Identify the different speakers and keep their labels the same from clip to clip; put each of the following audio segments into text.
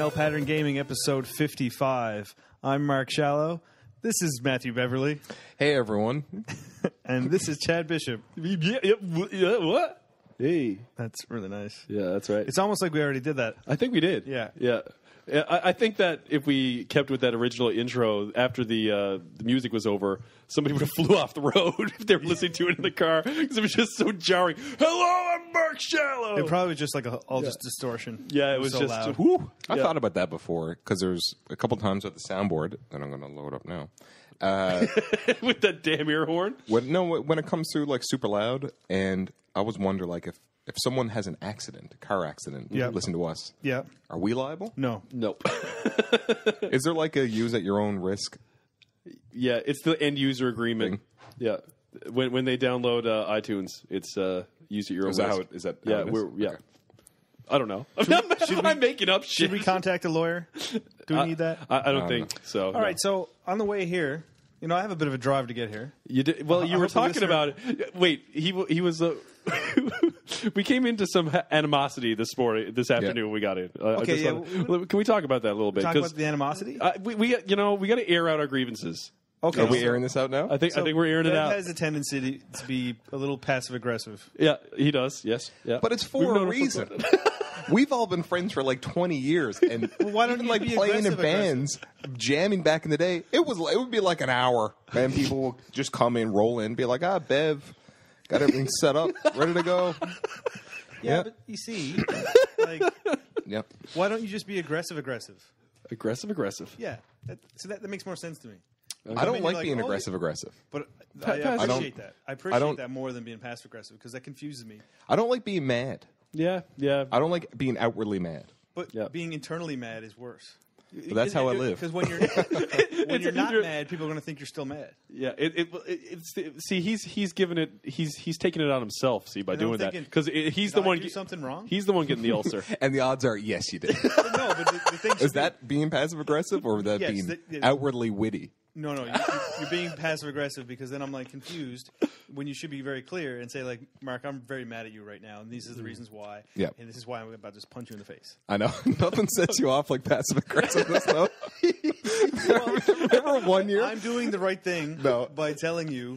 Speaker 1: Male Pattern Gaming, episode 55. I'm Mark Shallow. This is Matthew Beverly.
Speaker 2: Hey, everyone.
Speaker 1: And this is Chad Bishop.
Speaker 3: What? Hey.
Speaker 1: That's really nice.
Speaker 3: Yeah, that's right.
Speaker 1: It's almost like we already did that.
Speaker 3: I think we did.
Speaker 1: Yeah.
Speaker 3: Yeah. I think that if we kept with that original intro after the music was over, somebody would have flew off the road if they were listening to it in the car because it was just so jarring. Hello, I'm Mark Shallow.
Speaker 1: It probably was just like just distortion.
Speaker 3: Yeah, it was
Speaker 1: so
Speaker 3: just
Speaker 1: loud.
Speaker 3: whoo.
Speaker 2: I
Speaker 3: Yeah.
Speaker 2: thought about that before because there's a couple times at the soundboard that I'm going to load up now.
Speaker 3: With that damn ear horn.
Speaker 2: When it comes through like super loud, and I always wonder like if someone has an accident, a car accident, listen to us.
Speaker 1: Yeah.
Speaker 2: Are we liable?
Speaker 1: No.
Speaker 3: Nope.
Speaker 2: Is there like a use at your own risk?
Speaker 3: Yeah, it's the end user agreement.
Speaker 2: Thing.
Speaker 3: Yeah. When they download iTunes, it's use at your own
Speaker 2: Is that
Speaker 3: risk.
Speaker 2: how it is? That
Speaker 3: Yeah,
Speaker 2: how it is?
Speaker 3: yeah.
Speaker 2: Okay.
Speaker 3: I don't know. I'm making up shit.
Speaker 1: Should we contact a lawyer? Do we need that?
Speaker 3: I don't think so.
Speaker 1: All right, so on the way here, I have a bit of a drive to get here.
Speaker 3: You did well. You
Speaker 1: I
Speaker 3: were
Speaker 1: hope the
Speaker 3: talking
Speaker 1: listener-
Speaker 3: about it. Wait, he was. We came into some animosity this afternoon when we got in.
Speaker 1: Okay,
Speaker 3: can we talk about that a little bit?
Speaker 1: Talk about the animosity?
Speaker 3: we got to air out our grievances.
Speaker 1: Okay.
Speaker 2: Are we airing this out now?
Speaker 3: I think we're airing it
Speaker 1: Bev
Speaker 3: out.
Speaker 1: has a tendency to be a little passive-aggressive.
Speaker 3: Yeah, he does. Yes, yeah.
Speaker 2: But it's
Speaker 3: We've
Speaker 2: for
Speaker 3: known
Speaker 2: a
Speaker 3: him
Speaker 2: reason. We've all been friends for like 20 years, and
Speaker 1: why don't
Speaker 2: even
Speaker 1: you
Speaker 2: like
Speaker 1: be
Speaker 2: playing in
Speaker 1: aggressive?
Speaker 2: bands, jamming back in the day. It would be like an hour, and people will just come in, roll in, be like, Bev, got everything set up, ready to go.
Speaker 1: Yeah, but you see, like,
Speaker 2: Yep.
Speaker 1: why don't you just be aggressive?
Speaker 3: Aggressive.
Speaker 1: Yeah, that makes more sense to me.
Speaker 2: I don't
Speaker 1: mean,
Speaker 2: like
Speaker 1: like,
Speaker 2: being
Speaker 1: oh,
Speaker 2: aggressive.
Speaker 1: But
Speaker 3: Pa-
Speaker 1: I
Speaker 3: passive-
Speaker 1: appreciate that. I appreciate that more than being passive-aggressive because that confuses me.
Speaker 2: I don't like being mad.
Speaker 3: Yeah.
Speaker 2: I don't like being outwardly mad.
Speaker 1: But
Speaker 3: Yeah.
Speaker 1: being internally mad is worse.
Speaker 2: But that's how I live.
Speaker 1: Because when you're not mad, people are going to think you're still mad.
Speaker 3: Yeah, he's given it. He's taking it on himself. See, by
Speaker 1: And I'm
Speaker 3: doing that
Speaker 1: thinking,
Speaker 3: because he's
Speaker 1: Did
Speaker 3: the
Speaker 1: I
Speaker 3: one.
Speaker 1: do something wrong?
Speaker 3: He's the one getting the ulcer.
Speaker 2: And the odds are, yes, you did.
Speaker 1: No, but the thing
Speaker 2: Is that being passive aggressive or that
Speaker 1: Yes,
Speaker 2: being
Speaker 1: that-
Speaker 2: outwardly witty?
Speaker 1: No, you're being passive-aggressive because then I'm like confused when you should be very clear and say like, Mark, I'm very mad at you right now, and these are the reasons why.
Speaker 2: Yeah.
Speaker 1: And this is why I'm about to just punch you in the face.
Speaker 2: I know. Nothing sets you off like passive aggressiveness, though. Remember 1 year?
Speaker 1: I'm doing the right thing
Speaker 2: No.
Speaker 1: by telling you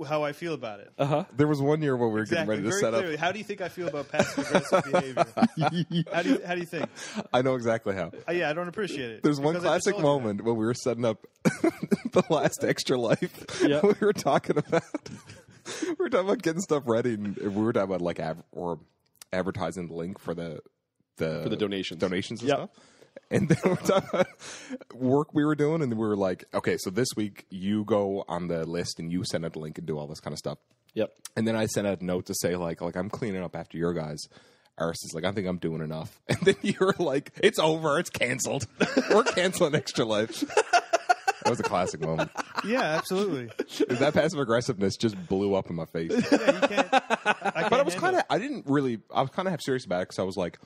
Speaker 1: how I feel about it.
Speaker 2: There was 1 year where we were
Speaker 1: Exactly.
Speaker 2: getting ready to
Speaker 1: Very
Speaker 2: set
Speaker 1: clearly. How do you think I feel about passive-aggressive behavior? How do you think?
Speaker 2: up. I know exactly how.
Speaker 1: Yeah, I don't appreciate it.
Speaker 2: There's one
Speaker 1: Because I just
Speaker 2: classic
Speaker 1: told you that.
Speaker 2: moment when we were setting up the last Extra Life.
Speaker 3: Yeah.
Speaker 2: We were talking about getting stuff ready, and we were talking about like advertising the link for the
Speaker 3: donations
Speaker 2: and
Speaker 3: Yep.
Speaker 2: stuff. And then we're talking about work we were doing, and we were like, okay, so this week you go on the list and you send out the link and do all this kind of stuff.
Speaker 3: Yep.
Speaker 2: And then I sent out a note to say like I'm cleaning up after your guys. Ours is like, I think I'm doing enough. And then you were like, it's over, it's canceled. We're canceling Extra Life. That was a classic moment.
Speaker 1: Yeah, absolutely.
Speaker 2: That passive aggressiveness just blew up in my face.
Speaker 1: Yeah, you can't.
Speaker 2: But I was kind of half serious about it because I was like,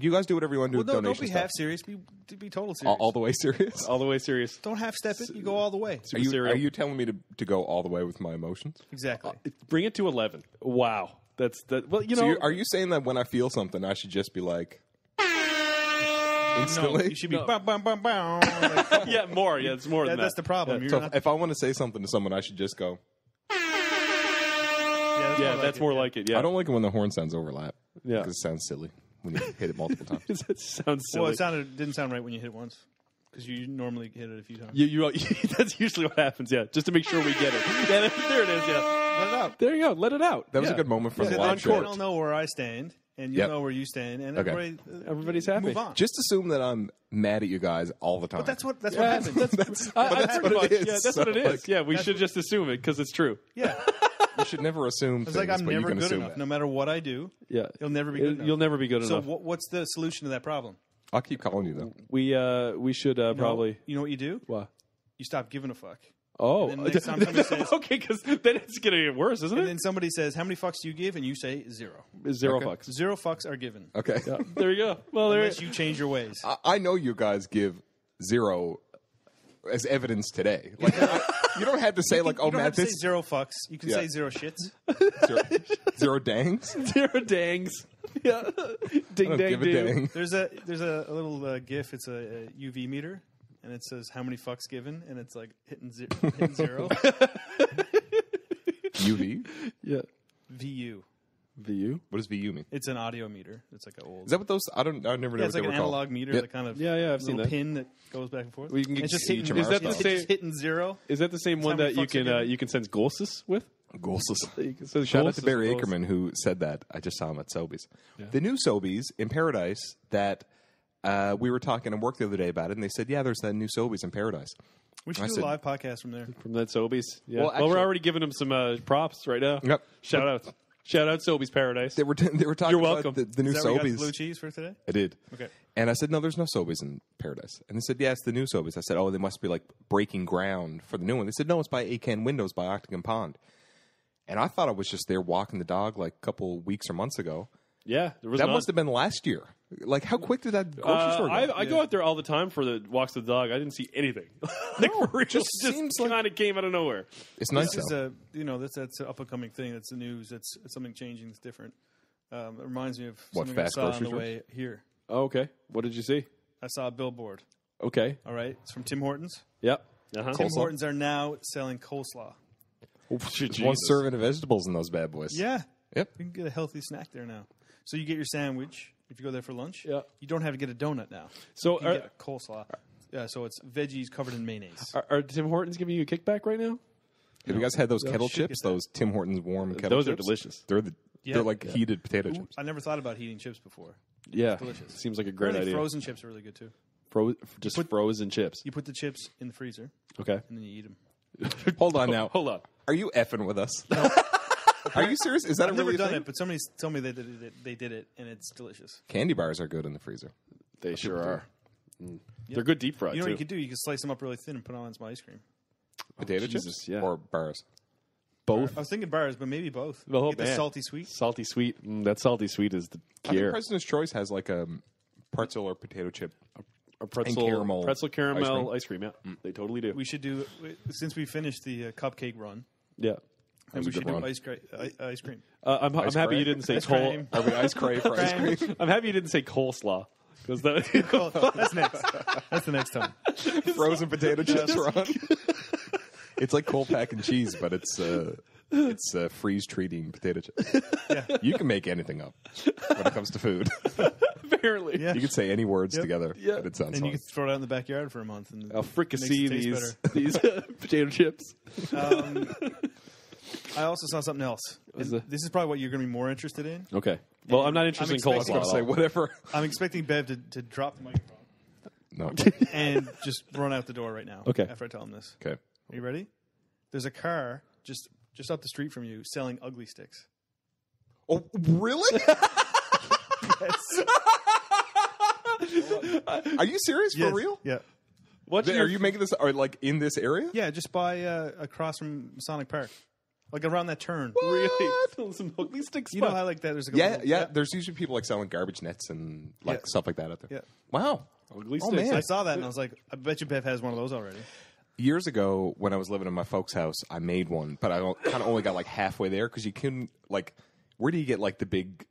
Speaker 2: you guys do whatever you want to do with
Speaker 1: Don't
Speaker 2: donation
Speaker 1: be
Speaker 2: stuff.
Speaker 1: half serious. Be total serious.
Speaker 2: All the way serious?
Speaker 3: All the way serious.
Speaker 1: Don't half step it. You go all the way.
Speaker 2: Are you telling me to go all the way with my emotions?
Speaker 1: Exactly.
Speaker 3: Bring it to 11. Wow. That's that. Well,
Speaker 2: So are you saying that when I feel something, I should just be like
Speaker 1: No,
Speaker 2: instantly?
Speaker 1: you should be.
Speaker 3: No.
Speaker 1: Bum, bum, bum, bum. Like,
Speaker 3: yeah, more. Yeah, it's more than that.
Speaker 1: that's the problem. You're
Speaker 2: So
Speaker 1: not,
Speaker 2: if I want to say something to someone, I should just go.
Speaker 3: Yeah, that's more like it. Yeah,
Speaker 2: I don't like it when the horn sounds overlap.
Speaker 3: Yeah.
Speaker 2: Because it sounds silly when you hit it multiple times.
Speaker 3: It sounds silly.
Speaker 1: well, it didn't sound right when you hit it once because you normally hit it a few times.
Speaker 3: That's usually what happens. Yeah, just to make sure we get it. Yeah, there it is. Yeah,
Speaker 1: Let it out.
Speaker 3: there you go. Let it out.
Speaker 2: That was
Speaker 3: Yeah.
Speaker 2: a good moment for
Speaker 1: Because
Speaker 2: the
Speaker 1: then
Speaker 2: live show.
Speaker 1: I'll know where I stand, and you
Speaker 2: Yep.
Speaker 1: know where you stand, and
Speaker 2: Okay.
Speaker 3: Everybody's happy.
Speaker 1: Move on.
Speaker 2: Just assume that I'm mad at you guys all the time.
Speaker 1: But that's what
Speaker 3: Yeah,
Speaker 1: happens.
Speaker 2: that's
Speaker 3: I-
Speaker 2: what it
Speaker 3: pretty much-
Speaker 2: is.
Speaker 3: Yeah, that's what it
Speaker 2: So,
Speaker 3: is. Yeah, we should just assume it because it's true.
Speaker 1: Yeah,
Speaker 2: You should never assume
Speaker 1: it's
Speaker 2: things,
Speaker 1: like I'm
Speaker 2: but you
Speaker 1: never
Speaker 2: can
Speaker 1: good
Speaker 2: assume
Speaker 1: enough.
Speaker 2: that.
Speaker 1: No matter what I do,
Speaker 3: Yeah,
Speaker 1: you'll never be good enough.
Speaker 3: You'll never be good
Speaker 1: So
Speaker 3: enough.
Speaker 1: what's the solution to that problem?
Speaker 2: I'll keep calling you, though.
Speaker 3: We should probably.
Speaker 1: You know what you do?
Speaker 3: What?
Speaker 1: You stop giving a fuck.
Speaker 3: Oh,
Speaker 1: And then next time somebody says-
Speaker 3: okay, because then it's gonna get worse, isn't
Speaker 1: And
Speaker 3: it?
Speaker 1: then somebody says, "How many fucks do you give?" And you say 0.
Speaker 3: Zero
Speaker 2: Okay.
Speaker 3: fucks.
Speaker 1: 0 fucks are given
Speaker 2: Okay.
Speaker 3: Yeah, there you go. Well, there.
Speaker 1: unless you change your ways.
Speaker 2: I know you guys give 0 as evidence today. Like, You don't have to say like, oh
Speaker 1: you don't
Speaker 2: man,
Speaker 1: have to
Speaker 2: this
Speaker 1: say zero fucks. You can
Speaker 2: Yeah.
Speaker 1: say zero shits.
Speaker 2: zero dangs.
Speaker 3: Zero dangs. Yeah.
Speaker 2: I
Speaker 3: Ding
Speaker 2: don't
Speaker 3: dang
Speaker 2: give a
Speaker 3: ding.
Speaker 2: dang.
Speaker 1: There's a little GIF. It's a UV meter, and it says how many fucks given, and it's like hitting zero.
Speaker 2: UV.
Speaker 3: Yeah.
Speaker 1: VU.
Speaker 3: VU.
Speaker 2: What does VU mean?
Speaker 1: It's an audio meter. It's like an old.
Speaker 2: Is that what those? I never know
Speaker 1: yeah,
Speaker 2: what
Speaker 1: it's
Speaker 2: they
Speaker 1: like
Speaker 2: were
Speaker 1: an
Speaker 2: called.
Speaker 1: analog meter
Speaker 2: Yep.
Speaker 1: that kind of
Speaker 3: Yeah, I've seen
Speaker 1: little
Speaker 3: that.
Speaker 1: pin that goes back and forth.
Speaker 3: Well, you can
Speaker 1: And it's just hitting,
Speaker 2: HMR
Speaker 3: Is that the
Speaker 2: stuff.
Speaker 3: same?
Speaker 1: just hitting zero.
Speaker 3: Is that the same one
Speaker 1: how many
Speaker 3: that you
Speaker 1: fucks are
Speaker 3: can
Speaker 1: given.
Speaker 3: you can sense Golsis with?
Speaker 2: Golsis.
Speaker 3: So
Speaker 2: Shout out to Barry Akerman who said that. I just saw him at Sobeys. The new Sobeys in Paradise that we were talking at work the other day about it, and they said, yeah, there's that new Sobeys in Paradise.
Speaker 1: We should
Speaker 2: I
Speaker 1: do
Speaker 2: said-
Speaker 1: a live podcast from there.
Speaker 3: From that Sobeys. Yeah.
Speaker 2: Well,
Speaker 3: Well, we're
Speaker 2: actually-
Speaker 3: already giving him some props right now.
Speaker 2: Yep.
Speaker 3: Shout out. Shout out Sobeys Paradise.
Speaker 2: They were talking
Speaker 3: You're
Speaker 2: about
Speaker 3: welcome.
Speaker 2: the new
Speaker 1: Is that where you got the
Speaker 2: Sobeys.
Speaker 1: blue cheese for today?
Speaker 2: I did.
Speaker 1: Okay.
Speaker 2: And I said, no, there's no Sobeys in Paradise. And they said, yeah, it's the new Sobeys. I said, oh, they must be like breaking ground for the new one. They said, no, it's by Aken Windows by Octagon Pond. And I thought I was just there walking the dog like a couple weeks or months ago.
Speaker 3: Yeah, there was
Speaker 2: That
Speaker 3: none.
Speaker 2: must have been last year. Like, how quick did that grocery store go?
Speaker 3: I go out there all the time for the walks of the dog. I didn't see anything. Like, for real,
Speaker 2: just
Speaker 3: just
Speaker 2: seems like-
Speaker 3: kind of came out of nowhere.
Speaker 2: It's nice,
Speaker 1: This is
Speaker 2: though.
Speaker 1: that's an up and coming thing. That's the news. That's something changing. That's different. It reminds me of
Speaker 2: What,
Speaker 1: something I
Speaker 2: fast
Speaker 1: saw on
Speaker 2: grocery
Speaker 1: the
Speaker 2: stores?
Speaker 1: way here.
Speaker 3: Oh, okay. What did you see?
Speaker 1: I saw a billboard.
Speaker 3: Okay.
Speaker 1: All right, it's from Tim Hortons.
Speaker 3: Yep. Uh-huh.
Speaker 1: Tim
Speaker 2: Coleslaw?
Speaker 1: Hortons are now selling coleslaw.
Speaker 2: There's one serving of vegetables in those bad boys.
Speaker 1: Yeah.
Speaker 2: Yep.
Speaker 1: You can get a healthy snack there now. So you get your sandwich if you go there for lunch.
Speaker 3: Yeah.
Speaker 1: You don't have to get a donut now.
Speaker 3: So
Speaker 1: You
Speaker 3: are,
Speaker 1: get a coleslaw. Yeah, so it's veggies covered in mayonnaise.
Speaker 3: are Tim Hortons giving you a kickback right now?
Speaker 2: Have you guys had those
Speaker 1: No,
Speaker 2: kettle
Speaker 1: you should
Speaker 2: chips?
Speaker 1: get that.
Speaker 2: Those Tim Hortons warm kettle
Speaker 3: Those
Speaker 2: chips?
Speaker 3: are delicious.
Speaker 2: They're like heated potato chips.
Speaker 1: I never thought about heating chips before.
Speaker 3: Yeah.
Speaker 1: delicious.
Speaker 3: Seems like a great
Speaker 1: Apparently
Speaker 3: idea.
Speaker 1: Frozen chips are really good too.
Speaker 3: Just frozen chips.
Speaker 1: You put the chips in the freezer
Speaker 3: Okay.
Speaker 1: and then you eat them.
Speaker 2: Hold on now.
Speaker 3: Hold on.
Speaker 2: Are you effing with us? Are you serious? Is that
Speaker 1: I've
Speaker 2: a
Speaker 1: never
Speaker 2: really
Speaker 1: done
Speaker 2: thing?
Speaker 1: it, but somebody told me they did it and it's delicious.
Speaker 2: Candy bars are good in the freezer.
Speaker 3: They sure
Speaker 2: people do.
Speaker 3: are. They're good deep fried,
Speaker 1: You know
Speaker 3: too.
Speaker 1: what you could do? You could slice them up really thin and put them on some ice cream.
Speaker 2: Potato
Speaker 3: Jesus,
Speaker 2: chips
Speaker 3: yeah.
Speaker 2: or bars?
Speaker 3: Both.
Speaker 1: I was thinking bars, but maybe both.
Speaker 3: Oh,
Speaker 1: Get the
Speaker 3: man.
Speaker 1: salty sweet.
Speaker 3: Salty sweet. That salty sweet is the
Speaker 2: I think
Speaker 3: gear.
Speaker 2: President's Choice has like a pretzel or potato chip.
Speaker 3: Or pretzel caramel ice cream. Yeah, they totally do.
Speaker 1: We should do, since we finished the cupcake run,
Speaker 3: Yeah.
Speaker 2: That was
Speaker 1: we
Speaker 2: a
Speaker 1: should
Speaker 2: good
Speaker 1: do
Speaker 2: run.
Speaker 1: ice cream.
Speaker 3: I'm
Speaker 2: Ice
Speaker 3: happy
Speaker 2: cream?
Speaker 3: you didn't say
Speaker 1: Ice
Speaker 3: cole.
Speaker 1: cream.
Speaker 2: Are we ice cream for ice cream?
Speaker 3: I'm happy you didn't say coleslaw because that.
Speaker 1: Oh, that's next. That's the next time.
Speaker 2: Frozen potato chips, Ron. It's like cold pack and cheese, but it's freeze treating potato chips.
Speaker 1: Yeah.
Speaker 2: You can make anything up when it comes to food.
Speaker 3: Apparently.
Speaker 1: Yeah.
Speaker 2: You can say any words
Speaker 1: Yep.
Speaker 2: together,
Speaker 3: Yeah.
Speaker 2: and it sounds
Speaker 1: And you
Speaker 2: fun.
Speaker 1: can throw it out in the backyard for a month. And
Speaker 3: I'll
Speaker 1: makes
Speaker 3: fricassee
Speaker 1: it taste
Speaker 3: these potato chips.
Speaker 1: I also saw something else.
Speaker 3: Was
Speaker 1: And
Speaker 3: the-
Speaker 1: this is probably what you're going to be more interested in.
Speaker 3: Okay. Well, I'm not interested in
Speaker 1: expecting-
Speaker 2: I was going
Speaker 3: coleslaw.
Speaker 2: to
Speaker 3: at
Speaker 2: say
Speaker 3: all.
Speaker 2: whatever.
Speaker 1: I'm expecting Bev to drop the microphone
Speaker 2: No.
Speaker 1: and just run out the door right now.
Speaker 3: Okay.
Speaker 1: After I tell him this.
Speaker 2: Okay.
Speaker 1: Are you ready? There's a car just up the street from you selling ugly sticks.
Speaker 2: Oh, really? Are you serious? For
Speaker 1: Yes.
Speaker 2: real?
Speaker 1: Yeah.
Speaker 3: What's
Speaker 2: Are you making this or like in this area?
Speaker 1: Yeah, just by across from Sonic Park. Like around that turn.
Speaker 3: really some ugly sticks?
Speaker 1: You know how like that there's like a
Speaker 2: Yeah,
Speaker 1: little-
Speaker 2: yeah. There's usually people like selling garbage nets and like
Speaker 1: Yeah.
Speaker 2: stuff like that out there.
Speaker 1: Yeah.
Speaker 2: Wow.
Speaker 3: ugly
Speaker 2: Oh,
Speaker 3: sticks.
Speaker 2: man.
Speaker 1: I saw that and I was like, I bet you Bev has one of those already.
Speaker 2: Years ago, when I was living in my folks' house, I made one, but I kind of only got like halfway there because you couldn't like. Where do you get like the big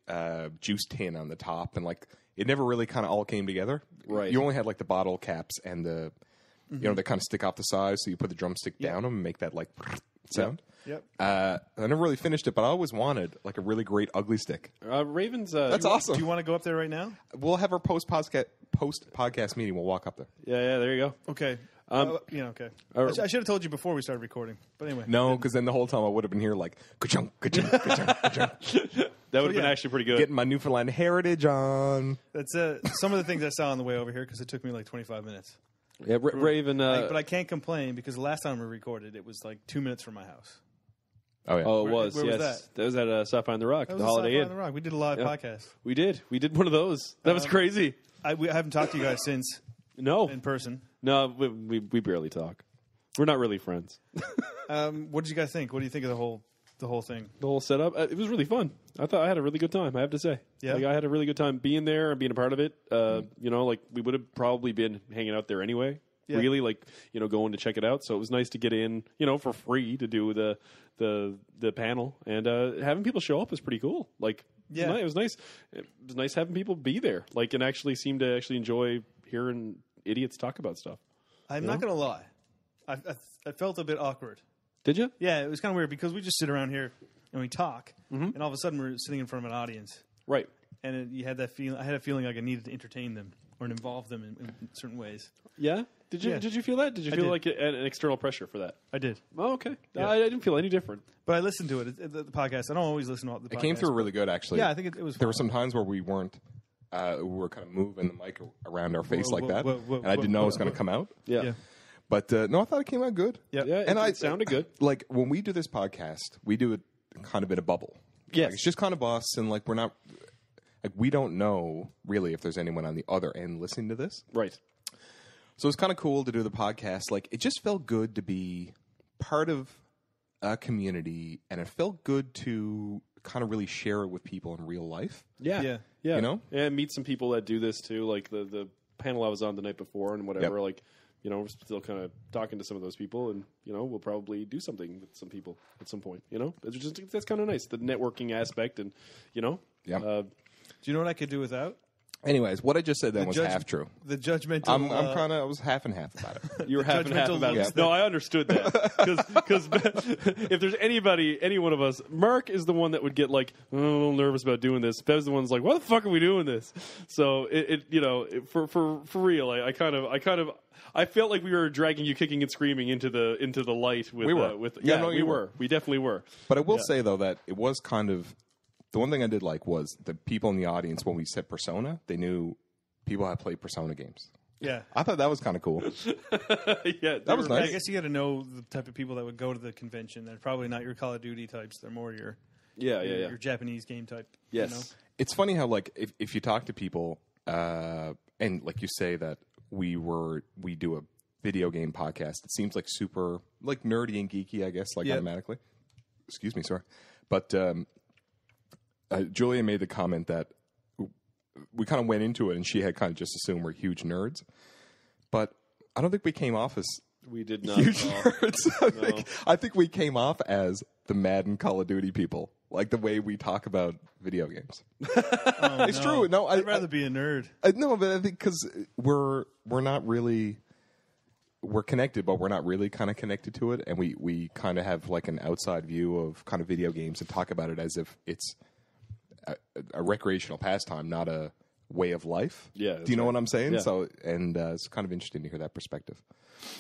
Speaker 2: juice tin on the top and like it never really kind of all came together.
Speaker 3: Right.
Speaker 2: You only had like the bottle caps and the you know they kind of stick off the sides, so you put the drumstick down them and make that like sound.
Speaker 1: Yep.
Speaker 2: I never really finished it, but I always wanted like a really great ugly stick.
Speaker 3: Ravens.
Speaker 2: That's awesome.
Speaker 1: Do you want to go up there right now?
Speaker 2: We'll have our post podcast meeting. We'll walk up there.
Speaker 3: Yeah. There you go.
Speaker 1: Okay. Okay.
Speaker 3: or-
Speaker 1: I should have told you before we started recording. But anyway.
Speaker 2: No, because then the whole time I would have been here like ka-chunk, ka-chunk, ka-chunk, ka-chunk,
Speaker 3: That would have been
Speaker 1: yeah.
Speaker 3: actually pretty good.
Speaker 2: getting my Newfoundland heritage on.
Speaker 1: That's some of the things I saw on the way over here because it took me like 25 minutes.
Speaker 3: Yeah, Raven.
Speaker 1: But I can't complain because the last time we recorded, it was like 2 minutes from my house.
Speaker 2: Oh yeah.
Speaker 3: Oh, it was.
Speaker 1: where was
Speaker 3: Yes, that was at Sapphire on the Rock,
Speaker 1: That
Speaker 3: the
Speaker 1: was
Speaker 3: Holiday
Speaker 1: Sci-Fi
Speaker 3: Inn.
Speaker 1: on the Rock. We did a live
Speaker 3: Yeah.
Speaker 1: podcast.
Speaker 3: We did one of those. That was crazy.
Speaker 1: I haven't talked to you guys since
Speaker 3: No,
Speaker 1: in person.
Speaker 3: no, we barely talk. We're not really friends.
Speaker 1: What did you guys think? What do you think of the whole thing?
Speaker 3: The whole setup, it was really fun. I thought I had a really good time. I have to say,
Speaker 1: Yeah?
Speaker 3: like, I had a really good time being there and being a part of it. You know, like we would have probably been hanging out there anyway. really, like, going to check it out. So it was nice to get in, for free to do the panel, and having people show up was pretty cool. Like, it was nice. It was nice having people be there, like, and actually seem to actually enjoy hearing idiots talk about stuff.
Speaker 1: I'm not going to lie. I felt a bit awkward.
Speaker 3: Did you?
Speaker 1: Yeah, it was kind of weird because we just sit around here and we talk, and all of a sudden we're sitting in front of an audience.
Speaker 3: Right.
Speaker 1: And you had that feeling. I had a feeling like I needed to entertain them or involve them in certain ways.
Speaker 3: Yeah. Did you?
Speaker 1: Yeah.
Speaker 3: Did you feel that? Did you feel
Speaker 1: did.
Speaker 3: like an external pressure for that?
Speaker 1: I did.
Speaker 3: Oh, okay.
Speaker 1: Yeah.
Speaker 3: I didn't feel any different.
Speaker 1: But I listened to it, the podcast. I don't always listen to the podcast.
Speaker 2: It came through really good, actually.
Speaker 1: Yeah, I think it was.
Speaker 2: There were some times where we weren't. We were kind of moving the mic around our face like that,
Speaker 1: whoa,
Speaker 2: and I didn't know it was going to come out.
Speaker 3: Yeah.
Speaker 2: But no, I thought it came out good.
Speaker 1: Yeah.
Speaker 3: Yeah.
Speaker 2: And
Speaker 3: it sounded good.
Speaker 2: Like when we do this podcast, we do it kind of in a bubble.
Speaker 3: Yes.
Speaker 2: Like, it's just kind of us, and like we're not. Like we don't know really if there's anyone on the other end listening to this.
Speaker 3: Right.
Speaker 2: So it's kind of cool to do the podcast. Like it just felt good to be part of a community, and it felt good to kind of really share it with people in real life.
Speaker 3: Yeah.
Speaker 2: Yeah.
Speaker 3: And meet some people that do this too. Like the panel I was on the night before and whatever.
Speaker 2: Yep.
Speaker 3: Like, we're still kind of talking to some of those people, and we'll probably do something with some people at some point. That's kind of nice. The networking aspect, and
Speaker 2: Yeah.
Speaker 1: Do you know what I could do without?
Speaker 2: Anyways, what I just said then was half true.
Speaker 1: The judgmental.
Speaker 2: I was half and half about it.
Speaker 3: you were half and half
Speaker 1: judgmental
Speaker 3: about it.
Speaker 1: looks
Speaker 3: No, I understood that because if there's any one of us, Mark is the one that would get like a little nervous about doing this. Bev's the one that's like, "Why the fuck are we doing this?" So for real, I felt like we were dragging you kicking and screaming into the light. With,
Speaker 2: We were.
Speaker 3: We were. We definitely were.
Speaker 2: But I will say though that it was kind of the one thing I did like was the people in the audience when we said Persona, they knew people had played Persona games.
Speaker 1: Yeah.
Speaker 2: I thought that was kind of cool.
Speaker 3: Yeah,
Speaker 2: That was nice.
Speaker 1: I guess you got to know the type of people that would go to the convention. They're probably not your Call of Duty types. They're more your your Japanese game type.
Speaker 3: Yes.
Speaker 2: It's funny how like if you talk to people and like you say that we do a video game podcast, it seems like super like nerdy and geeky, I guess, like automatically. Excuse me, sorry. But Julia made the comment that we kind of went into it and she had kind of just assumed we're huge nerds. But I don't think we came off as
Speaker 3: We did not.
Speaker 2: huge nerds. I think we came off as the Madden Call of Duty people, like the way we talk about video games. It's true. No,
Speaker 1: I'd rather be a nerd.
Speaker 2: No, but I think because we're not really we're connected, but we're not really kind of connected to it, and we kind of have like an outside view of kind of video games and talk about it as if it's a recreational pastime, not a way of life.
Speaker 3: Yeah,
Speaker 2: do you know what I'm saying?
Speaker 3: Yeah.
Speaker 2: So, and it's kind of interesting to hear that perspective.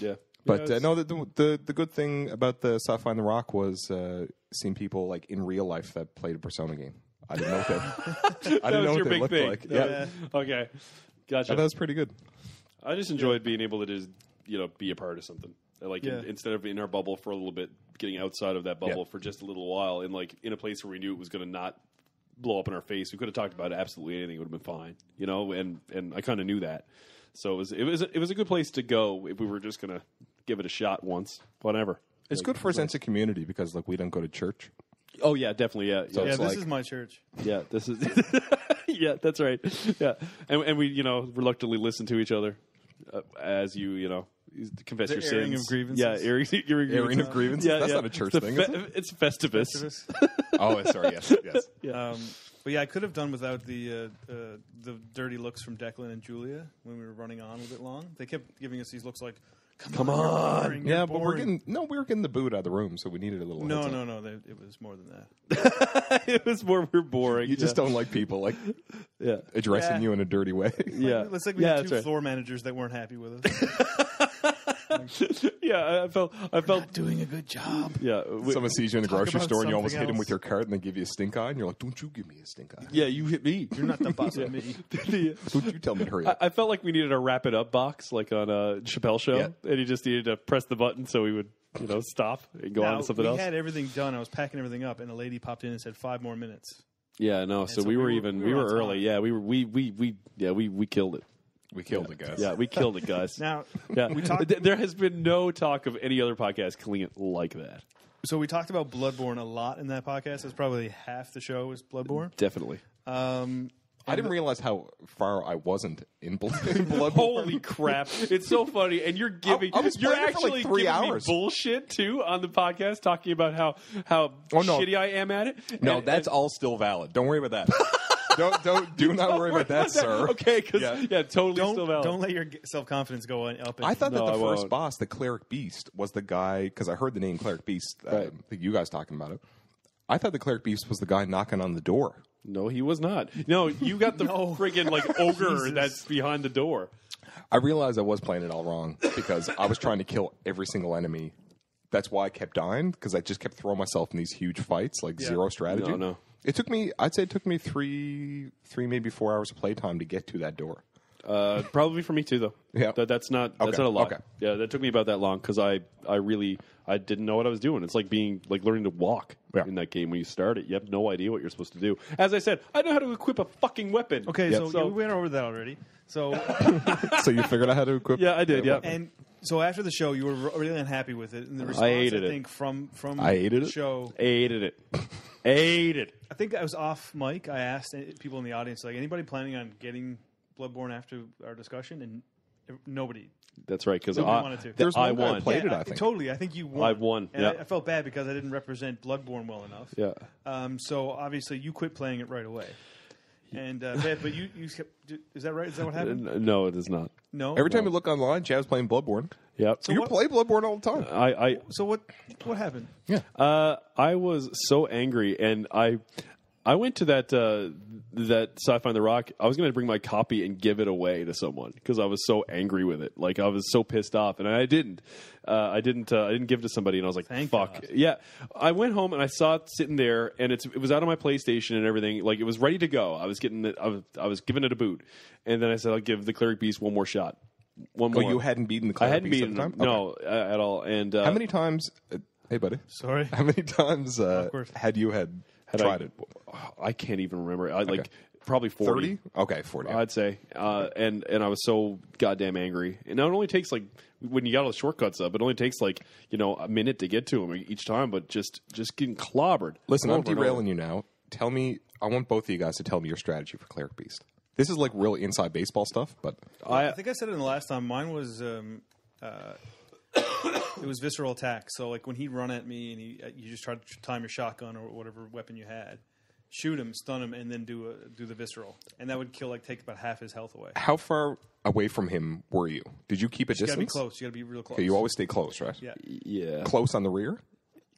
Speaker 3: Yeah.
Speaker 2: But no, the good thing about the Sci-Fi and the Rock was seeing people like in real life that played a Persona game. I didn't know that. I didn't know
Speaker 3: your
Speaker 2: what they
Speaker 3: big
Speaker 2: looked
Speaker 3: thing.
Speaker 2: like.
Speaker 3: Yeah. Okay. Gotcha.
Speaker 2: That was pretty good.
Speaker 3: I just enjoyed being able to just be a part of something. Like instead of in our bubble for a little bit, getting outside of that bubble for just a little while, and like in a place where we knew it was going to not blow up in our face. We could have talked about absolutely anything; it would have been fine, And I kind of knew that, so it was a good place to go if we were just going to give it a shot once, whatever.
Speaker 2: It's good for a sense of community because like we don't go to church.
Speaker 3: Oh yeah, definitely. Yeah,
Speaker 2: So
Speaker 1: Yeah,
Speaker 2: it's
Speaker 1: this
Speaker 2: like-
Speaker 1: is my church.
Speaker 3: yeah. This is yeah. That's right. Yeah, and we reluctantly listen to each other as you confess
Speaker 1: The
Speaker 3: your
Speaker 1: airing
Speaker 3: sins.
Speaker 1: of grievances.
Speaker 3: Yeah, airing
Speaker 2: of grievances? That's not a church thing, is it?
Speaker 3: It's Festivus.
Speaker 2: Oh, sorry. Yes.
Speaker 1: But yeah, I could have done without the dirty looks from Declan and Julia when we were running on a bit long. They kept giving us these looks like, "Come on, you're boring, you're
Speaker 2: Yeah, but
Speaker 1: boring."
Speaker 2: we were getting the boot out of the room, so we needed a little.
Speaker 1: No,
Speaker 2: heads up.
Speaker 1: no. It was more than that.
Speaker 3: It was more we're boring.
Speaker 2: You just don't like people like addressing
Speaker 1: Yeah.
Speaker 2: you in a dirty way.
Speaker 3: Yeah,
Speaker 1: It's like we had
Speaker 3: that's
Speaker 1: two
Speaker 3: right.
Speaker 1: floor managers that weren't happy with us.
Speaker 3: Yeah, I felt.
Speaker 1: Not doing a good job.
Speaker 3: Yeah,
Speaker 2: Someone sees you in the
Speaker 1: Talk
Speaker 2: grocery
Speaker 1: about
Speaker 2: store and you almost
Speaker 1: something
Speaker 2: hit them
Speaker 1: else.
Speaker 2: with your cart and they give you a stink eye and you're like, "Don't you give me a stink eye?
Speaker 3: yeah, you hit me.
Speaker 1: You're not the boss of me.
Speaker 2: Don't you tell me to hurry up?"
Speaker 3: I felt like we needed a wrap it up box, like on a Chappelle show,
Speaker 2: Yeah.
Speaker 3: and he just needed to press the button so we would, stop and go on
Speaker 1: Now,
Speaker 3: to something
Speaker 1: we
Speaker 3: else.
Speaker 1: had everything done. I was packing everything up, and a lady popped in and said 5 more minutes.
Speaker 3: Yeah, no. So
Speaker 1: so
Speaker 3: we
Speaker 1: we
Speaker 3: were
Speaker 1: were-
Speaker 3: even.
Speaker 1: we
Speaker 3: We
Speaker 1: were
Speaker 3: were
Speaker 1: on
Speaker 3: early.
Speaker 1: time.
Speaker 3: Yeah, we killed it.
Speaker 2: We killed it, guys.
Speaker 3: Yeah, we killed it, guys.
Speaker 1: Now,
Speaker 3: Yeah,
Speaker 1: we talked.
Speaker 3: There has been no talk of any other podcast killing it like that.
Speaker 1: So we talked about Bloodborne a lot in that podcast. That's probably half the show is Bloodborne.
Speaker 3: Definitely.
Speaker 1: I
Speaker 2: I didn't realize how far I wasn't in Bloodborne.
Speaker 3: Holy crap! It's so funny, and you're giving
Speaker 2: I was
Speaker 3: you're
Speaker 2: playing it for, like,
Speaker 3: actually
Speaker 2: 3
Speaker 3: giving
Speaker 2: hours.
Speaker 3: me bullshit too on the podcast, talking about how
Speaker 2: Oh, no.
Speaker 3: shitty I am at it.
Speaker 2: No,
Speaker 3: And-
Speaker 2: that's all still valid. Don't worry about that. Do not worry about that, sir.
Speaker 3: Okay, because totally still valid.
Speaker 1: Don't let your self confidence go up.
Speaker 2: I thought that
Speaker 3: No,
Speaker 2: the
Speaker 3: I
Speaker 2: first
Speaker 3: won't.
Speaker 2: boss, the Cleric Beast, was the guy, because I heard the name Cleric Beast,
Speaker 3: Right.
Speaker 2: I think you guys talking about it. I thought the Cleric Beast was the guy knocking on the door.
Speaker 3: No, he was not. No, you got the friggin' like ogre
Speaker 1: Jesus.
Speaker 3: that's behind the door.
Speaker 2: I realized I was playing it all wrong because I was trying to kill every single enemy. That's why I kept dying, because I just kept throwing myself in these huge fights, like zero strategy.
Speaker 3: No.
Speaker 2: It took me, I'd say it took me three, maybe 4 hours of playtime to get to that door.
Speaker 3: Probably for me too, though.
Speaker 2: Yeah.
Speaker 3: That's not
Speaker 2: Okay,
Speaker 3: a lot.
Speaker 2: okay.
Speaker 3: Yeah, that took me about that long because I didn't know what I was doing. It's like learning to walk in that game when you start it. You have no idea what you're supposed to do. As I said, I know how to equip a fucking weapon.
Speaker 1: Okay,
Speaker 2: Yep.
Speaker 1: so we went over that already. So
Speaker 2: So you figured out how to equip?
Speaker 3: Yeah, I did. Yeah.
Speaker 1: and so after the show, you were really unhappy with it, and the response
Speaker 3: hated it.
Speaker 1: think from
Speaker 2: I hated
Speaker 1: the
Speaker 2: it?
Speaker 1: show.
Speaker 3: Hated it. Hated.
Speaker 1: I think I was off mic. I asked people in the audience, like, anybody planning on getting Bloodborne after our discussion, and nobody.
Speaker 3: That's right. Because
Speaker 1: Nobody wanted to.
Speaker 2: There's
Speaker 3: I
Speaker 2: one guy
Speaker 3: won.
Speaker 2: who played it, I think.
Speaker 1: Totally. I think you won.
Speaker 3: I won,
Speaker 1: And
Speaker 3: yeah.
Speaker 1: I felt bad because I didn't represent Bloodborne well enough.
Speaker 3: Yeah.
Speaker 1: So obviously you quit playing it right away. And but you kept, is that right? Is that what happened?
Speaker 3: No, it is not.
Speaker 1: No.
Speaker 2: Every time you look online, Chav's playing Bloodborne.
Speaker 3: Yep.
Speaker 2: You
Speaker 1: what-
Speaker 2: play Bloodborne all the time.
Speaker 1: So what happened?
Speaker 2: Yeah.
Speaker 3: I was so angry, and I went to that Sci-Fi on the Rock. I was going to bring my copy and give it away to someone because I was so angry with it. Like I was so pissed off, and I didn't. I didn't give it to somebody, and I was like,
Speaker 1: Thank
Speaker 3: "Fuck
Speaker 1: God.
Speaker 3: yeah!" I went home and I saw it sitting there, and it was out on my PlayStation and everything. Like it was ready to go. I was getting it. I was giving it a boot, and then I said, "I'll give the Cleric Beast one more shot." One
Speaker 2: Oh,
Speaker 3: more.
Speaker 2: you hadn't beaten the
Speaker 3: I
Speaker 2: Cleric
Speaker 3: hadn't
Speaker 2: Beast
Speaker 3: beaten
Speaker 2: at
Speaker 3: him.
Speaker 2: the time?
Speaker 3: No, at all. And
Speaker 2: How many times? Hey, buddy.
Speaker 1: Sorry.
Speaker 2: How many times
Speaker 1: course.
Speaker 2: had you tried it?
Speaker 3: I can't even remember. Like probably 40.
Speaker 2: 30? Okay, 40.
Speaker 3: I'd say, and I was so goddamn angry. And it only takes like when you got all the shortcuts up, it only takes like a minute to get to them each time. But just getting clobbered.
Speaker 2: Listen, I'm
Speaker 3: over and
Speaker 2: derailing
Speaker 3: over.
Speaker 2: you now. Tell me, I want both of you guys to tell me your strategy for Cleric Beast. This is like real inside baseball stuff, but
Speaker 1: I think I said it in the last time. Mine was it was visceral attack. So like when he'd run at me and you just try to time your shotgun or whatever weapon you had, shoot him, stun him, and then do the visceral, and that would take about half his health away.
Speaker 2: how far away from him were you? Did you keep a
Speaker 1: You gotta be
Speaker 2: distance?
Speaker 1: close. You gotta be real close.
Speaker 2: Okay, you always stay close, right?
Speaker 1: Yeah.
Speaker 3: Yeah,
Speaker 2: Close on the rear?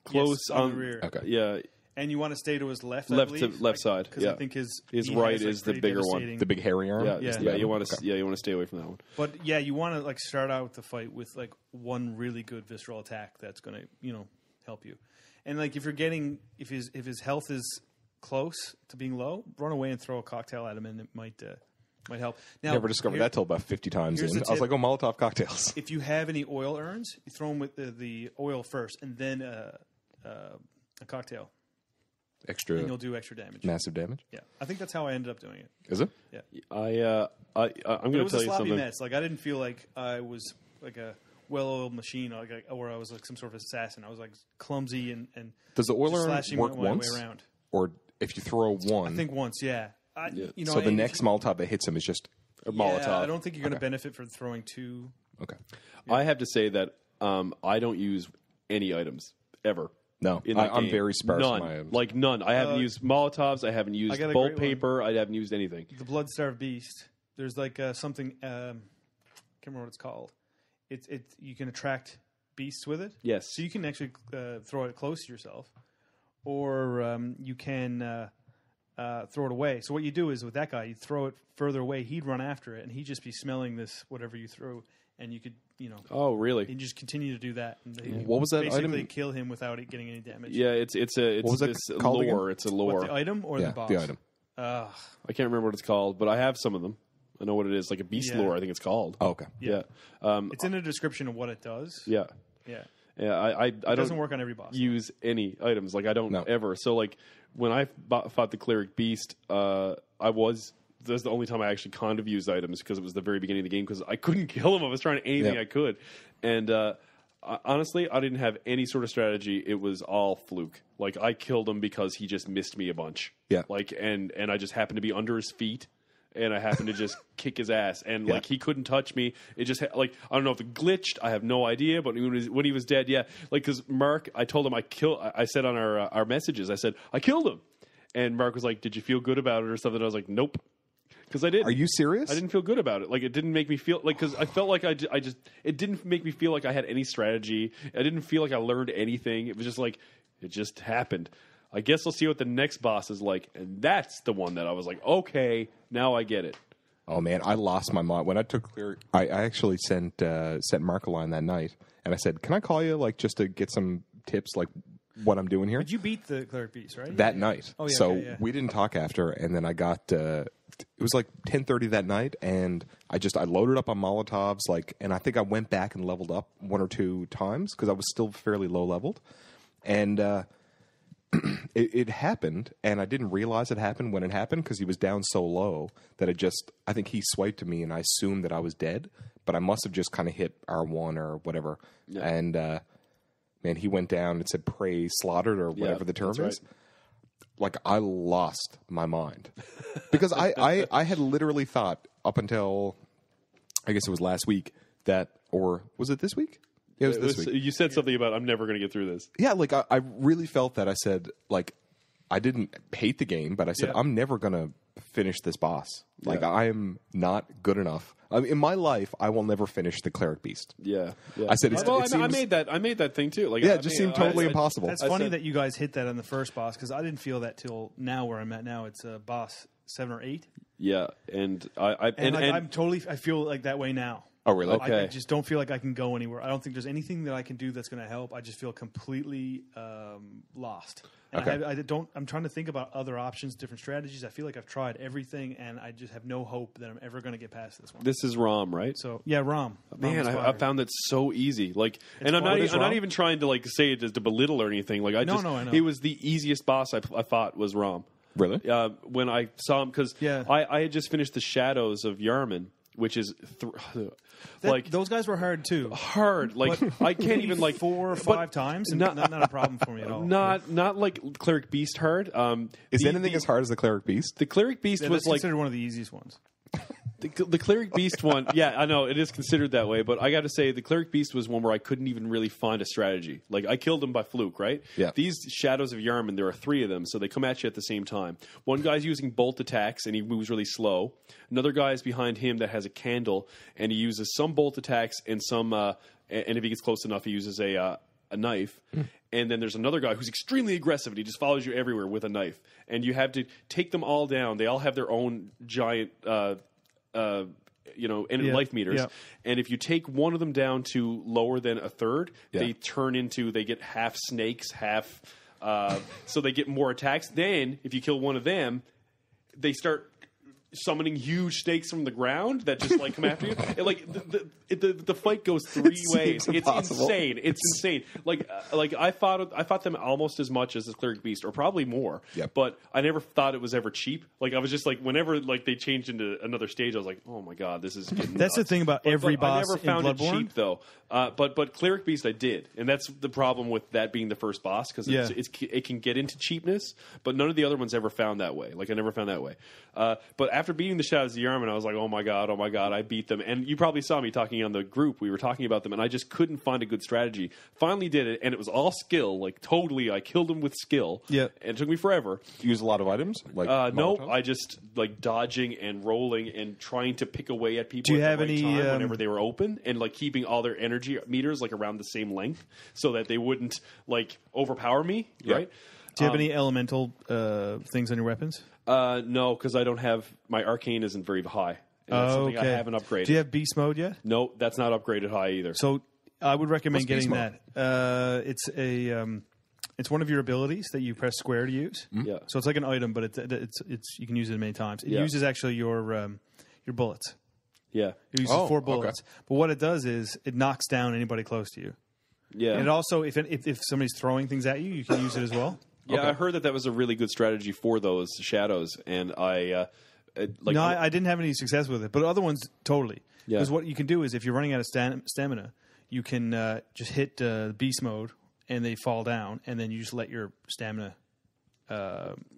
Speaker 3: close
Speaker 1: Yes, on the rear.
Speaker 2: Okay.
Speaker 3: Yeah,
Speaker 1: And you want to stay to his left.
Speaker 3: Left
Speaker 1: I
Speaker 3: to
Speaker 1: believe,
Speaker 3: left side,
Speaker 1: Because
Speaker 3: yeah.
Speaker 1: I think his
Speaker 3: His
Speaker 1: he
Speaker 3: right
Speaker 1: has, like,
Speaker 3: is the
Speaker 1: pretty
Speaker 3: bigger one.
Speaker 1: devastating-
Speaker 2: The big hairy arm?
Speaker 3: yeah,
Speaker 1: Yeah.
Speaker 3: You want to
Speaker 2: Okay.
Speaker 3: you want to stay away from that one.
Speaker 1: But yeah, you want to like start out the fight with like one really good visceral attack that's going to help you. And like if his health is close to being low, run away and throw a cocktail at him, and it might help. Now,
Speaker 2: Never discovered
Speaker 1: here-
Speaker 2: that till about 50 times
Speaker 1: here's
Speaker 2: in.
Speaker 1: the
Speaker 2: I was
Speaker 1: tip.
Speaker 2: like, Molotov cocktails.
Speaker 1: If you have any oil urns, you throw them with the oil first, and then a cocktail,
Speaker 2: Extra
Speaker 1: and you'll do extra damage.
Speaker 2: massive damage.
Speaker 1: Yeah, I think that's how I ended up doing it.
Speaker 2: Is it?
Speaker 1: Yeah,
Speaker 3: I'm
Speaker 1: but
Speaker 3: going
Speaker 1: it
Speaker 3: to
Speaker 1: was
Speaker 3: tell
Speaker 1: a
Speaker 3: you
Speaker 1: sloppy
Speaker 3: something.
Speaker 1: mess. Like I didn't feel like I was like a well-oiled machine, or I was like some sort of assassin. I was like clumsy and
Speaker 2: Does the oil
Speaker 1: just
Speaker 2: urn
Speaker 1: slashing
Speaker 2: work
Speaker 1: my way
Speaker 2: once?
Speaker 1: around.
Speaker 2: Or if you throw one,
Speaker 1: I think once, yeah.
Speaker 2: so the next Molotov that hits him is just
Speaker 3: A Molotov.
Speaker 1: I don't think you're going to benefit from throwing two.
Speaker 2: okay.
Speaker 3: I have to say that I don't use any items ever.
Speaker 2: No,
Speaker 3: in that
Speaker 2: I'm
Speaker 3: game.
Speaker 2: very sparse
Speaker 3: None.
Speaker 2: with my items.
Speaker 3: Like none. I haven't used Molotovs. I haven't used
Speaker 1: got a
Speaker 3: bolt
Speaker 1: great one.
Speaker 3: paper. I haven't used anything.
Speaker 1: The Blood-Starved Beast. There's like something. Can't remember what it's called. It's you can attract beasts with it.
Speaker 3: Yes.
Speaker 1: So you can actually throw it close to yourself, or you can throw it away. So what you do is with that guy, you throw it further away. He'd run after it, and he'd just be smelling this whatever you threw, and you could
Speaker 3: Oh, really?
Speaker 1: and just continue to do that. And you
Speaker 2: What was that
Speaker 1: basically
Speaker 2: item?
Speaker 1: kill him without it getting any damage.
Speaker 3: Yeah, it's
Speaker 2: What was that
Speaker 3: this
Speaker 2: called
Speaker 3: lore.
Speaker 2: again?
Speaker 3: It's a
Speaker 1: What,
Speaker 3: lore.
Speaker 1: the item or
Speaker 2: Yeah,
Speaker 1: the boss?
Speaker 2: the item.
Speaker 3: I can't remember what it's called, but I have some of them. I know what it is, like a beast
Speaker 1: Yeah.
Speaker 3: lore. I think it's called.
Speaker 2: Oh, okay.
Speaker 3: Yeah.
Speaker 1: It's in the description of what it does.
Speaker 3: Yeah.
Speaker 1: Yeah.
Speaker 3: Yeah. I
Speaker 1: It
Speaker 3: don't
Speaker 1: doesn't work on every boss.
Speaker 3: use any items. Like I don't
Speaker 2: No.
Speaker 3: ever. So like when I fought the Cleric Beast, that's the only time I actually kind of used items because it was the very beginning of the game because I couldn't kill him. I was trying anything
Speaker 2: Yeah.
Speaker 3: I could, and honestly, I didn't have any sort of strategy. It was all fluke. Like I killed him because he just missed me a bunch.
Speaker 2: Yeah.
Speaker 3: Like and I just happened to be under his feet. and I happened to just kick his ass, and like he couldn't touch me. It just like I don't know if it glitched. I have no idea. But when he was dead, yeah, like because Mark, I told him I said on our messages, I said I killed him, and Mark was like, "Did you feel good about it or something?" I was like, "Nope." Because I didn't.
Speaker 2: Are you serious?
Speaker 3: I didn't feel good about it. Like it didn't make me feel like because I felt like I just it didn't make me feel like I had any strategy. I didn't feel like I learned anything. It was just like it just happened. I guess I'll see what the next boss is like, and that's the one that I was like, okay, now I get it.
Speaker 2: Oh man, I lost my mind when I took clear. I actually sent Mark a line that night, and I said, "Can I call you like just to get some tips like what I'm doing here?"
Speaker 1: But you beat the Cleric Beast, right?
Speaker 2: That night.
Speaker 1: Oh yeah.
Speaker 2: So
Speaker 1: okay, yeah.
Speaker 2: we didn't talk after, and then I got. It was like 10:30 that night, and I loaded up on Molotovs, like, and I think I went back and leveled up 1 or 2 times because I was still fairly low leveled, and it happened, and I didn't realize it happened when it happened because he was down so low that I think he swiped to me, and I assumed that I was dead, but I must have just kind of hit R1 or whatever, and man, he went down and said "prey slaughtered" or whatever the term is.
Speaker 3: Right.
Speaker 2: Like I lost my mind because I had literally thought up until I guess it was last week or was it this week? Yeah, it was this week.
Speaker 3: You said something about I'm never going to get through this.
Speaker 2: Yeah, like I really felt that. I said like I didn't hate the game, but I said I'm never going to finish this boss. Like I am not good enough. I mean, in my life, I will never finish the Cleric Beast.
Speaker 3: Yeah.
Speaker 2: I said,
Speaker 3: I made that thing too. Like,
Speaker 2: it just seemed totally impossible.
Speaker 1: That's funny that you guys hit that on the first boss because I didn't feel that till now where I'm at now. It's boss 7 or 8.
Speaker 3: Yeah, and
Speaker 1: I'm totally. I feel like that way now.
Speaker 2: Oh, really?
Speaker 3: Okay.
Speaker 1: I just don't feel like I can go anywhere. I don't think there's anything that I can do that's going to help. I just feel completely lost. And
Speaker 2: Okay.
Speaker 1: I'm trying to think about other options, different strategies. I feel like I've tried everything, and I just have no hope that I'm ever going to get past this one.
Speaker 3: This is ROM, right?
Speaker 1: So yeah, ROM.
Speaker 3: Man, I found that so easy. Like, and I'm not even trying to like say it to belittle or anything. Like, I know. It was the easiest boss I thought was ROM.
Speaker 2: Really?
Speaker 3: When I saw him, because I had just finished the Shadows of Yarman, which is
Speaker 1: those guys were hard too.
Speaker 3: Like I can't even like
Speaker 1: 4 or 5 times. And not a problem for me at all.
Speaker 3: Not like Cleric Beast hard.
Speaker 2: Is anything as hard as the Cleric Beast?
Speaker 3: The Cleric Beast was like
Speaker 1: considered one of the easiest ones.
Speaker 3: The Cleric Beast one, yeah, I know, it is considered that way, but I got to say, the Cleric Beast was one where I couldn't even really find a strategy. Like, I killed him by fluke, right?
Speaker 2: Yeah.
Speaker 3: These Shadows of Yarman, there are 3 of them, so they come at you at the same time. One guy's using bolt attacks, and he moves really slow. Another guy is behind him that has a candle, and he uses some bolt attacks and some, and if he gets close enough, he uses a knife. And then there's another guy who's extremely aggressive, and he just follows you everywhere with a knife. And you have to take them all down. They all have their own giant... life meters. Yeah. And if you take one of them down to lower than a third, they get half snakes, half, so they get more attacks. Then if you kill one of them, they start summoning huge snakes from the ground that just like come after you. And, like the fight goes 3 ways. It's insane. It's insane. Like I fought them almost as much as the Cleric Beast, or probably more.
Speaker 2: Yep.
Speaker 3: But I never thought it was ever cheap. Like I was just like, whenever like they changed into another stage, I was like, oh my god, this is getting
Speaker 1: That's
Speaker 3: nuts.
Speaker 1: the thing about every boss.
Speaker 3: I never found
Speaker 1: in
Speaker 3: it
Speaker 1: Bloodborne.
Speaker 3: cheap though. But Cleric Beast I did, and that's the problem with that being the first boss, because it can get into cheapness. But none of the other ones ever found that way. Like I never found that way. But after beating the Shadows of Yarman, I was like, oh my god, I beat them. And you probably saw me talking on the group. We were talking about them, and I just couldn't find a good strategy. Finally did it, and it was all skill. Like totally, I killed them with skill.
Speaker 1: Yeah,
Speaker 3: and it took me forever.
Speaker 2: You use a lot of items, like
Speaker 3: no, I just like dodging and rolling and trying to pick away at people.
Speaker 1: Do you
Speaker 3: at
Speaker 1: have
Speaker 3: the right
Speaker 1: any
Speaker 3: time whenever they were open, and like keeping all their energy meters like around the same length so that they wouldn't like overpower me?
Speaker 2: Yeah.
Speaker 3: Right?
Speaker 1: Do you have any elemental things on your weapons?
Speaker 3: No, because I don't have my arcane isn't very high. And that's something I haven't upgraded.
Speaker 1: Do you have beast mode yet?
Speaker 3: No, that's not upgraded high either.
Speaker 1: So I would recommend
Speaker 2: What's
Speaker 1: getting
Speaker 2: beast
Speaker 1: that. It's one of your abilities that you press square to use.
Speaker 3: Yeah.
Speaker 1: So it's like an item, but it's you can use it many times. It uses actually your bullets.
Speaker 3: Yeah.
Speaker 1: It uses 4 bullets. Okay. But what it does is it knocks down anybody close to you.
Speaker 3: Yeah.
Speaker 1: And it also, if somebody's throwing things at you, you can use it as well.
Speaker 3: Yeah, I heard that was a really good strategy for those shadows, and I
Speaker 1: didn't have any success with it, but other ones totally.
Speaker 3: Yeah.
Speaker 1: Because what you can do is if you're running out of stamina, you can just hit beast mode, and they fall down, and then you just let your stamina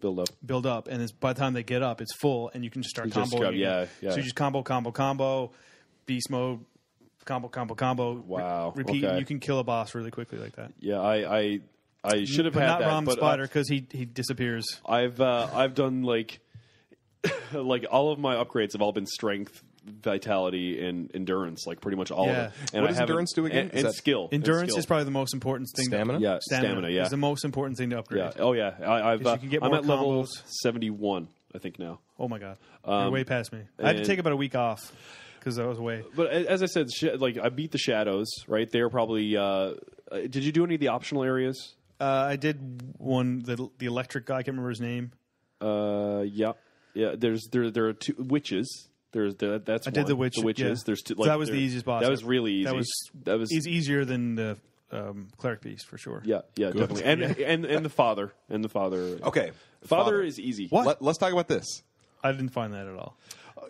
Speaker 3: build up,
Speaker 1: and by the time they get up, it's full, and you can just start
Speaker 3: You just
Speaker 1: comboing.
Speaker 3: go-
Speaker 1: again.
Speaker 3: yeah.
Speaker 1: So you just combo, beast mode, combo.
Speaker 3: Wow,
Speaker 1: Repeat.
Speaker 3: okay.
Speaker 1: You can kill a boss really quickly like that.
Speaker 3: Yeah, I should have
Speaker 1: But
Speaker 3: had
Speaker 1: not
Speaker 3: that.
Speaker 1: Rom
Speaker 3: but
Speaker 1: Spider because he disappears.
Speaker 3: I've done like like all of my upgrades have all been strength, vitality, and endurance. Like pretty much all
Speaker 1: Yeah.
Speaker 3: of it. And
Speaker 2: What
Speaker 3: I
Speaker 2: does
Speaker 3: haven't-
Speaker 2: endurance do again?
Speaker 3: And,
Speaker 2: Is that-
Speaker 3: skill. And
Speaker 1: Endurance
Speaker 3: skill.
Speaker 1: is probably the most important thing.
Speaker 2: Stamina?
Speaker 3: Yeah, stamina. Yeah,
Speaker 1: is the most important thing to upgrade.
Speaker 3: yeah. Oh yeah. I've
Speaker 1: 'Cause you can get
Speaker 3: I'm
Speaker 1: more
Speaker 3: at level
Speaker 1: combos.
Speaker 3: 71, I think now.
Speaker 1: Oh my god, you're way past me. I had to
Speaker 3: and-
Speaker 1: take about a week off because I was away.
Speaker 3: But as I said, like I beat the shadows. Right, they're probably. Did you do any of the optional areas?
Speaker 1: I did one the electric guy. I can't remember his name.
Speaker 3: Yeah. There are two witches. That's
Speaker 1: I did the witch.
Speaker 3: witches.
Speaker 1: Yeah.
Speaker 3: There's two.
Speaker 1: So that was the easiest boss.
Speaker 3: That was really easy.
Speaker 1: That was easier than the cleric beast for sure.
Speaker 3: Yeah, definitely. And the father
Speaker 2: Okay.
Speaker 3: Father is easy.
Speaker 1: What?
Speaker 2: Let's talk about this.
Speaker 1: I didn't find that at all.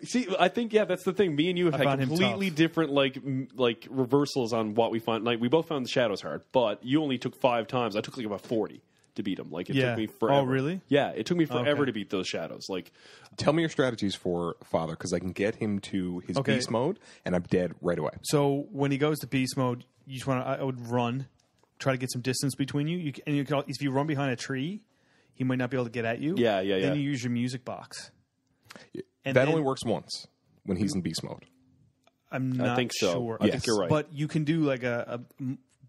Speaker 3: See, I think that's the thing. Me and you have had
Speaker 1: found him
Speaker 3: completely
Speaker 1: tough.
Speaker 3: different like reversals on what we find. Like we both found the shadows hard, but you only took 5 times. I took like about 40 to beat him. Like it
Speaker 1: Yeah.
Speaker 3: took me forever.
Speaker 1: Oh, really?
Speaker 3: Yeah, it took me forever
Speaker 1: Okay.
Speaker 3: to beat those shadows. Like
Speaker 2: Tell me your strategies for Father, because I can get him to his
Speaker 1: Okay.
Speaker 2: beast mode, and I'm dead right away.
Speaker 1: So when he goes to beast mode, you just want to. I would run, try to get some distance between you. If you run behind a tree, he might not be able to get at you.
Speaker 3: Yeah.
Speaker 1: Then you use your music box. And
Speaker 2: That
Speaker 1: then-
Speaker 2: only works once when he's in beast mode.
Speaker 1: I'm not
Speaker 3: think so.
Speaker 1: sure.
Speaker 3: I think you're right.
Speaker 1: But you can do like a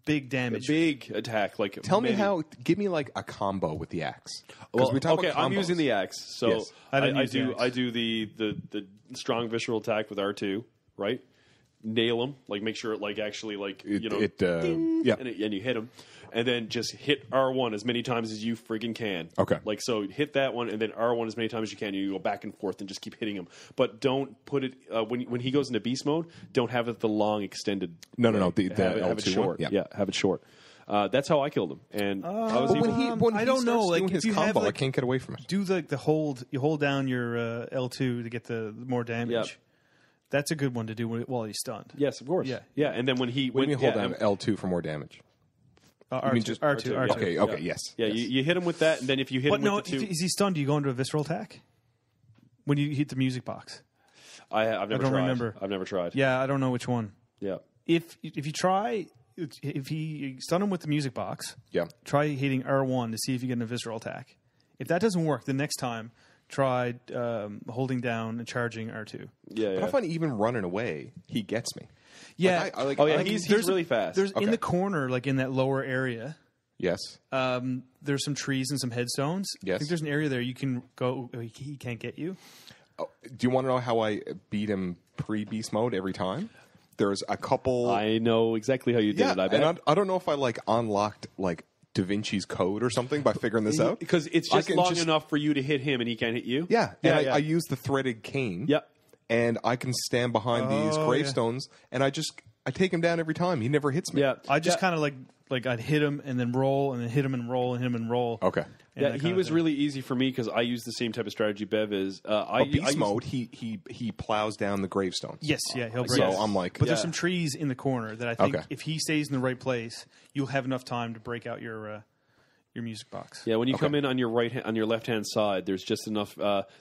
Speaker 1: big damage.
Speaker 3: big attack. Like
Speaker 2: Tell me
Speaker 3: many-
Speaker 2: how. Give me like a combo with the axe. 'Cause we talk
Speaker 3: okay,
Speaker 2: about
Speaker 3: I'm
Speaker 2: combos.
Speaker 3: using the axe. So
Speaker 2: Yes.
Speaker 1: I didn't use the
Speaker 3: do
Speaker 1: axe.
Speaker 3: I do the strong visceral attack with R2, right? Nail him, like make sure it like actually like
Speaker 2: It,
Speaker 3: you know
Speaker 2: yeah.
Speaker 3: and you hit him, and then just hit R1 as many times as you friggin' can.
Speaker 2: Okay.
Speaker 3: Like so, hit that one, and then R1 as many times as you can. You go back and forth and just keep hitting him, but don't put it when he goes into beast mode. Don't have it the long extended.
Speaker 2: No. The
Speaker 3: have it
Speaker 2: L2
Speaker 3: short.
Speaker 2: one? Yeah.
Speaker 3: have it short. That's how I killed him, and I was
Speaker 2: But
Speaker 3: even,
Speaker 2: when
Speaker 1: I
Speaker 2: he
Speaker 1: don't
Speaker 2: starts
Speaker 1: know, like,
Speaker 2: doing
Speaker 1: if
Speaker 2: his
Speaker 1: you have,
Speaker 2: combo,
Speaker 1: like-
Speaker 2: I can't get away from it.
Speaker 1: Do the hold. You hold down your L2 to get the more damage.
Speaker 3: Yep.
Speaker 1: That's a good one to do while he's stunned.
Speaker 3: yes, of course,
Speaker 1: Yeah.
Speaker 3: and then when he
Speaker 2: When you hold down
Speaker 3: and-
Speaker 2: L2 for more damage.
Speaker 1: R2,
Speaker 2: mean just
Speaker 1: R2,
Speaker 3: R2,
Speaker 1: R2.
Speaker 2: Okay, yes.
Speaker 3: Yeah,
Speaker 2: yes.
Speaker 3: You hit him with that, and then if you hit
Speaker 1: But
Speaker 3: him
Speaker 1: no,
Speaker 3: with the two,
Speaker 1: is he stunned? Do you go into a visceral attack when you hit the music box?
Speaker 3: I've never
Speaker 1: don't
Speaker 3: tried.
Speaker 1: remember.
Speaker 3: I've never tried.
Speaker 1: Yeah, I don't know which one.
Speaker 3: Yeah.
Speaker 1: If you try, if he stun him with the music box,
Speaker 2: Yeah.
Speaker 1: try hitting R1 to see if you get a visceral attack. If that doesn't work, the next time try holding down and charging R2.
Speaker 3: Yeah,
Speaker 2: But I find even running away, he gets me.
Speaker 1: Yeah.
Speaker 2: Like, I, like,
Speaker 3: Oh yeah,
Speaker 2: I
Speaker 3: he's
Speaker 2: can-
Speaker 3: really fast.
Speaker 1: There's in
Speaker 2: Okay.
Speaker 1: the corner, like in that lower area.
Speaker 2: yes.
Speaker 1: There's some trees and some headstones. I
Speaker 2: Yes.
Speaker 1: think there's an area there you can go. He can't get you.
Speaker 2: Oh, do you want to know how I beat him pre-beast mode every time? There's a couple.
Speaker 3: I know exactly how you did it. I bet.
Speaker 2: and I don't know if I like unlocked like Da Vinci's code or something by figuring this out.
Speaker 3: because it's
Speaker 2: I
Speaker 3: just
Speaker 2: can
Speaker 3: long enough for you to hit him and he can't hit you.
Speaker 2: Yeah,
Speaker 3: yeah,
Speaker 2: and
Speaker 3: yeah.
Speaker 2: I use the threaded cane.
Speaker 3: Yep.
Speaker 2: And I can stand behind these
Speaker 1: Oh,
Speaker 2: gravestones, and I take him down every time. He never hits me.
Speaker 3: Yeah.
Speaker 1: I just
Speaker 3: Yeah.
Speaker 1: kind of like I'd hit him and then roll and then hit him and roll and hit him and roll.
Speaker 2: Okay.
Speaker 1: And
Speaker 3: Yeah,
Speaker 1: that
Speaker 3: he
Speaker 1: kinda
Speaker 3: was
Speaker 1: thing.
Speaker 3: really easy for me because I use the same type of strategy Bev is. I
Speaker 2: Beast
Speaker 3: used-
Speaker 2: mode, he plows down the gravestones.
Speaker 1: Yes, yeah, he'll break.
Speaker 2: So
Speaker 1: it.
Speaker 2: I'm like,
Speaker 1: But there's
Speaker 3: Yeah.
Speaker 1: some trees in the corner that I think
Speaker 2: Okay.
Speaker 1: if he stays in the right place, you'll have enough time to break out your music box.
Speaker 3: Yeah, when you come in on your on your left hand side, there's just enough.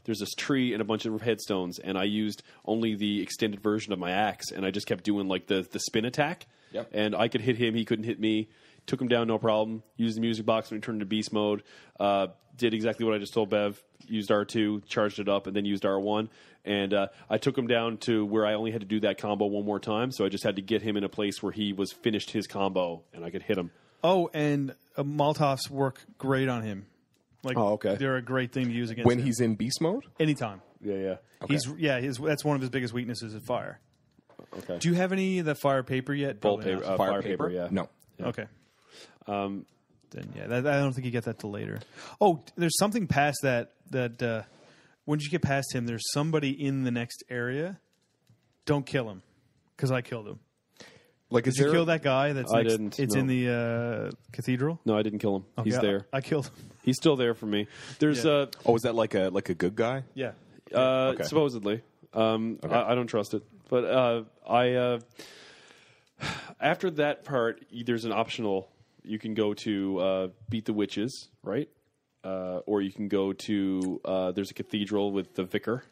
Speaker 3: There's this tree and a bunch of headstones, and I used only the extended version of my axe, and I just kept doing like the spin attack.
Speaker 2: Yep.
Speaker 3: And I could hit him, he couldn't hit me. Took him down, no problem. Used the music box when he turned into beast mode. Did exactly what I just told Bev. Used R2, charged it up, and then used R1. And I took him down to where I only had to do that combo one more time. So I just had to get him in a place where he was finished his combo, and I could hit him.
Speaker 1: Oh, and Molotovs work great on him. Like,
Speaker 3: Oh, okay.
Speaker 1: They're a great thing to use against
Speaker 2: when
Speaker 1: him.
Speaker 2: he's in beast mode.
Speaker 1: anytime.
Speaker 3: Yeah.
Speaker 1: That's one of his biggest weaknesses is fire.
Speaker 3: Okay.
Speaker 1: Do you have any of the fire paper yet?
Speaker 3: Bolt
Speaker 1: Probably
Speaker 3: paper,
Speaker 1: not.
Speaker 3: fire paper, yeah.
Speaker 2: No.
Speaker 1: Okay. Then I don't think you get that till later. Oh, there's something past that. When you get past him, there's somebody in the next area. Don't kill him, because I killed him.
Speaker 2: Like, is
Speaker 1: Did you
Speaker 2: there
Speaker 1: kill that guy? That's
Speaker 3: I
Speaker 1: next,
Speaker 3: didn't,
Speaker 1: It's
Speaker 3: no.
Speaker 1: in the cathedral.
Speaker 3: No, I didn't kill him. He's
Speaker 1: Okay,
Speaker 3: there.
Speaker 1: I killed him.
Speaker 3: He's still there for me. There's
Speaker 1: Yeah.
Speaker 2: Oh, is that like a good guy?
Speaker 1: Yeah.
Speaker 2: Okay.
Speaker 3: Supposedly. I don't trust it. But after that part, there's an optional. You can go to beat the witches, right? or you can go to there's a cathedral with the vicar.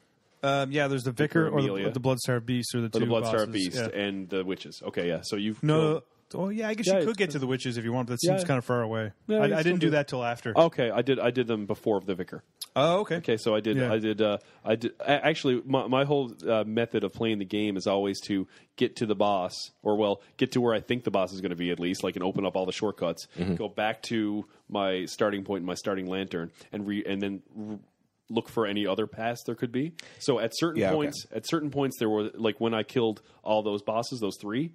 Speaker 1: There's the Vicar or
Speaker 3: Amelia.
Speaker 1: the Bloodstar Beast or the two
Speaker 3: The Bloodstar
Speaker 1: bosses.
Speaker 3: Beast
Speaker 1: Yeah.
Speaker 3: and the witches. Okay, yeah. So you've
Speaker 1: No. Oh yeah, I guess
Speaker 3: Yeah,
Speaker 1: you could get to the witches if you want, but that seems
Speaker 3: Yeah.
Speaker 1: kind of far away.
Speaker 3: Yeah, you
Speaker 1: I
Speaker 3: still
Speaker 1: didn't do
Speaker 3: do.
Speaker 1: that till after.
Speaker 3: Okay, I did them before the vicar.
Speaker 1: Oh, okay.
Speaker 3: Okay, so I did.
Speaker 1: Yeah.
Speaker 3: Actually, my whole method of playing the game is always to get to the boss, or get to where I think the boss is going to be at least, like, and open up all the shortcuts. Go back to my starting point, my starting lantern, and then look for any other paths there could be. So at certain points, there were, like, when I killed all those bosses, those three,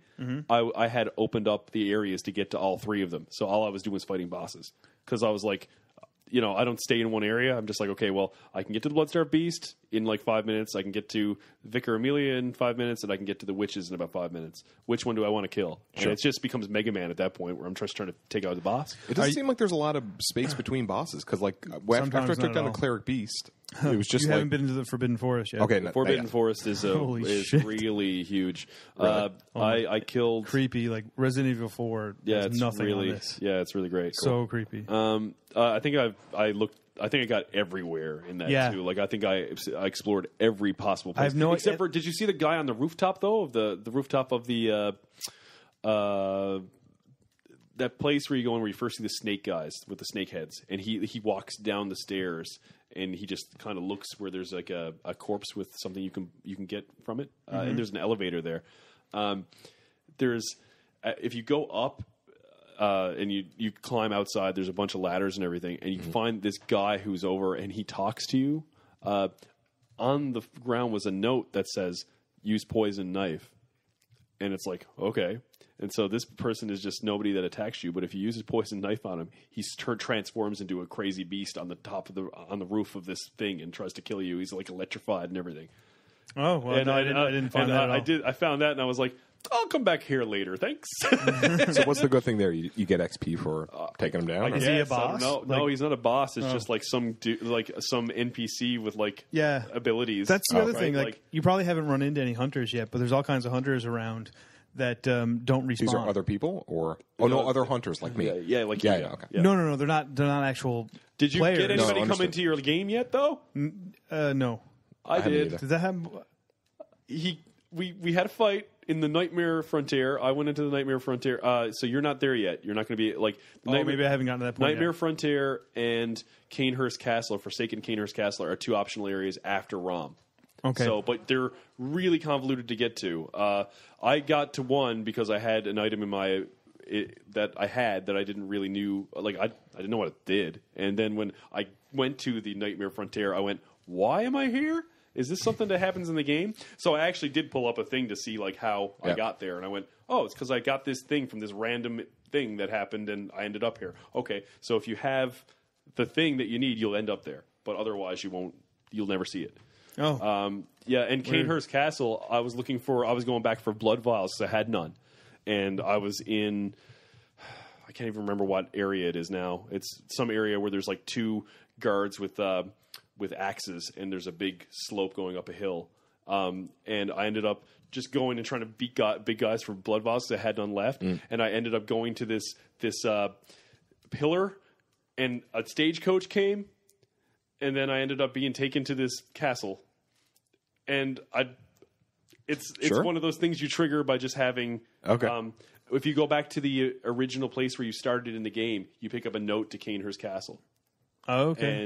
Speaker 3: I had opened up the areas to get to all three of them. So all I was doing was fighting bosses because I was like, I don't stay in one area. I'm just like, okay, well, I can get to the Bloodstar Beast in like 5 minutes. I can get to Vicar Amelia in 5 minutes, and I can get to the witches in about 5 minutes. Which one do I want to kill?
Speaker 2: Sure.
Speaker 3: And it just becomes Mega Man at that point, where I'm just trying to take out the boss.
Speaker 2: It doesn't seem like there's a lot of space between bosses because, like, after I
Speaker 1: Sometimes
Speaker 2: took
Speaker 1: not
Speaker 2: down
Speaker 1: at
Speaker 2: the
Speaker 1: all.
Speaker 2: Cleric Beast, it was just
Speaker 1: You
Speaker 2: like
Speaker 1: haven't been to the Forbidden Forest yet.
Speaker 2: okay,
Speaker 3: Forbidden Forest is
Speaker 1: Holy shit.
Speaker 3: really huge.
Speaker 2: Really?
Speaker 3: I killed.
Speaker 1: Creepy, like Resident Evil 4.
Speaker 3: Yeah,
Speaker 1: there's
Speaker 3: it's
Speaker 1: nothing
Speaker 3: really
Speaker 1: on this.
Speaker 3: it's really great.
Speaker 1: So creepy.
Speaker 3: I think I think I got everywhere in that
Speaker 1: Yeah.
Speaker 3: too. Like, I think I explored every possible place.
Speaker 1: I have no-
Speaker 3: except for, did you see the guy on the rooftop though? Of the rooftop of the that place where you go in where you first see the snake guys with the snake heads, and he walks down the stairs and he just kind of looks where there's like a corpse with something you can get from it, and there's an elevator there. There's if you go up. And you climb outside. There's a bunch of ladders and everything, and you find this guy who's over, and he talks to you. On the ground was a note that says, "Use poison knife," and it's like, okay. And so this person is just nobody that attacks you, but if you use his poison knife on him, he transforms into a crazy beast on the top of on the roof of this thing and tries to kill you. He's like electrified and everything.
Speaker 1: Oh, well, no, I didn't find that at all.
Speaker 3: I found that, and I was like, I'll come back here later. Thanks.
Speaker 2: So what's the good thing there? You get XP for taking them down?
Speaker 1: Is he a boss?
Speaker 3: No, he's not a boss. It's just like some some NPC with abilities.
Speaker 1: That's the other thing.
Speaker 3: right?
Speaker 1: Like, you probably haven't run into any hunters yet, but there's all kinds of hunters around that don't respawn.
Speaker 2: These are other people, or other hunters like me.
Speaker 3: Yeah, like
Speaker 2: yeah,
Speaker 3: you.
Speaker 2: yeah, okay.
Speaker 3: Yeah.
Speaker 1: No, they're not actual.
Speaker 3: Did you
Speaker 1: players.
Speaker 3: get anybody come
Speaker 2: understood.
Speaker 3: into your game yet though?
Speaker 1: No.
Speaker 3: I
Speaker 2: haven't
Speaker 3: did.
Speaker 2: either.
Speaker 1: Does that have?
Speaker 3: We had a fight in the Nightmare Frontier. I went into the Nightmare Frontier. So you're not there yet. You're not going to be like
Speaker 1: Maybe I haven't gotten to that point.
Speaker 3: Nightmare
Speaker 1: yet.
Speaker 3: Frontier and Canehurst Castle, Forsaken Canehurst Castle, are two optional areas after ROM.
Speaker 1: Okay.
Speaker 3: So, but they're really convoluted to get to. I got to one because I had an item in my that I had that I didn't really knew. Like, I didn't know what it did. And then when I went to the Nightmare Frontier, I went, "Why am I here? Is this something that happens in the game?" So I actually did pull up a thing to see like how I got there, and I went, "Oh, it's because I got this thing from this random thing that happened, and I ended up here." Okay, so if you have the thing that you need, you'll end up there, but otherwise you won't. You'll never see it.
Speaker 1: Oh.
Speaker 3: Yeah, and Canehurst Castle, I was going back for blood vials because I had none, and I was in. I can't even remember what area it is now. It's some area where there's like two guards with axes, and there's a big slope going up a hill. And I ended up just going and trying to beat big guys for blood vials because I had none left. And I ended up going to this pillar, and a stagecoach came, and then I ended up being taken to this castle. And it's
Speaker 2: Sure.
Speaker 3: one of those things you trigger by just having.
Speaker 2: Okay.
Speaker 3: If you go back to the original place where you started in the game, you pick up a note to Canehurst Castle.
Speaker 1: Oh, okay.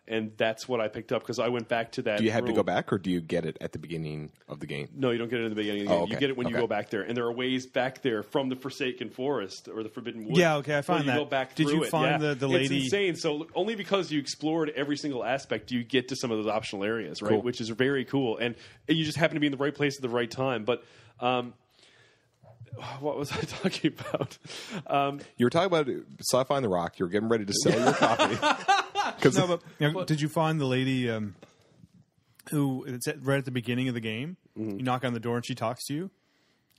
Speaker 3: And that's what I picked up because I went back to that.
Speaker 2: Do you have to
Speaker 3: room.
Speaker 2: go back, or do you get it at the beginning of the game?
Speaker 3: No, you don't get it in the beginning of the game.
Speaker 2: okay.
Speaker 3: You get it when you
Speaker 2: Okay.
Speaker 3: go back there. And there are ways back there from the Forsaken Forest or the Forbidden Woods.
Speaker 1: Yeah, okay, I found
Speaker 3: where you
Speaker 1: that.
Speaker 3: Go back
Speaker 1: Did
Speaker 3: through
Speaker 1: you
Speaker 3: it.
Speaker 1: find
Speaker 3: Yeah.
Speaker 1: the lady-
Speaker 3: It's insane. So only because you explored every single aspect do you get to some of those optional areas, right?
Speaker 2: Cool.
Speaker 3: Which is very cool. And you just happen to be in the right place at the right time. But what was I talking about?
Speaker 2: You were talking about Sci-Fi on the Rock. You were getting ready to sell your copy.
Speaker 1: No, but did you find the lady who it's right at the beginning of the game? You knock on the door and she talks to you,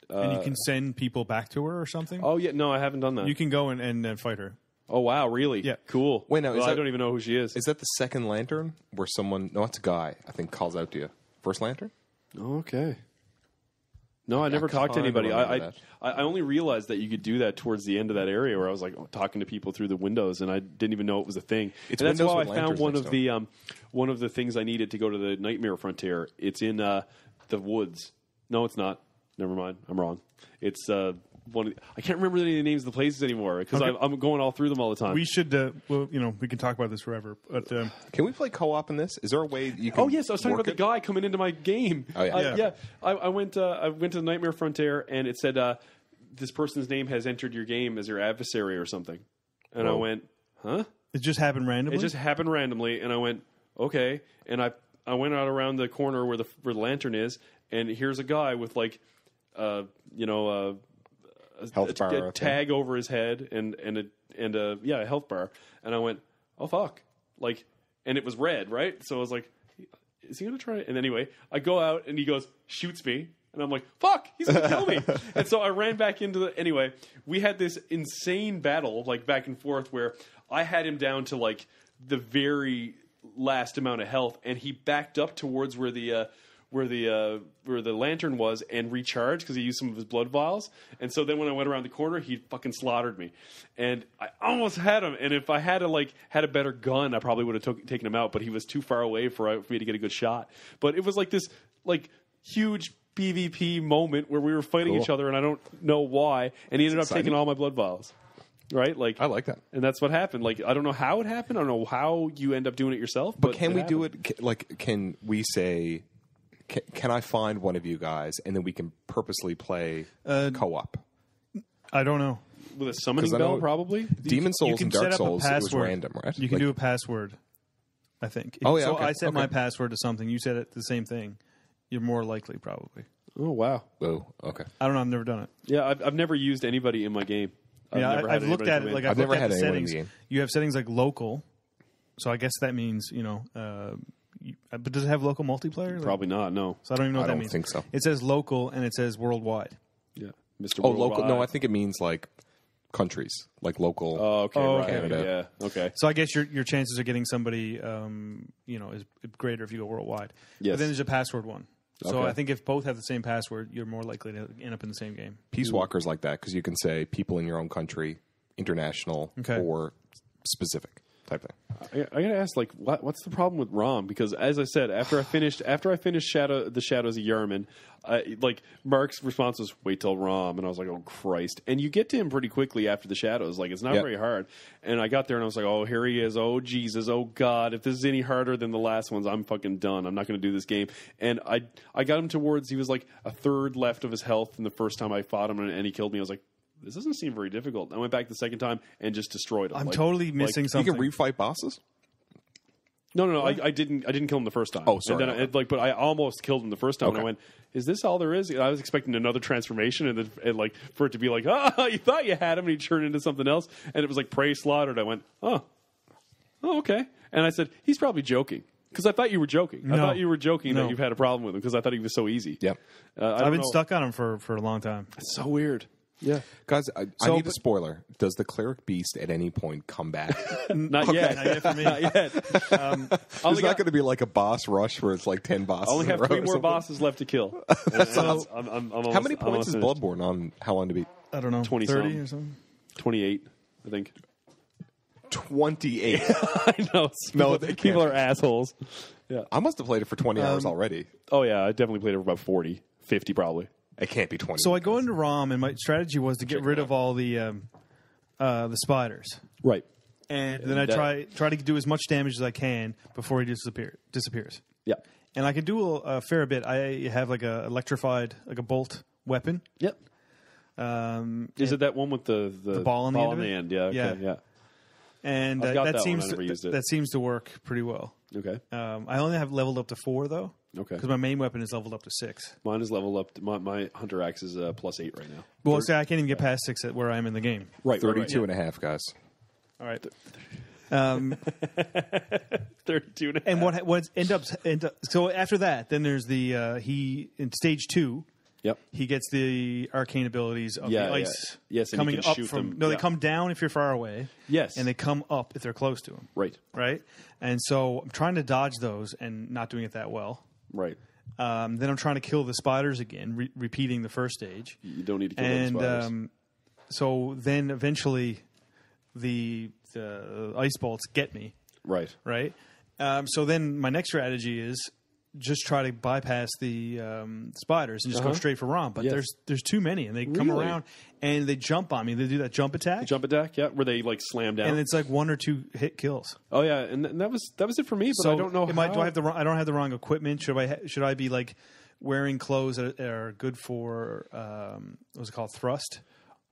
Speaker 1: and you can send people back to her or something.
Speaker 3: Oh, yeah. No, I haven't done that.
Speaker 1: You can go and fight her.
Speaker 3: Oh, wow. Really?
Speaker 1: Yeah.
Speaker 3: Cool.
Speaker 2: Wait, now, is
Speaker 3: I
Speaker 2: that-
Speaker 3: don't even know who she is.
Speaker 2: Is that the second lantern where someone? No, it's a guy. I think calls out to you. First lantern.
Speaker 3: Okay. No, I never talked to
Speaker 2: kinda
Speaker 3: anybody.
Speaker 2: remember
Speaker 3: I only realized that you could do that towards the end of that area where I was like talking to people through the windows, and I didn't even know it was a thing.
Speaker 2: It's
Speaker 3: and that's
Speaker 2: windows
Speaker 3: why I
Speaker 2: with
Speaker 3: found
Speaker 2: lanterns
Speaker 3: one of the things I needed to go to the Nightmare Frontier. It's in the woods. No, it's not. Never mind. I'm wrong. It's one. I can't remember any of the names of the places anymore because
Speaker 1: Okay.
Speaker 3: I'm going all through them all the time.
Speaker 1: We should, well, we can talk about this forever. But
Speaker 2: Can we play co-op in this? Is there a way you can?
Speaker 3: Oh yes, I was talking about
Speaker 2: work
Speaker 3: the
Speaker 2: it?
Speaker 3: guy coming into my game.
Speaker 2: Oh, yeah.
Speaker 3: I went to the Nightmare Frontier, and it said this person's name has entered your game as your adversary or something. And I
Speaker 2: Whoa.
Speaker 3: went, huh?
Speaker 1: it just happened randomly.
Speaker 3: It just happened randomly, and I went, okay. And I went out around the corner where the lantern is, and here's a guy with like,
Speaker 2: Health
Speaker 3: a
Speaker 2: bar
Speaker 3: tag over his head and a health bar. And I went, oh fuck, like, and it was red, right? So I was like, is he gonna try it? And anyway, I go out and he goes, shoots me. And I'm like, fuck, he's going to kill me. And so I ran back into anyway, we had this insane battle, like back and forth, where I had him down to like the very last amount of health, and he backed up towards where the lantern was and recharged because he used some of his blood vials. And so then when I went around the corner, he fucking slaughtered me. And I almost had him. And if I had a better gun, I probably would have taken him out, but he was too far away for me to get a good shot. But it was like this like huge PvP moment where we were fighting each other, and I don't know why. And he ended up taking all my blood vials. Right? Like,
Speaker 2: I like that.
Speaker 3: And that's what happened. Like, I don't know how it happened. I don't know how you end up doing it yourself.
Speaker 2: But can we do
Speaker 3: happened.
Speaker 2: it? Like, can we say? Can I find one of you guys, and then we can purposely play co-op?
Speaker 1: I don't know.
Speaker 3: With a summoning
Speaker 2: 'Cause I
Speaker 3: bell,
Speaker 2: know-
Speaker 3: probably?
Speaker 2: Demon Souls and
Speaker 1: set
Speaker 2: Dark
Speaker 1: up a
Speaker 2: Souls, it was
Speaker 1: password.
Speaker 2: random, right?
Speaker 1: You can
Speaker 2: Like-
Speaker 1: do a password, I think.
Speaker 2: Oh, yeah,
Speaker 1: So
Speaker 2: okay,
Speaker 1: I set
Speaker 2: okay.
Speaker 1: my password to something. You set it the same thing. You're more likely, probably.
Speaker 3: Oh, wow.
Speaker 2: Oh, okay.
Speaker 1: I don't know. I've never done it.
Speaker 3: Yeah, I've never used anybody in my game.
Speaker 1: Yeah, I've looked at it. Like I've
Speaker 2: never
Speaker 1: looked at
Speaker 2: had
Speaker 1: the
Speaker 2: anyone in the
Speaker 1: settings.
Speaker 2: game.
Speaker 1: You have settings like local, so I guess that means but does it have local multiplayer? Like,
Speaker 3: Probably not, no.
Speaker 1: so I don't even know what
Speaker 2: I
Speaker 1: that
Speaker 2: don't
Speaker 1: means.
Speaker 2: think so.
Speaker 1: It says local and it says worldwide.
Speaker 3: Yeah. Mr.
Speaker 2: Oh, local?
Speaker 3: Worldwide.
Speaker 2: No, I think it means like countries, like local.
Speaker 3: Oh, okay.
Speaker 1: Oh,
Speaker 3: right.
Speaker 2: Canada.
Speaker 3: Yeah, okay.
Speaker 1: So I guess your chances of getting somebody, is greater if you go worldwide.
Speaker 3: Yes.
Speaker 1: But then there's a password one. So
Speaker 3: Okay.
Speaker 1: I think if both have the same password, you're more likely to end up in the same game.
Speaker 2: Peace Walker's like that because you can say people in your own country, international,
Speaker 1: Okay.
Speaker 2: or specific type thing.
Speaker 3: I gotta ask, like, what's the problem with ROM? Because as I said, after I finished the Shadows of Yarman, like Mark's response was, "Wait till ROM," and I was like, "Oh Christ!" And you get to him pretty quickly after the Shadows. Like, it's not
Speaker 2: Yep.
Speaker 3: very hard. And I got there and I was like, "Oh, here he is! Oh Jesus! Oh God! If this is any harder than the last ones, I'm fucking done. I'm not going to do this game." And I got him towards, he was like a third left of his health, and the first time I fought him and he killed me, I was like, this doesn't seem very difficult. I went back the second time and just destroyed him.
Speaker 1: I'm
Speaker 3: Like-
Speaker 1: totally missing
Speaker 2: You
Speaker 1: something.
Speaker 2: can refight bosses.
Speaker 3: No. I didn't kill him the first time.
Speaker 2: Oh, sorry.
Speaker 3: And then but I almost killed him the first time. And I
Speaker 2: Okay.
Speaker 3: went, "Is this all there is?" I was expecting another transformation, and like for it to be like, "Oh, you thought you had him, and he turned into something else." And it was like prey slaughtered. I went, "Oh, okay." And I said, "He's probably joking." Because I thought you were joking. I
Speaker 1: No.
Speaker 3: thought you were joking
Speaker 1: No.
Speaker 3: that you've had a problem with him because I thought he was so easy.
Speaker 2: Yep.
Speaker 1: I've been stuck on him for a long time.
Speaker 3: It's so weird. Yeah.
Speaker 2: Guys, I
Speaker 1: So,
Speaker 2: need a
Speaker 1: but-
Speaker 2: spoiler. Does the cleric beast at any point come back?
Speaker 3: Not yet.
Speaker 1: Not yet for me.
Speaker 3: Not yet.
Speaker 2: There's
Speaker 3: Only
Speaker 2: not
Speaker 3: got-
Speaker 2: going to be like a boss rush where it's like 10 bosses.
Speaker 3: I only
Speaker 2: in a
Speaker 3: have
Speaker 2: row
Speaker 3: 3
Speaker 2: or
Speaker 3: more
Speaker 2: something.
Speaker 3: bosses left to kill.
Speaker 2: awesome.
Speaker 3: I'm
Speaker 2: How
Speaker 3: almost-
Speaker 2: many
Speaker 3: I'm
Speaker 2: points is
Speaker 3: almost finished.
Speaker 2: Bloodborne on how long to beat?
Speaker 1: I don't know,
Speaker 3: 20
Speaker 1: 30
Speaker 3: something.
Speaker 1: or something.
Speaker 3: 28, I think.
Speaker 2: 28.
Speaker 3: I know.
Speaker 2: No, they
Speaker 3: people
Speaker 2: can't.
Speaker 3: are assholes. Yeah.
Speaker 2: I must have played it for 20 hours already.
Speaker 3: Oh, yeah. I definitely played it for about 40, 50 probably.
Speaker 2: It can't be 20.
Speaker 1: So I go into ROM, and my strategy was to get rid of all the spiders,
Speaker 3: Right.
Speaker 1: and then I try to do as much damage as I can before he disappears.
Speaker 3: Yeah.
Speaker 1: And I can do a fair bit. I have like a electrified, like a bolt weapon.
Speaker 3: Yep. Is it that one with the
Speaker 1: ball on the end of it?
Speaker 3: end? Yeah. Okay. Yeah.
Speaker 1: And
Speaker 3: I've got that
Speaker 1: that
Speaker 3: one.
Speaker 1: seems
Speaker 3: I never used it.
Speaker 1: that seems to work pretty well.
Speaker 3: Okay.
Speaker 1: I only have leveled up to 4 though.
Speaker 3: Okay.
Speaker 1: Because my main weapon is leveled up to 6.
Speaker 3: Mine is leveled up. My Hunter Axe is +8 right now.
Speaker 1: Well, see, I can't even get past 6 at where I am in the game.
Speaker 3: Right.
Speaker 2: 32 and a half, guys.
Speaker 1: All right.
Speaker 3: 32 and a half.
Speaker 1: And what end up so after that, then there's the he in stage 2.
Speaker 3: Yep.
Speaker 1: He gets the arcane abilities of
Speaker 3: Yeah,
Speaker 1: the
Speaker 3: yeah.
Speaker 1: ice.
Speaker 3: Yes, and you
Speaker 1: coming
Speaker 3: can
Speaker 1: up
Speaker 3: shoot
Speaker 1: from.
Speaker 3: them.
Speaker 1: No,
Speaker 3: Yeah.
Speaker 1: they come down if you're far away.
Speaker 3: Yes.
Speaker 1: And they come up if they're close to him.
Speaker 3: Right.
Speaker 1: Right. And so I'm trying to dodge those and not doing it that well.
Speaker 3: Right.
Speaker 1: Then I'm trying to kill the spiders again, repeating the first stage.
Speaker 3: You don't need to kill those spiders.
Speaker 1: So then eventually the ice bolts get me.
Speaker 3: Right.
Speaker 1: Right? So then my next strategy is just try to bypass the spiders and just go straight for Rom. But there's too many, and they come around and they jump on me. They do that jump attack.
Speaker 3: Jump attack, yeah, where they like slam down.
Speaker 1: And it's like 1 or 2 hit kills.
Speaker 3: Oh yeah, and that was it for me. But
Speaker 1: So
Speaker 3: I don't know.
Speaker 1: do I have I don't have the wrong equipment? Should I be like wearing clothes that are good for what's it called, thrust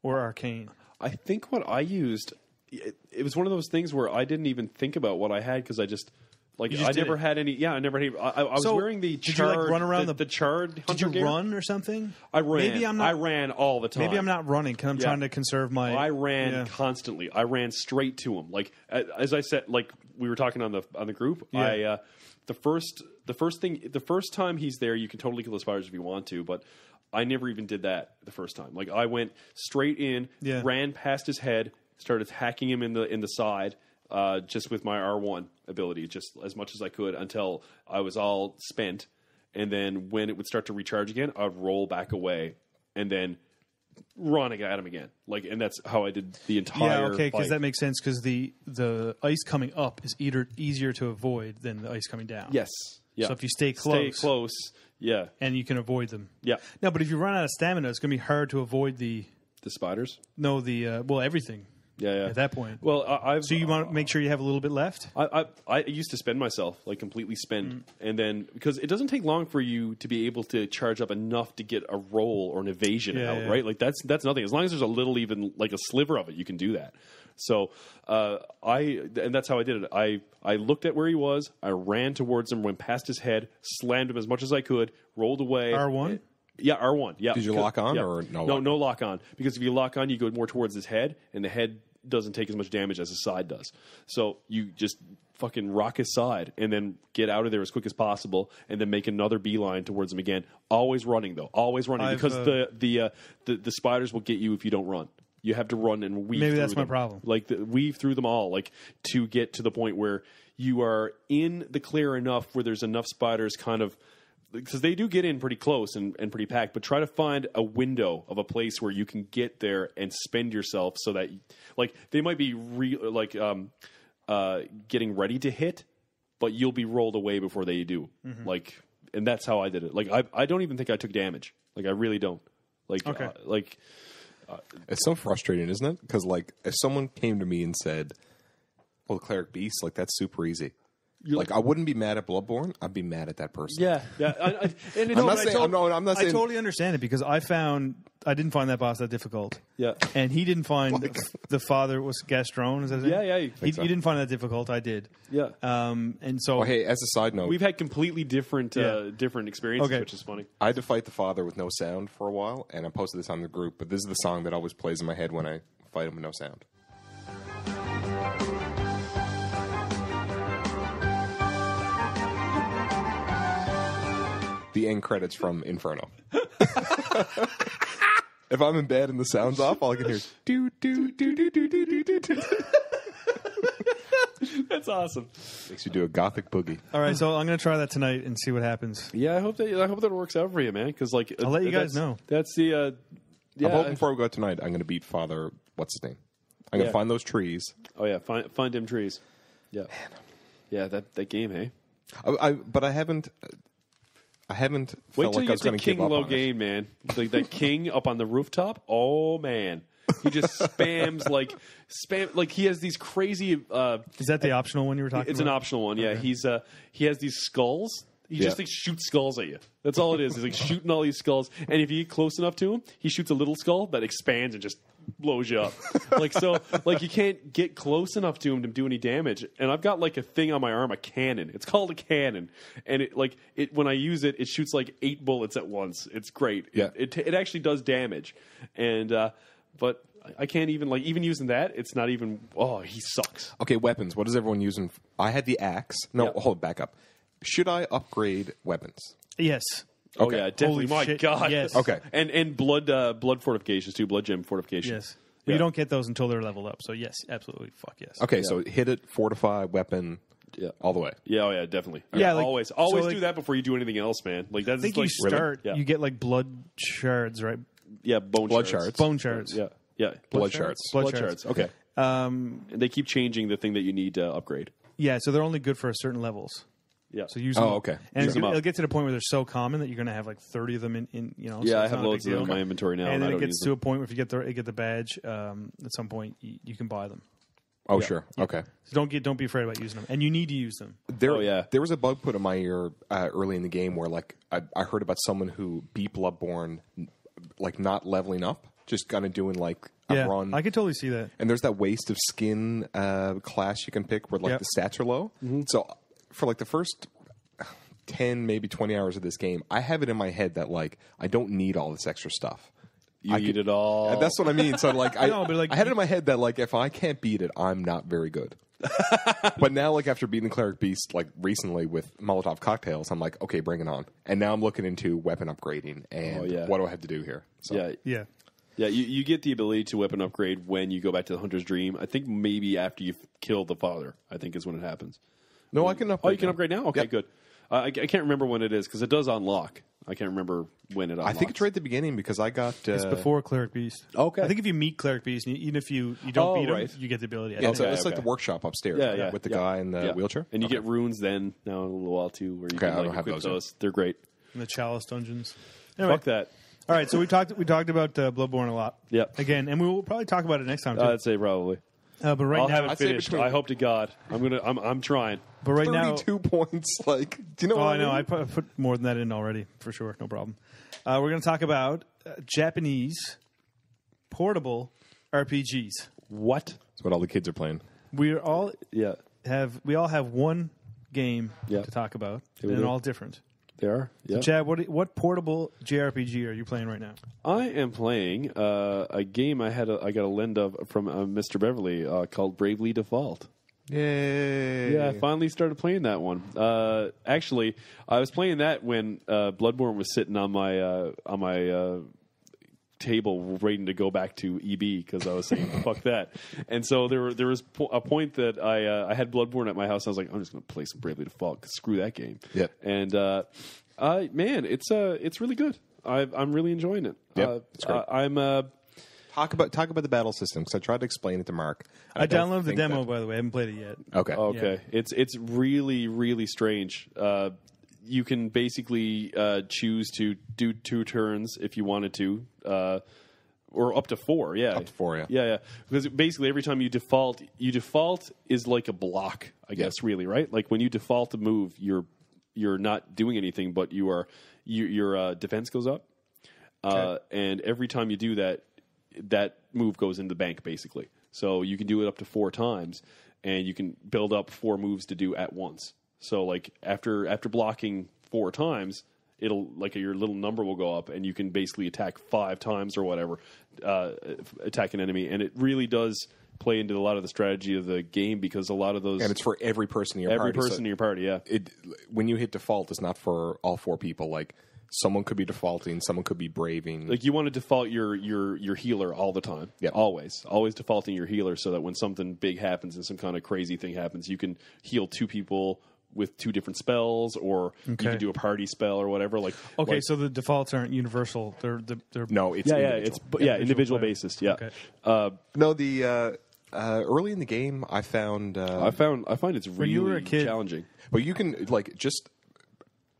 Speaker 1: or arcane?
Speaker 3: I think what I used, it was one of those things where I didn't even think about what I had because I just. Like I never had any. Yeah, I never had. I was wearing the.
Speaker 1: Did you like run around
Speaker 3: the charred?
Speaker 1: Did you
Speaker 3: gear?
Speaker 1: run or something?
Speaker 3: I ran.
Speaker 1: Maybe I'm not.
Speaker 3: I ran all the time.
Speaker 1: Maybe I'm not running because I'm trying to conserve my.
Speaker 3: I ran constantly. I ran straight to him. Like as I said, like we were talking on the group.
Speaker 1: Yeah.
Speaker 3: The first time he's there, you can totally kill the spiders if you want to, but I never even did that the first time. Like I went straight in, ran past his head, started hacking him in the side. Just with my R1 ability, just as much as I could until I was all spent. And then when it would start to recharge again, I'd roll back away and then run at him again. Like, and that's how I did the entire.
Speaker 1: Yeah, okay, because
Speaker 3: fight.
Speaker 1: that makes sense. Because the ice coming up is easier to avoid than the ice coming down.
Speaker 3: Yes. Yeah.
Speaker 1: So if you stay close,
Speaker 3: yeah,
Speaker 1: and you can avoid them.
Speaker 3: Yeah.
Speaker 1: No, but if you run out of stamina, it's going to be hard to avoid the
Speaker 3: spiders.
Speaker 1: No, everything.
Speaker 3: Yeah.
Speaker 1: At that point.
Speaker 3: Well,
Speaker 1: so you want to make sure you have a little bit left?
Speaker 3: I used to spend myself, like completely spend. And then, because it doesn't take long for you to be able to charge up enough to get a roll or an evasion out, right? Like that's nothing. As long as there's a little, even like a sliver of it, you can do that. So and that's how I did it. I looked at where he was, I ran towards him, went past his head, slammed him as much as I could, rolled away.
Speaker 1: R1?
Speaker 3: Yeah, R1. Yeah.
Speaker 2: Did you lock on or no?
Speaker 3: No lock on. Because if you lock on, you go more towards his head, and the head doesn't take as much damage as his side does. So you just fucking rock his side, and then get out of there as quick as possible, and then make another beeline towards him again. Always running though. Always running, because the spiders will get you if you don't run. You have to run and weave.
Speaker 1: Maybe
Speaker 3: through
Speaker 1: that's
Speaker 3: them.
Speaker 1: my problem.
Speaker 3: Like weave through them all, like to get to the point where you are in the clear enough where there's enough spiders kind of. Because they do get in pretty close and pretty packed, but try to find a window of a place where you can get there and spend yourself so that, like, they might be getting ready to hit, but you'll be rolled away before they do. Mm-hmm. Like, and that's how I did it. Like, I don't even think I took damage. Like, I really don't. Like,
Speaker 1: okay.
Speaker 2: It's so frustrating, isn't it? Because, like, if someone came to me and said, "Oh, the cleric beast," like that's super easy. Like, I wouldn't be mad at Bloodborne. I'd be mad at that person.
Speaker 3: Yeah.
Speaker 2: I'm not saying.
Speaker 1: I totally understand it because I didn't find that boss that difficult.
Speaker 3: Yeah.
Speaker 1: And he didn't find the father was Gastron. Is that it?
Speaker 3: Yeah.
Speaker 1: He didn't find that difficult. I did.
Speaker 3: Yeah.
Speaker 1: And so.
Speaker 2: Well, hey, as a side note,
Speaker 3: we've had completely different experiences, which is funny.
Speaker 2: I had to fight the father with no sound for a while, and I posted this on the group. But this is the song that always plays in my head when I fight him with no sound. The end credits from Inferno. If I'm in bed and the sound's off, all I can hear is do do do do do do do do.
Speaker 3: That's awesome.
Speaker 2: Makes you do a gothic boogie.
Speaker 1: All right, so I'm going to try that tonight and see what happens.
Speaker 3: Yeah, I hope that works out for you, man. Because like,
Speaker 1: I'll let you guys know.
Speaker 3: That's the.
Speaker 2: I'm hoping before we go tonight, I'm going to beat Father. What's his name? I'm going to find those trees.
Speaker 3: Oh yeah, find them trees. Yeah, man. Yeah, that game, hey.
Speaker 2: But I haven't.
Speaker 3: Wait till
Speaker 2: like
Speaker 3: you get to King Logain, man. Like that king up on the rooftop. Oh man, he just spams like he has these crazy.
Speaker 1: Is that the optional one you were talking about?
Speaker 3: It's an optional one. Yeah,
Speaker 1: okay.
Speaker 3: He has these skulls. He just like shoots skulls at you. That's all it is. He's like shooting all these skulls, and if you get close enough to him, he shoots a little skull that expands and just blows you up. Like you can't get close enough to him to do any damage. And I've got like a thing on my arm, a cannon. It's called a cannon, and when I use it, it shoots like 8 bullets at once. It's great.
Speaker 2: Yeah.
Speaker 3: It actually does damage, and but I can't even using that. It's not even. Oh, he sucks.
Speaker 2: Okay, weapons. What is everyone using? I had the axe. No, hold back up. Should I upgrade weapons?
Speaker 1: Yes.
Speaker 3: Oh
Speaker 2: okay.
Speaker 3: yeah, definitely.
Speaker 1: Holy
Speaker 3: My
Speaker 1: shit,
Speaker 3: God.
Speaker 1: yes.
Speaker 2: Okay.
Speaker 3: And blood fortifications too. Blood gem fortifications.
Speaker 1: Yes. But you don't get those until they're leveled up. So yes, absolutely. Fuck yes.
Speaker 2: Okay, so hit it, fortify, weapon.
Speaker 3: Yeah.
Speaker 2: all the way.
Speaker 3: Yeah, oh yeah, definitely.
Speaker 1: Yeah, like-
Speaker 3: always
Speaker 1: so, like-
Speaker 3: do that before you do anything else, man. Like that's
Speaker 1: I think
Speaker 3: like
Speaker 1: you start,
Speaker 3: Yeah.
Speaker 1: you get like blood shards, right?
Speaker 3: yeah, bone
Speaker 2: Blood
Speaker 3: shards.
Speaker 2: shards.
Speaker 1: Bone shards.
Speaker 3: Yeah.
Speaker 2: Blood shards.
Speaker 1: Blood
Speaker 3: Blood
Speaker 1: shards.
Speaker 3: shards. Okay. And they keep changing the thing that you need to upgrade.
Speaker 1: Yeah, so they're only good for certain levels.
Speaker 3: Yeah.
Speaker 1: So use them.
Speaker 2: Oh, okay.
Speaker 1: And
Speaker 3: Use them up.
Speaker 1: it'll get to the point where they're so common that you're going to have like 30 of them in you know. so
Speaker 3: Yeah, I
Speaker 1: it's
Speaker 3: have
Speaker 1: not a
Speaker 3: loads
Speaker 1: big
Speaker 3: of them in
Speaker 1: deal.
Speaker 3: my inventory now,
Speaker 1: And then
Speaker 3: I
Speaker 1: it
Speaker 3: don't
Speaker 1: gets
Speaker 3: use
Speaker 1: to
Speaker 3: them.
Speaker 1: a point where if you get the badge, at some point you can buy them.
Speaker 2: Oh, sure. Okay.
Speaker 1: So don't be afraid about using them, and you need to use them.
Speaker 2: There,
Speaker 3: Oh, yeah.
Speaker 2: there was a bug put in my ear early in the game where, like, I heard about someone who beat Bloodborne, like, not leveling up, just kind of doing, like, a
Speaker 1: Yeah,
Speaker 2: run.
Speaker 1: I could totally see that.
Speaker 2: And there's that waste of skin class you can pick where, like,
Speaker 1: Yep.
Speaker 2: the stats are low. So for, like, the first 10, maybe 20 hours of this game, I have it in my head that, like, I don't need all this extra stuff.
Speaker 3: You eat it all.
Speaker 2: That's what I mean. So, like, I
Speaker 1: know, but, like,
Speaker 2: I had it in my head that, like, if I can't beat it, I'm not very good. But now, like, after beating Cleric Beast, like, recently with Molotov cocktails, I'm like, okay, bring it on. And now I'm looking into weapon upgrading and
Speaker 3: Oh, yeah.
Speaker 2: what do I have to do here? So,
Speaker 3: Yeah.
Speaker 1: Yeah.
Speaker 3: Yeah, you get the ability to weapon upgrade when you go back to the Hunter's Dream. I think maybe after you've killed the father, I think is when it happens.
Speaker 2: No, I can upgrade.
Speaker 3: Oh, you can upgrade now? Okay,
Speaker 2: Yep.
Speaker 3: good. I can't remember when it is because it does unlock. I can't remember when it
Speaker 2: I
Speaker 3: unlocks.
Speaker 2: think it's right at the beginning because I got.
Speaker 1: It's before Cleric Beast.
Speaker 3: Okay.
Speaker 1: I think if you meet Cleric Beast, even if you don't beat him,
Speaker 3: right.
Speaker 1: you get the ability. I
Speaker 2: Yeah,
Speaker 1: think.
Speaker 2: it's like the workshop upstairs
Speaker 3: Yeah,
Speaker 2: right?
Speaker 3: yeah.
Speaker 2: with the
Speaker 3: yeah.
Speaker 2: guy in the
Speaker 3: Yeah.
Speaker 2: wheelchair.
Speaker 3: And you
Speaker 2: Okay.
Speaker 3: get runes then now in a little while too where you
Speaker 2: Okay, I
Speaker 3: can
Speaker 2: don't
Speaker 3: like,
Speaker 2: have
Speaker 3: equip
Speaker 2: those yet.
Speaker 3: those. They're great.
Speaker 1: In the Chalice dungeons. Anyway,
Speaker 3: Fuck that.
Speaker 1: all right, so we talked about Bloodborne a lot.
Speaker 3: Yeah.
Speaker 1: Again, and we will probably talk about it next time too.
Speaker 3: I'd say probably.
Speaker 1: But right
Speaker 3: I'll
Speaker 1: now,
Speaker 3: have it
Speaker 2: I'd say
Speaker 3: finished.
Speaker 2: between-
Speaker 3: I hope to God. I'm trying.
Speaker 1: but right now,
Speaker 2: 32 points. Like, do you know
Speaker 1: oh,
Speaker 2: what
Speaker 1: I know.
Speaker 2: mean?
Speaker 1: I put more than that in already for sure. No problem. We're going to talk about Japanese portable RPGs.
Speaker 3: What?
Speaker 2: That's what all the kids are playing.
Speaker 1: We all
Speaker 3: Yeah.
Speaker 1: have one game
Speaker 3: Yeah.
Speaker 1: to talk about,
Speaker 3: we
Speaker 1: and they're
Speaker 3: do.
Speaker 1: all different.
Speaker 3: They are. Yeah.
Speaker 1: Chad, what portable JRPG are you playing right now?
Speaker 3: I am playing a game I got a lend of from Mr. Beverly called Bravely Default.
Speaker 2: Yay!
Speaker 3: Yeah, I finally started playing that one. Actually, I was playing that when Bloodborne was sitting on my table, waiting to go back to EB because I was saying "fuck that." And so there was a point that I had Bloodborne at my house. I was like, I'm just going to play some Bravely Default because screw that game.
Speaker 2: Yep.
Speaker 3: And man, it's really good. I'm really enjoying it.
Speaker 2: Yep, it's great.
Speaker 3: I'm.
Speaker 2: Talk about the battle system because I tried to explain it to Mark.
Speaker 1: I
Speaker 2: don't
Speaker 1: downloaded the
Speaker 2: think
Speaker 1: demo,
Speaker 2: that-
Speaker 1: by the way. I haven't played it yet.
Speaker 2: Okay.
Speaker 3: Okay, it's really really strange. You can basically choose to do 2 turns if you wanted to, or up to 4. Yeah,
Speaker 2: Up to 4, yeah.
Speaker 3: yeah. Because basically every time you default is like a block, I guess. Really, right? Like when you default a move, you're not doing anything, but your defense goes up, and every time you do that, that move goes in the bank basically. So you can do it up to 4 times, and you can build up 4 moves to do at once. So like after blocking 4 times, it'll like your little number will go up, and you can basically attack 5 times or whatever, attack an enemy, and it really does play into a lot of the strategy of the game because a lot of those
Speaker 2: And it's for every person in your party.
Speaker 3: every person in your party, yeah.
Speaker 2: When you hit default, it's not for all 4 people. Like someone could be defaulting, someone could be braving.
Speaker 3: Like you want to default your healer all the time.
Speaker 2: Yeah.
Speaker 3: Always defaulting your healer so that when something big happens and some kind of crazy thing happens, you can heal 2 people with 2 different spells, or you can do a party spell or whatever. Like
Speaker 1: Okay, so the defaults aren't universal. They're
Speaker 2: no, it's
Speaker 3: yeah,
Speaker 2: individual.
Speaker 3: it's individual
Speaker 1: player.
Speaker 3: basis. Yeah.
Speaker 1: Okay.
Speaker 2: No, the early in the game, I found.
Speaker 3: I find it's really
Speaker 1: you were a kid-
Speaker 3: challenging.
Speaker 2: But you can like just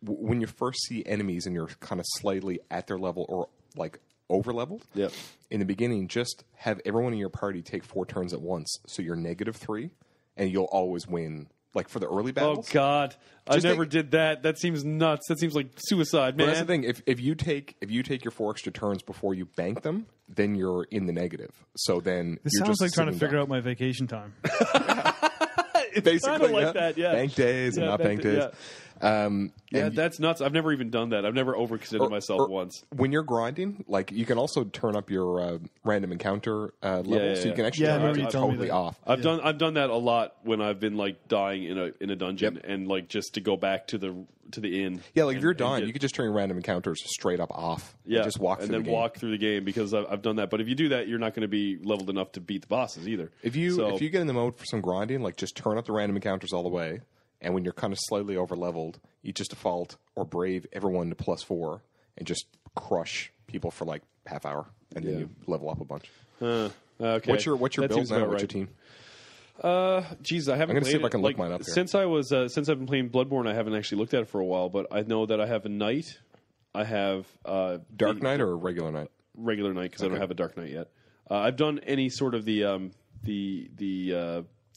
Speaker 2: when you first see enemies and you're kind of slightly at their level or like over leveled.
Speaker 3: Yep.
Speaker 2: In the beginning, just have everyone in your party take 4 turns at once, so you're -3, and you'll always win. Like for the early
Speaker 3: Oh
Speaker 2: battles.
Speaker 3: God, I
Speaker 2: Just
Speaker 3: never
Speaker 2: take-
Speaker 3: did that. That seems nuts. That seems like suicide,
Speaker 2: But
Speaker 3: man.
Speaker 2: that's the thing. If you take your 4 extra turns before you bank them, then you're in the negative. So then
Speaker 1: This
Speaker 2: you're
Speaker 1: sounds
Speaker 2: just
Speaker 1: like trying to
Speaker 2: sitting
Speaker 1: figure
Speaker 2: down.
Speaker 1: out my vacation time.
Speaker 2: Basically,
Speaker 3: kinda like that, yeah.
Speaker 2: Bank days and
Speaker 3: Yeah,
Speaker 2: not
Speaker 3: bank
Speaker 2: bank
Speaker 3: day-
Speaker 2: days.
Speaker 3: Yeah,
Speaker 2: And
Speaker 3: that's nuts. I've never even done that. I've never overextended myself once.
Speaker 2: When you're grinding, like you can also turn up your random encounter level,
Speaker 3: yeah,
Speaker 2: so you
Speaker 3: yeah.
Speaker 2: can actually
Speaker 1: Yeah, I
Speaker 2: turn
Speaker 1: remember
Speaker 2: it
Speaker 1: you telling me
Speaker 2: totally
Speaker 1: that.
Speaker 2: off.
Speaker 3: I've done that a lot when I've been like dying in a dungeon and like just to go back to the inn.
Speaker 2: Yeah, like if you're
Speaker 3: and
Speaker 2: dying,
Speaker 3: get-
Speaker 2: you could just turn your random encounters straight up off.
Speaker 3: yeah,
Speaker 2: and just walk
Speaker 3: and
Speaker 2: through
Speaker 3: then
Speaker 2: the game.
Speaker 3: walk through the game because I've done that. But if you do that, you're not going to be leveled enough to beat the bosses either.
Speaker 2: If you get in the mode for some grinding, like just turn up the random encounters all the way, And when you're kind of slightly over leveled, you just default or brave everyone to +4 and just crush people for like half hour, and then you level up a bunch.
Speaker 3: Okay.
Speaker 2: What's your
Speaker 3: That
Speaker 2: build
Speaker 3: seems
Speaker 2: now?
Speaker 3: about
Speaker 2: What's
Speaker 3: right.
Speaker 2: your team?
Speaker 3: Geez, I haven't.
Speaker 2: I'm gonna
Speaker 3: played
Speaker 2: see if I can
Speaker 3: it.
Speaker 2: look mine up here.
Speaker 3: Since I've been playing Bloodborne, I haven't actually looked at it for a while. But I know that I have a knight. I have
Speaker 2: Dark Knight or regular Knight?
Speaker 3: regular knight because I don't have a Dark Knight yet. I've done any sort of the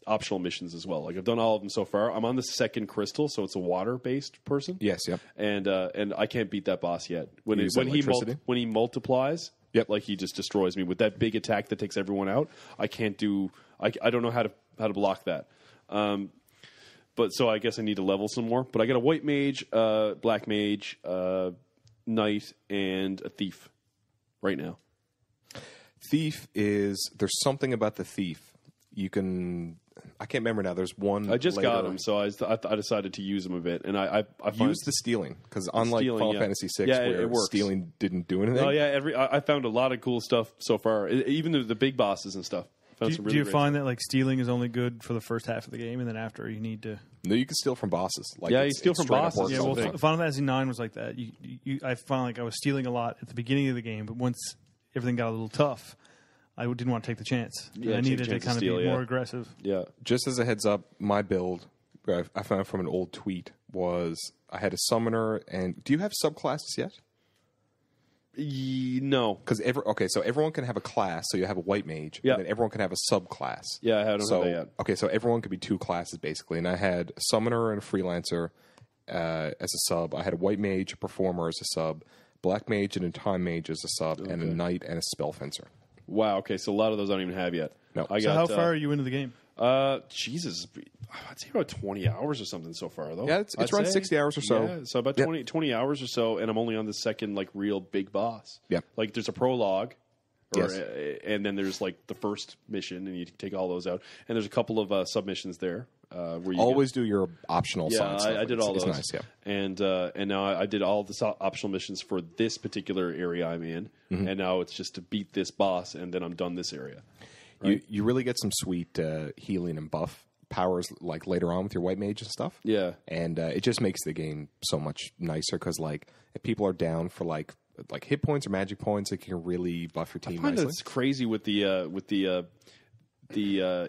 Speaker 3: optional missions as well. Like I've done all of them so far. I'm on the second crystal, so it's a water-based person.
Speaker 2: Yes, yep.
Speaker 3: And I can't beat that boss yet. When
Speaker 2: You use that electricity?
Speaker 3: when he multiplies,
Speaker 2: Yep.
Speaker 3: like he just destroys me with that big attack that takes everyone out. I can't do. I don't know how to block that. But so I guess I need to level some more. But I got a white mage, black mage, knight, and a thief right now.
Speaker 2: Thief is there's something about the thief. You can I can't remember now. There's one.
Speaker 3: I just
Speaker 2: later.
Speaker 3: got him, so I decided to use him a bit, and I find
Speaker 2: Use the stealing because unlike
Speaker 3: stealing,
Speaker 2: Final
Speaker 3: yeah.
Speaker 2: Fantasy VI,
Speaker 3: Yeah,
Speaker 2: where
Speaker 3: it works.
Speaker 2: stealing didn't do anything.
Speaker 3: Oh yeah, I found a lot of cool stuff so far. Even the big bosses and stuff. Found some
Speaker 1: Do
Speaker 3: really
Speaker 1: you
Speaker 3: great
Speaker 1: find that like stealing is only good for the first half of the game, and then after you need to?
Speaker 2: No, you can steal from bosses. Like
Speaker 3: Yeah, you
Speaker 2: it's
Speaker 3: steal from
Speaker 2: straight up
Speaker 3: bosses.
Speaker 2: works
Speaker 1: Yeah,
Speaker 2: all
Speaker 1: well,
Speaker 2: the time.
Speaker 1: Final Fantasy IX was like that. I found like I was stealing a lot at the beginning of the game, but once everything got a little tough, I didn't want to take the chance.
Speaker 3: Yeah,
Speaker 1: I
Speaker 3: take
Speaker 1: needed
Speaker 3: the
Speaker 1: to
Speaker 3: chance to
Speaker 1: kind of
Speaker 3: steal,
Speaker 1: be
Speaker 3: yeah.
Speaker 1: more aggressive.
Speaker 3: Yeah.
Speaker 2: Just as a heads up, my build I found from an old tweet was I had a summoner. And do you have subclasses yet?
Speaker 3: No.
Speaker 2: Because so everyone can have a class. So you have a white mage,
Speaker 3: Yeah.
Speaker 2: and then everyone can have a subclass.
Speaker 3: Yeah, I don't
Speaker 2: So
Speaker 3: have that yet.
Speaker 2: okay, so everyone could be two classes basically, and I had a summoner and a freelancer as a sub. I had a white mage, a performer as a sub, black mage and a time mage as a sub, and a knight and a spell fencer.
Speaker 3: Wow. Okay, so a lot of those I don't even have yet.
Speaker 2: No.
Speaker 3: I
Speaker 1: So
Speaker 3: got,
Speaker 1: how far are you into the game?
Speaker 3: Jesus, I'd say about 20 hours or something so far, though.
Speaker 2: Yeah, it's
Speaker 3: I'd
Speaker 2: around
Speaker 3: say.
Speaker 2: 60 hours or so.
Speaker 3: Yeah, so about
Speaker 2: Yep.
Speaker 3: 20 hours or so, and I'm only on the second like real big boss.
Speaker 2: Yep.
Speaker 3: Like there's a prologue,
Speaker 2: Yes.
Speaker 3: and then there's like the first mission, and you take all those out, and there's a couple of submissions there where you
Speaker 2: Always do your optional
Speaker 3: Yeah,
Speaker 2: side stuff.
Speaker 3: I did all
Speaker 2: It's
Speaker 3: those.
Speaker 2: nice, yeah.
Speaker 3: And now I did all the optional missions for this particular area I'm in,
Speaker 2: Mm-hmm.
Speaker 3: and now it's just to beat this boss, and then I'm done this area.
Speaker 2: You really get some sweet healing and buff powers like later on with your white mage and stuff.
Speaker 3: Yeah.
Speaker 2: And it just makes the game so much nicer because like if people are down for like hit points or magic points, it can really buff your team
Speaker 3: I find
Speaker 2: nicely.
Speaker 3: that's crazy with the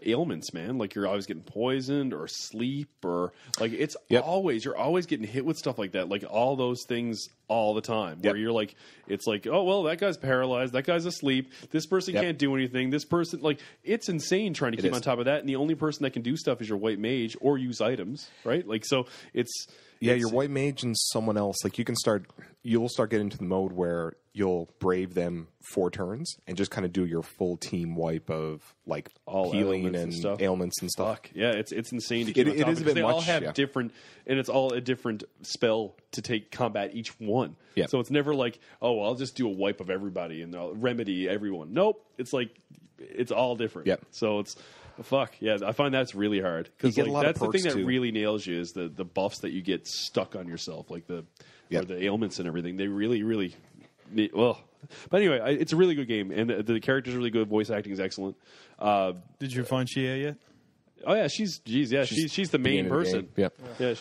Speaker 3: ailments, man. Like you're always getting poisoned or sleep or like it's
Speaker 2: Yep.
Speaker 3: you're always getting hit with stuff like that. Like all those things all the time where
Speaker 2: Yep.
Speaker 3: you're like, it's like, oh, well, that guy's paralyzed. That guy's asleep. This person
Speaker 2: Yep.
Speaker 3: can't do anything. This person, like, it's insane trying to keep
Speaker 2: is.
Speaker 3: on top of that. And the only person that can do stuff is your white mage or use items, right? Like, so it's,
Speaker 2: Yeah,
Speaker 3: it's-
Speaker 2: your white mage and someone else, like you'll start getting into the mode where you'll brave them 4 turns and just kind of do your full team wipe of like
Speaker 3: All
Speaker 2: healing
Speaker 3: ailments
Speaker 2: and
Speaker 3: and stuff.
Speaker 2: ailments and stuff.
Speaker 3: Fuck. Yeah, it's insane to keep
Speaker 2: It-
Speaker 3: on
Speaker 2: it
Speaker 3: top
Speaker 2: is a
Speaker 3: because
Speaker 2: bit
Speaker 3: they all
Speaker 2: much,
Speaker 3: have
Speaker 2: yeah.
Speaker 3: different, and it's all a different spell to take combat each one.
Speaker 2: Yeah.
Speaker 3: So it's never like, oh, well, I'll just do a wipe of everybody and I'll remedy everyone. Nope. It's like it's all different.
Speaker 2: Yep.
Speaker 3: So it's fuck. Yeah, I find that's really hard because
Speaker 2: You get a lot of
Speaker 3: that's the thing
Speaker 2: perks,
Speaker 3: that
Speaker 2: too.
Speaker 3: really nails you is the buffs that you get stuck on yourself, like the
Speaker 2: Yep.
Speaker 3: or the ailments and everything. They really well. But anyway, it's a really good game, and the characters are really good. Voice acting is excellent.
Speaker 1: Did you find Shia yet?
Speaker 3: Oh yeah, she's the main
Speaker 2: Beginning of the
Speaker 3: person.
Speaker 2: game. Yep.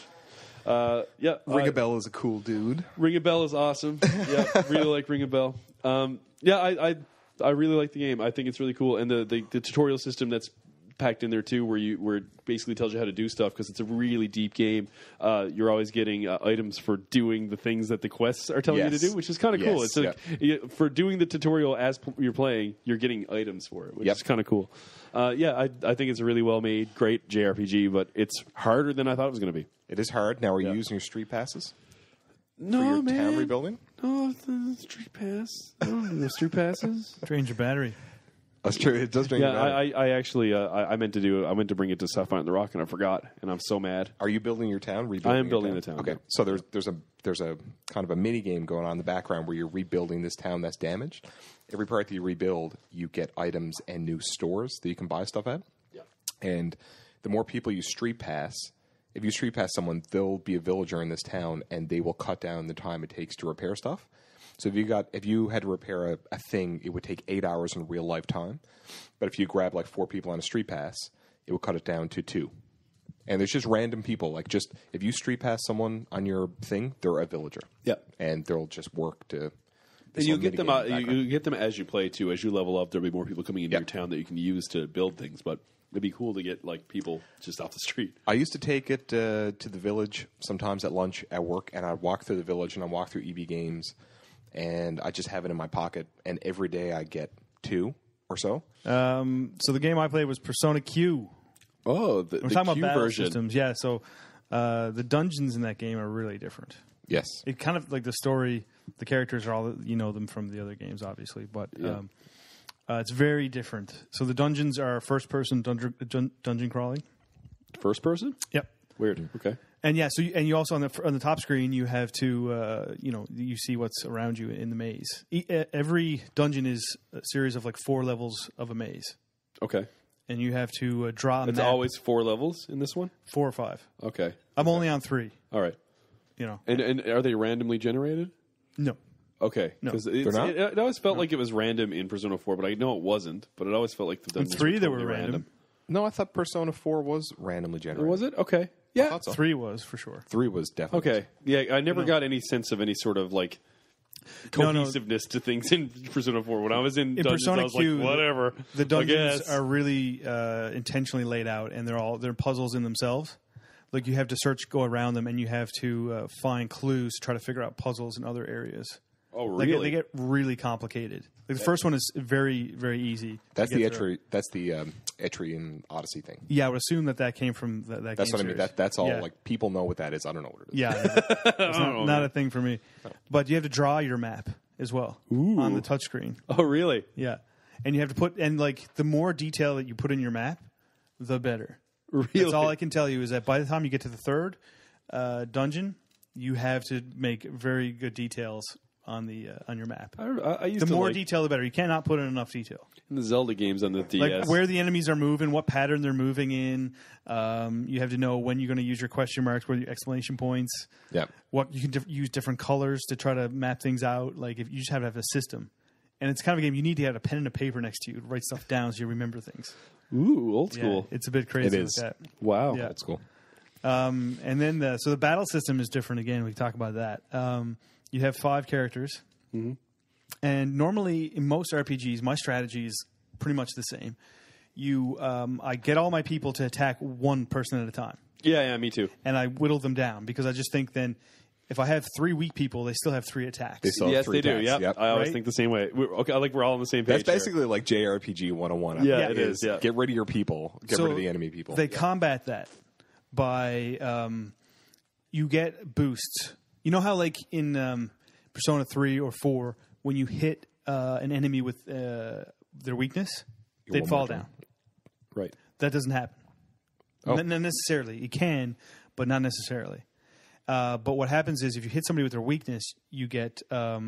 Speaker 3: Yeah.
Speaker 2: Ring a Bell is a cool dude.
Speaker 3: Ring a Bell is awesome. Yeah, really like Ring a Bell. I really like the game. I think it's really cool, and the tutorial system that's packed in there too, where it basically tells you how to do stuff because it's a really deep game. You're always getting items for doing the things that the quests are telling you to
Speaker 2: Yes.
Speaker 3: do, which is kind of cool.
Speaker 2: Yes,
Speaker 3: It's like for doing the tutorial as you're playing, you're getting items for it, which
Speaker 2: Yep.
Speaker 3: is kind of cool. I think it's a really well made, great JRPG, but it's harder than I thought it was going to be.
Speaker 2: It is hard. Now, are you
Speaker 3: Yeah.
Speaker 2: using your street passes
Speaker 3: No,
Speaker 2: for your
Speaker 3: man.
Speaker 2: town rebuilding?
Speaker 3: No, the street pass. No street passes.
Speaker 1: Drains your battery.
Speaker 2: That's true. It does drink
Speaker 3: Yeah,
Speaker 2: your battery.
Speaker 3: I actually I meant to bring it to Sapphire and the Rock and I forgot, and I'm so mad.
Speaker 2: Are you building your town? Rebuilding
Speaker 3: I am
Speaker 2: your
Speaker 3: building the town,
Speaker 2: Okay,
Speaker 3: yeah.
Speaker 2: so there's a kind of a mini game going on in the background where you're rebuilding this town that's damaged. Every part that you rebuild, you get items and new stores that you can buy stuff at.
Speaker 3: Yeah.
Speaker 2: And the more people you street pass, if you street pass someone, they'll be a villager in this town, and they will cut down the time it takes to repair stuff. So if you had to repair a thing, it would take 8 hours in real life time. But if you grab like 4 people on a street pass, it would cut it down to 2. And there's just random people. Like, just if you street pass someone on your thing, they're a villager.
Speaker 3: Yeah.
Speaker 2: And they'll just work to.
Speaker 3: And you get them out, you get them as you play too. As you level up, there'll be more people coming into your town that you can use to build things. But it'd be cool to get like people just off the street.
Speaker 2: I used to take it to the village sometimes at lunch at work, and I'd walk through the village and I'd walk through EB Games, and I just have it in my pocket. And every day I get 2 or so.
Speaker 1: So the game I played was Persona Q.
Speaker 3: Oh, the
Speaker 1: We're talking
Speaker 3: Q
Speaker 1: about battle
Speaker 3: version.
Speaker 1: systems. Yeah, so the dungeons in that game are really different.
Speaker 2: Yes.
Speaker 1: It kind of like the story, the characters are all, you know them from the other games, obviously, but it's very different. So the dungeons are first-person dungeon crawling.
Speaker 3: First person?
Speaker 1: Yep.
Speaker 3: Weird. Okay.
Speaker 1: And yeah, so you also on the top screen you have to you see what's around you in the maze. Every dungeon is a series of like 4 levels of a maze,
Speaker 3: Okay.
Speaker 1: and you have to draw.
Speaker 3: It's always 4 levels in this one?
Speaker 1: 4 or 5.
Speaker 3: Okay.
Speaker 1: I'm only on 3.
Speaker 3: All right.
Speaker 1: You know,
Speaker 3: And are they randomly generated?
Speaker 1: no.
Speaker 3: Okay.
Speaker 1: No.
Speaker 3: Because
Speaker 2: They're not?
Speaker 3: it always felt like it was random in Persona 4, but I know it wasn't. But it always felt like the dungeons
Speaker 1: 3
Speaker 3: were
Speaker 1: they
Speaker 3: totally
Speaker 1: were random.
Speaker 2: No, I thought Persona 4 was randomly generated.
Speaker 3: Was it? Okay. Yeah.
Speaker 2: thought so.
Speaker 1: 3 was for sure.
Speaker 2: 3 was definitely.
Speaker 3: Okay. Yeah, I never got any sense of any sort of like cohesiveness to things in Persona 4. When I was in dungeons,
Speaker 1: Persona
Speaker 3: I was
Speaker 1: Q,
Speaker 3: like, whatever.
Speaker 1: The
Speaker 3: I
Speaker 1: dungeons
Speaker 3: guess.
Speaker 1: are really intentionally laid out, and they're puzzles in themselves. Like you have to go around them, and you have to find clues to try to figure out puzzles in other areas.
Speaker 3: Oh,
Speaker 1: Like
Speaker 3: really?
Speaker 1: they get really complicated. Like the first one is very, very easy.
Speaker 2: That's
Speaker 1: to
Speaker 2: the
Speaker 1: get through.
Speaker 2: Etri. That's the Etrian Odyssey thing.
Speaker 1: Yeah, I would assume that came from that
Speaker 2: That's
Speaker 1: game
Speaker 2: what I mean.
Speaker 1: series.
Speaker 2: That's all.
Speaker 1: Yeah.
Speaker 2: Like, people know what that is. I don't know what it is.
Speaker 1: Yeah, it's not a thing for me. But you have to draw your map as well on the touchscreen.
Speaker 3: Oh, really?
Speaker 1: Yeah, and you have to the more detail that you put in your map, the better.
Speaker 3: Really?
Speaker 1: That's all I can tell you is that by the time you get to the 3rd dungeon, you have to make very good details on your map.
Speaker 3: I used
Speaker 1: The
Speaker 3: to
Speaker 1: more
Speaker 3: like,
Speaker 1: detail, the better. You cannot put in enough detail.
Speaker 3: in the Zelda games on the DS.
Speaker 1: Like where the enemies are moving, what pattern they're moving in. You have to know when you're going to use your question marks, where your exclamation points.
Speaker 2: Yeah.
Speaker 1: What you can use different colors to try to map things out. Like if you just have to have a system, and it's kind of a game you need to have a pen and a paper next to you to write stuff down so you remember things.
Speaker 3: Ooh, old
Speaker 1: Yeah,
Speaker 3: school.
Speaker 1: it's a bit crazy.
Speaker 2: It
Speaker 1: with
Speaker 2: is.
Speaker 1: that.
Speaker 3: Wow.
Speaker 1: Yeah.
Speaker 2: That's cool.
Speaker 1: And then so the battle system is different again. We can talk about that. You have 5 characters.
Speaker 3: Mm-hmm.
Speaker 1: And normally in most RPGs, my strategy is pretty much the same. I get all my people to attack one person at a time,
Speaker 3: Yeah, me too.
Speaker 1: and I whittle them down because I just think then if I have 3 weak people, they still have 3 attacks.
Speaker 2: They still have
Speaker 3: Yes,
Speaker 2: 3
Speaker 3: they do.
Speaker 2: attacks.
Speaker 3: Yep. I always
Speaker 1: Right?
Speaker 3: think the same way. We're all on the same page.
Speaker 2: That's basically like JRPG 101.
Speaker 3: Yeah,
Speaker 2: I think,
Speaker 3: it is, yeah.
Speaker 2: Get rid of your people. Get rid of the enemy people.
Speaker 1: They combat that by you get boosts. You know how like in Persona 3 or 4, when you hit an enemy with their weakness, they'd
Speaker 2: one
Speaker 1: fall
Speaker 2: more time.
Speaker 1: down.
Speaker 3: right.
Speaker 1: That doesn't happen.
Speaker 2: Oh.
Speaker 1: Not necessarily. It can, but not necessarily. But what happens is if you hit somebody with their weakness, you get a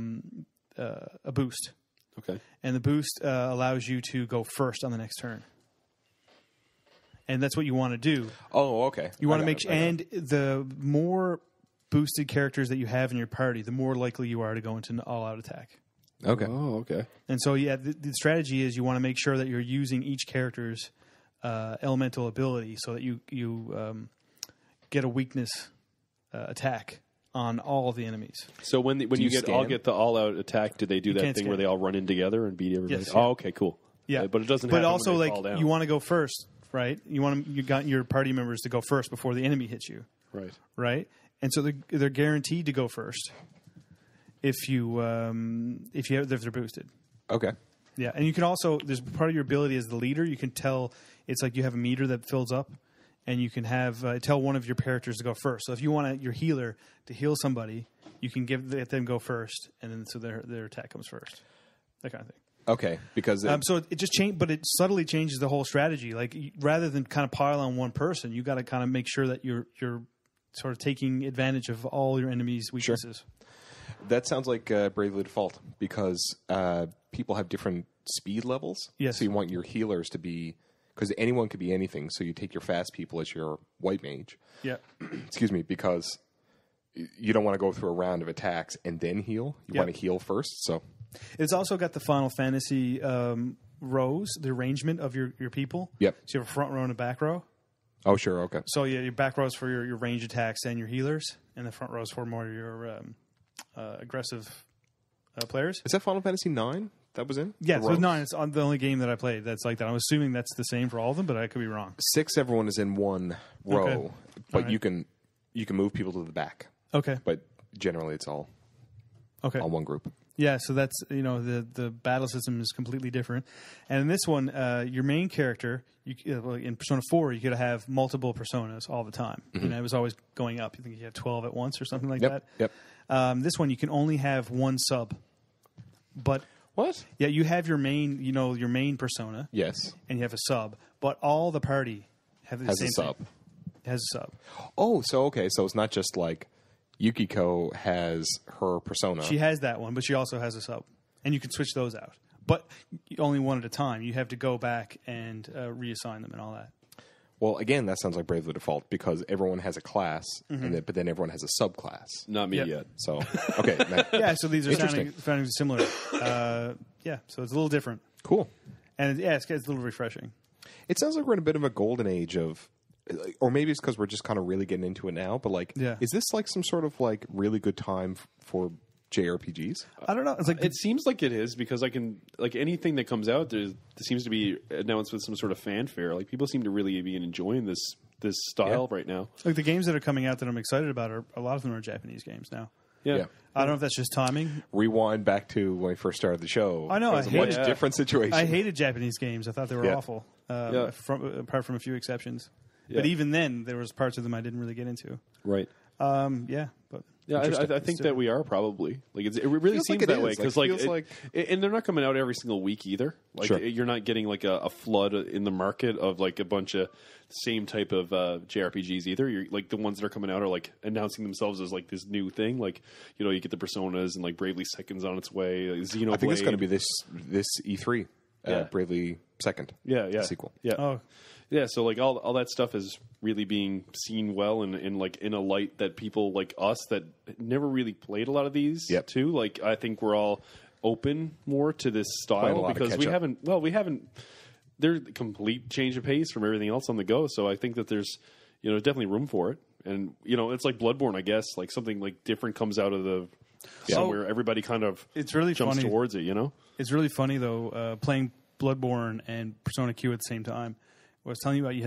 Speaker 1: boost.
Speaker 3: Okay.
Speaker 1: And the boost allows you to go first on the next turn. And that's what you want to do.
Speaker 2: Oh, okay.
Speaker 1: You want
Speaker 2: I
Speaker 1: to
Speaker 2: got
Speaker 1: make
Speaker 2: it.
Speaker 1: and the more boosted characters that you have in your party, the more likely you are to go into an all-out attack.
Speaker 2: Okay.
Speaker 3: Oh, okay.
Speaker 1: And so, yeah, the strategy is you want to make sure that you're using each character's elemental ability so that you get a weakness attack on all of the enemies.
Speaker 3: So when
Speaker 2: you
Speaker 3: you
Speaker 2: scan?
Speaker 3: get the all out attack, do they do that
Speaker 1: can't
Speaker 3: thing where
Speaker 1: scan.
Speaker 3: they all run in together and beat everybody?
Speaker 1: Yes,
Speaker 3: Oh,
Speaker 1: yeah.
Speaker 3: okay, cool.
Speaker 1: Yeah,
Speaker 3: But it doesn't.
Speaker 1: But
Speaker 3: happen
Speaker 1: also,
Speaker 3: when they
Speaker 1: like
Speaker 3: fall down.
Speaker 1: you want to go first, right? You got your party members to go first before the enemy hits you,
Speaker 3: right.
Speaker 1: right? And so they're guaranteed to go first if they're boosted.
Speaker 2: Okay.
Speaker 1: Yeah, and you can also there's part of your ability as the leader. You can tell it's like you have a meter that fills up, and you can have tell one of your characters to go first. So if you want your healer to heal somebody, you can let them go first, and then so their attack comes first. That kind of thing.
Speaker 2: Okay. Because
Speaker 1: So it just but it subtly changes the whole strategy. Like rather than kind of pile on one person, you got to kind of make sure that you're sort of taking advantage of all your enemies' weaknesses.
Speaker 2: that sounds like Bravely Default because people have different speed levels.
Speaker 1: Yes.
Speaker 2: So you want your healers to be because anyone could be anything. So you take your fast people as your white mage.
Speaker 1: Yeah.
Speaker 2: Excuse me, because you don't want to go through a round of attacks and then heal. You
Speaker 1: Yep.
Speaker 2: want to heal first. So
Speaker 1: It's also got the Final Fantasy rows, the arrangement of your people.
Speaker 2: Yep.
Speaker 1: So you have a front row and a back row.
Speaker 2: Oh, sure. Okay.
Speaker 1: So yeah, your back rows for your range attacks and your healers, and the front rows for more your aggressive players.
Speaker 2: Is that Final Fantasy 9 that was in?
Speaker 1: Yeah,
Speaker 2: The
Speaker 1: so it's
Speaker 2: rows?
Speaker 1: 9. It's on the only game that I played that's like that. I'm assuming that's the same for all of them, but I could be wrong.
Speaker 2: 6, everyone is in one row,
Speaker 1: Okay.
Speaker 2: but
Speaker 1: All right.
Speaker 2: you can move people to the back.
Speaker 1: Okay.
Speaker 2: But generally, it's all one group.
Speaker 1: Yeah, so that's, the battle system is completely different. And in this one, your main character, in Persona 4, you could have multiple personas all the time.
Speaker 2: Mm-hmm.
Speaker 1: It was always going up. You think you had 12 at once or something like
Speaker 2: Yep.
Speaker 1: that.
Speaker 2: Yep.
Speaker 1: This one, you can only have one sub. But
Speaker 2: What?
Speaker 1: yeah, you have your main, your main persona,
Speaker 2: Yes.
Speaker 1: and you have a sub. But all the party have the
Speaker 2: Has
Speaker 1: same
Speaker 2: a sub.
Speaker 1: thing. Has a sub.
Speaker 2: Oh, so okay. So it's not just like Yukiko has her persona.
Speaker 1: She has that one, but she also has a sub. And you can switch those out. But only one at a time. You have to go back and reassign them and all that.
Speaker 2: Well, again, that sounds like Bravely Default because everyone has a class, but then everyone has a subclass.
Speaker 3: Not me
Speaker 1: Yep.
Speaker 3: yet.
Speaker 2: So, okay.
Speaker 1: Yeah, so these are
Speaker 2: Interesting.
Speaker 1: sounding similar. Yeah, so it's a little different.
Speaker 2: Cool.
Speaker 1: And it's a little refreshing.
Speaker 2: It sounds like we're in a bit of a golden age of, or maybe it's because we're just kind of really getting into it now, but like,
Speaker 1: Yeah.
Speaker 2: is this like some sort of like really good time for JRPGs?
Speaker 1: I don't know. It's like
Speaker 3: It seems like it is because anything that comes out there seems to be announced with some sort of fanfare. Like people seem to really be enjoying this style right now.
Speaker 1: like the games that are coming out that I'm excited about a lot of them are Japanese games now.
Speaker 3: Yeah.
Speaker 1: I don't know if that's just timing.
Speaker 2: Rewind back to when we first started the show.
Speaker 1: I know,
Speaker 2: It was
Speaker 1: I
Speaker 2: a
Speaker 1: hate
Speaker 2: much
Speaker 3: it.
Speaker 2: different situation.
Speaker 1: I hated Japanese games. I thought they were
Speaker 2: Yeah.
Speaker 1: awful.
Speaker 3: Yeah.
Speaker 1: Apart from a few exceptions.
Speaker 3: Yeah.
Speaker 1: But even then, there was parts of them I didn't really get into.
Speaker 3: Right.
Speaker 1: Yeah, but
Speaker 3: Yeah,
Speaker 2: Interesting.
Speaker 3: I think that we are probably like it really
Speaker 2: Feels
Speaker 3: seems
Speaker 2: like it
Speaker 3: that way
Speaker 2: is.
Speaker 3: because
Speaker 2: Like,
Speaker 3: like,
Speaker 2: feels like-
Speaker 3: and they're not coming out every single week either. Like
Speaker 2: Sure.
Speaker 3: you're not getting like a flood in the market of like a bunch of same type of JRPGs either. You're like the ones that are coming out are like announcing themselves as like this new thing. Like you get the Personas and like Bravely Second's on its way. Xenoblade.
Speaker 2: I think it's going to be this E3,
Speaker 3: Yeah.
Speaker 2: Bravely Second.
Speaker 3: yeah
Speaker 2: sequel.
Speaker 3: Yeah.
Speaker 1: oh,
Speaker 3: Yeah, so like all that stuff is really being seen well and like in a light that people like us that never really played a lot of these
Speaker 2: Yep.
Speaker 3: too. Like I think we're all open more to this
Speaker 2: Playing a
Speaker 3: style
Speaker 2: lot of
Speaker 3: because we
Speaker 2: catch-up.
Speaker 3: haven't there's a complete change of pace from everything else on the go. So I think that there's definitely room for it. And it's like Bloodborne, I guess, like something like different comes out of the somewhere everybody kind of
Speaker 1: it's really
Speaker 3: jumps
Speaker 1: funny.
Speaker 3: towards it,
Speaker 1: It's really funny though, playing Bloodborne and Persona Q at the same time. I was telling you about you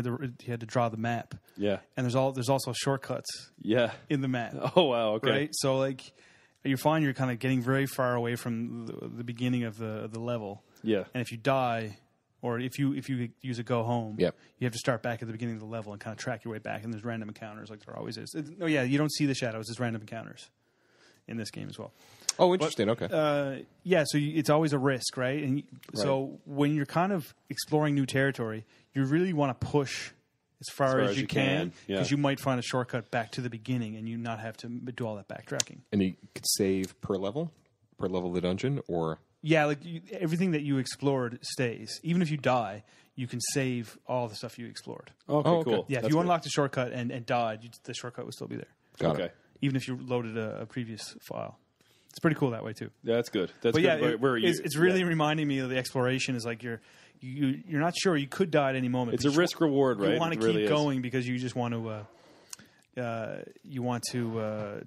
Speaker 1: had to draw the map.
Speaker 3: Yeah.
Speaker 1: And there's also shortcuts
Speaker 3: Yeah.
Speaker 1: in the map.
Speaker 3: Oh wow, okay.
Speaker 1: Right? So like you find you're kind of getting very far away from the beginning of the level.
Speaker 3: Yeah.
Speaker 1: And if you die or if you use a go home,
Speaker 2: Yep.
Speaker 1: you have to start back at the beginning of the level and kind of track your way back, and there's random encounters like there always is. You don't see the shadows, there's random encounters in this game as well.
Speaker 2: Oh, interesting. Okay.
Speaker 1: So it's always a risk, right? And so when you're kind of exploring new territory, you really want to push as far as you can
Speaker 3: yeah.
Speaker 1: because you might find a shortcut back to the beginning and you not have to do all that backtracking.
Speaker 2: And you could save per level of the dungeon, or
Speaker 1: Yeah, like everything that you explored stays. Even if you die, you can save all the stuff you explored.
Speaker 3: Okay,
Speaker 2: Oh, okay.
Speaker 3: cool.
Speaker 1: Yeah, if
Speaker 3: That's
Speaker 1: you
Speaker 3: good.
Speaker 1: unlocked the shortcut and died, the shortcut would still be there,
Speaker 2: got
Speaker 3: Okay.
Speaker 2: it.
Speaker 1: even if you loaded a previous file. It's pretty cool that way too.
Speaker 3: Yeah, that's good. That's
Speaker 1: But
Speaker 3: good.
Speaker 1: yeah,
Speaker 3: Where are you?
Speaker 1: it's really reminding me of the exploration. Is like you're not sure, you could die at any moment.
Speaker 3: It's
Speaker 1: but
Speaker 3: a
Speaker 1: you
Speaker 3: risk reward, right?
Speaker 1: You want to
Speaker 3: It
Speaker 1: keep
Speaker 3: really is.
Speaker 1: going because you just want to.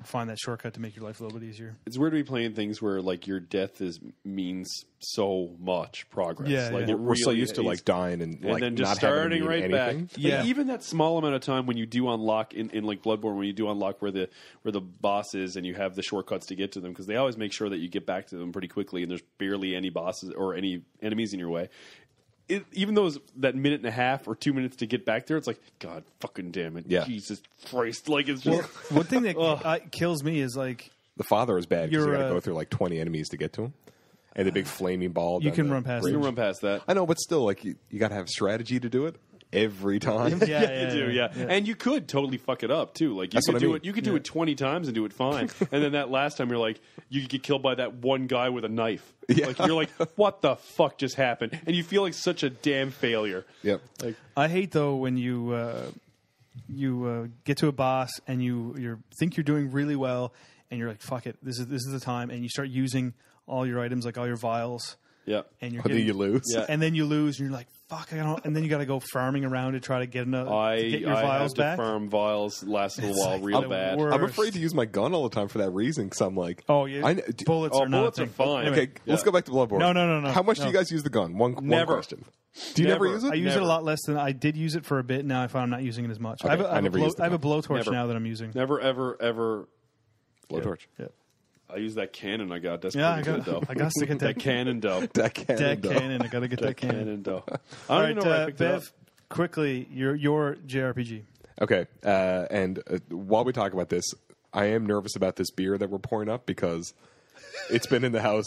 Speaker 1: Find that shortcut to make your life a little bit easier.
Speaker 3: It's weird to be playing things where like your death means so much progress.
Speaker 1: Yeah,
Speaker 3: like
Speaker 1: yeah.
Speaker 3: it
Speaker 2: We're so
Speaker 3: really
Speaker 2: used to
Speaker 3: is.
Speaker 2: like dying and like
Speaker 3: then just
Speaker 2: not having to
Speaker 3: starting
Speaker 2: mean
Speaker 3: right
Speaker 2: anything.
Speaker 3: back.
Speaker 1: Yeah.
Speaker 3: Like, even that small amount of time when you do unlock in like Bloodborne, when you do unlock where the boss is and you have the shortcuts to get to them, because they always make sure that you get back to them pretty quickly and there's barely any bosses or any enemies in your way. Even though it's that minute and a half or 2 minutes to get back there, it's like, God fucking damn it.
Speaker 2: Yeah.
Speaker 3: Jesus Christ. Like it's just
Speaker 1: One thing that kills me is like
Speaker 2: The father is bad because you
Speaker 1: You're,
Speaker 2: got to go through like 20 enemies to get to him, and the big flaming ball.
Speaker 1: you
Speaker 2: down
Speaker 1: can
Speaker 2: the
Speaker 1: run past
Speaker 2: bridge.
Speaker 3: you
Speaker 1: them.
Speaker 3: can run past that.
Speaker 2: I know, but still, like you got to have strategy to do it every time.
Speaker 3: You do, yeah. And you could totally fuck it up too. Like you
Speaker 2: That's
Speaker 3: could
Speaker 2: what I
Speaker 3: do
Speaker 2: mean.
Speaker 3: it. You could do it 20 times and do it fine. And then that last time, you're like, you could get killed by that one guy with a knife.
Speaker 2: Yeah.
Speaker 3: Like you're like, what the fuck just happened? And you feel like such a damn failure.
Speaker 2: Yep.
Speaker 3: Like,
Speaker 1: I hate though when you get to a boss and you think you're doing really well and you're like, fuck it, this is the time, and you start using all your items, like all your vials,
Speaker 3: Yeah.
Speaker 1: and you're
Speaker 2: But then
Speaker 1: getting,
Speaker 2: you lose.
Speaker 3: Yeah.
Speaker 1: and then you lose, and you're like, "Fuck!" I don't, and then you got to go farming around to try to get another,
Speaker 3: I
Speaker 1: to get your vials
Speaker 3: have to
Speaker 1: back.
Speaker 3: farm vials last a little while
Speaker 1: like
Speaker 3: real
Speaker 1: the
Speaker 3: bad.
Speaker 1: worst.
Speaker 2: I'm afraid to use my gun all the time for that reason because I'm like,
Speaker 1: Oh, yeah, bullets are not.
Speaker 3: bullets
Speaker 1: a
Speaker 3: are
Speaker 1: thing.
Speaker 3: fine.
Speaker 1: Anyway,
Speaker 2: okay, let's go back to Bloodborne.
Speaker 1: No.
Speaker 2: How much do
Speaker 1: No.
Speaker 2: you guys use the gun? One
Speaker 3: Never.
Speaker 2: question. Do you never
Speaker 3: Never.
Speaker 2: use it?
Speaker 1: I use it a
Speaker 3: Never.
Speaker 1: lot less than I did use it for a bit. Now I find I'm not using it as much.
Speaker 2: Okay, I never used the
Speaker 1: I have a
Speaker 2: gun.
Speaker 1: blowtorch
Speaker 3: Never.
Speaker 1: now that I'm using.
Speaker 3: Never, ever, ever.
Speaker 2: Blowtorch.
Speaker 1: Yeah,
Speaker 3: I use that cannon I got. That's
Speaker 1: yeah.
Speaker 3: pretty good, though.
Speaker 1: I got to get
Speaker 3: that
Speaker 1: that
Speaker 3: cannon dough.
Speaker 2: That cannon.
Speaker 1: That
Speaker 2: though.
Speaker 1: cannon. I got to get that cannon.
Speaker 3: Cannon dough. I
Speaker 1: All
Speaker 3: don't
Speaker 1: right,
Speaker 3: even know where I picked it up.
Speaker 1: Bev. Quickly, your JRPG.
Speaker 2: Okay, and while we talk about this, I am nervous about this beer that we're pouring up because it's been in the house.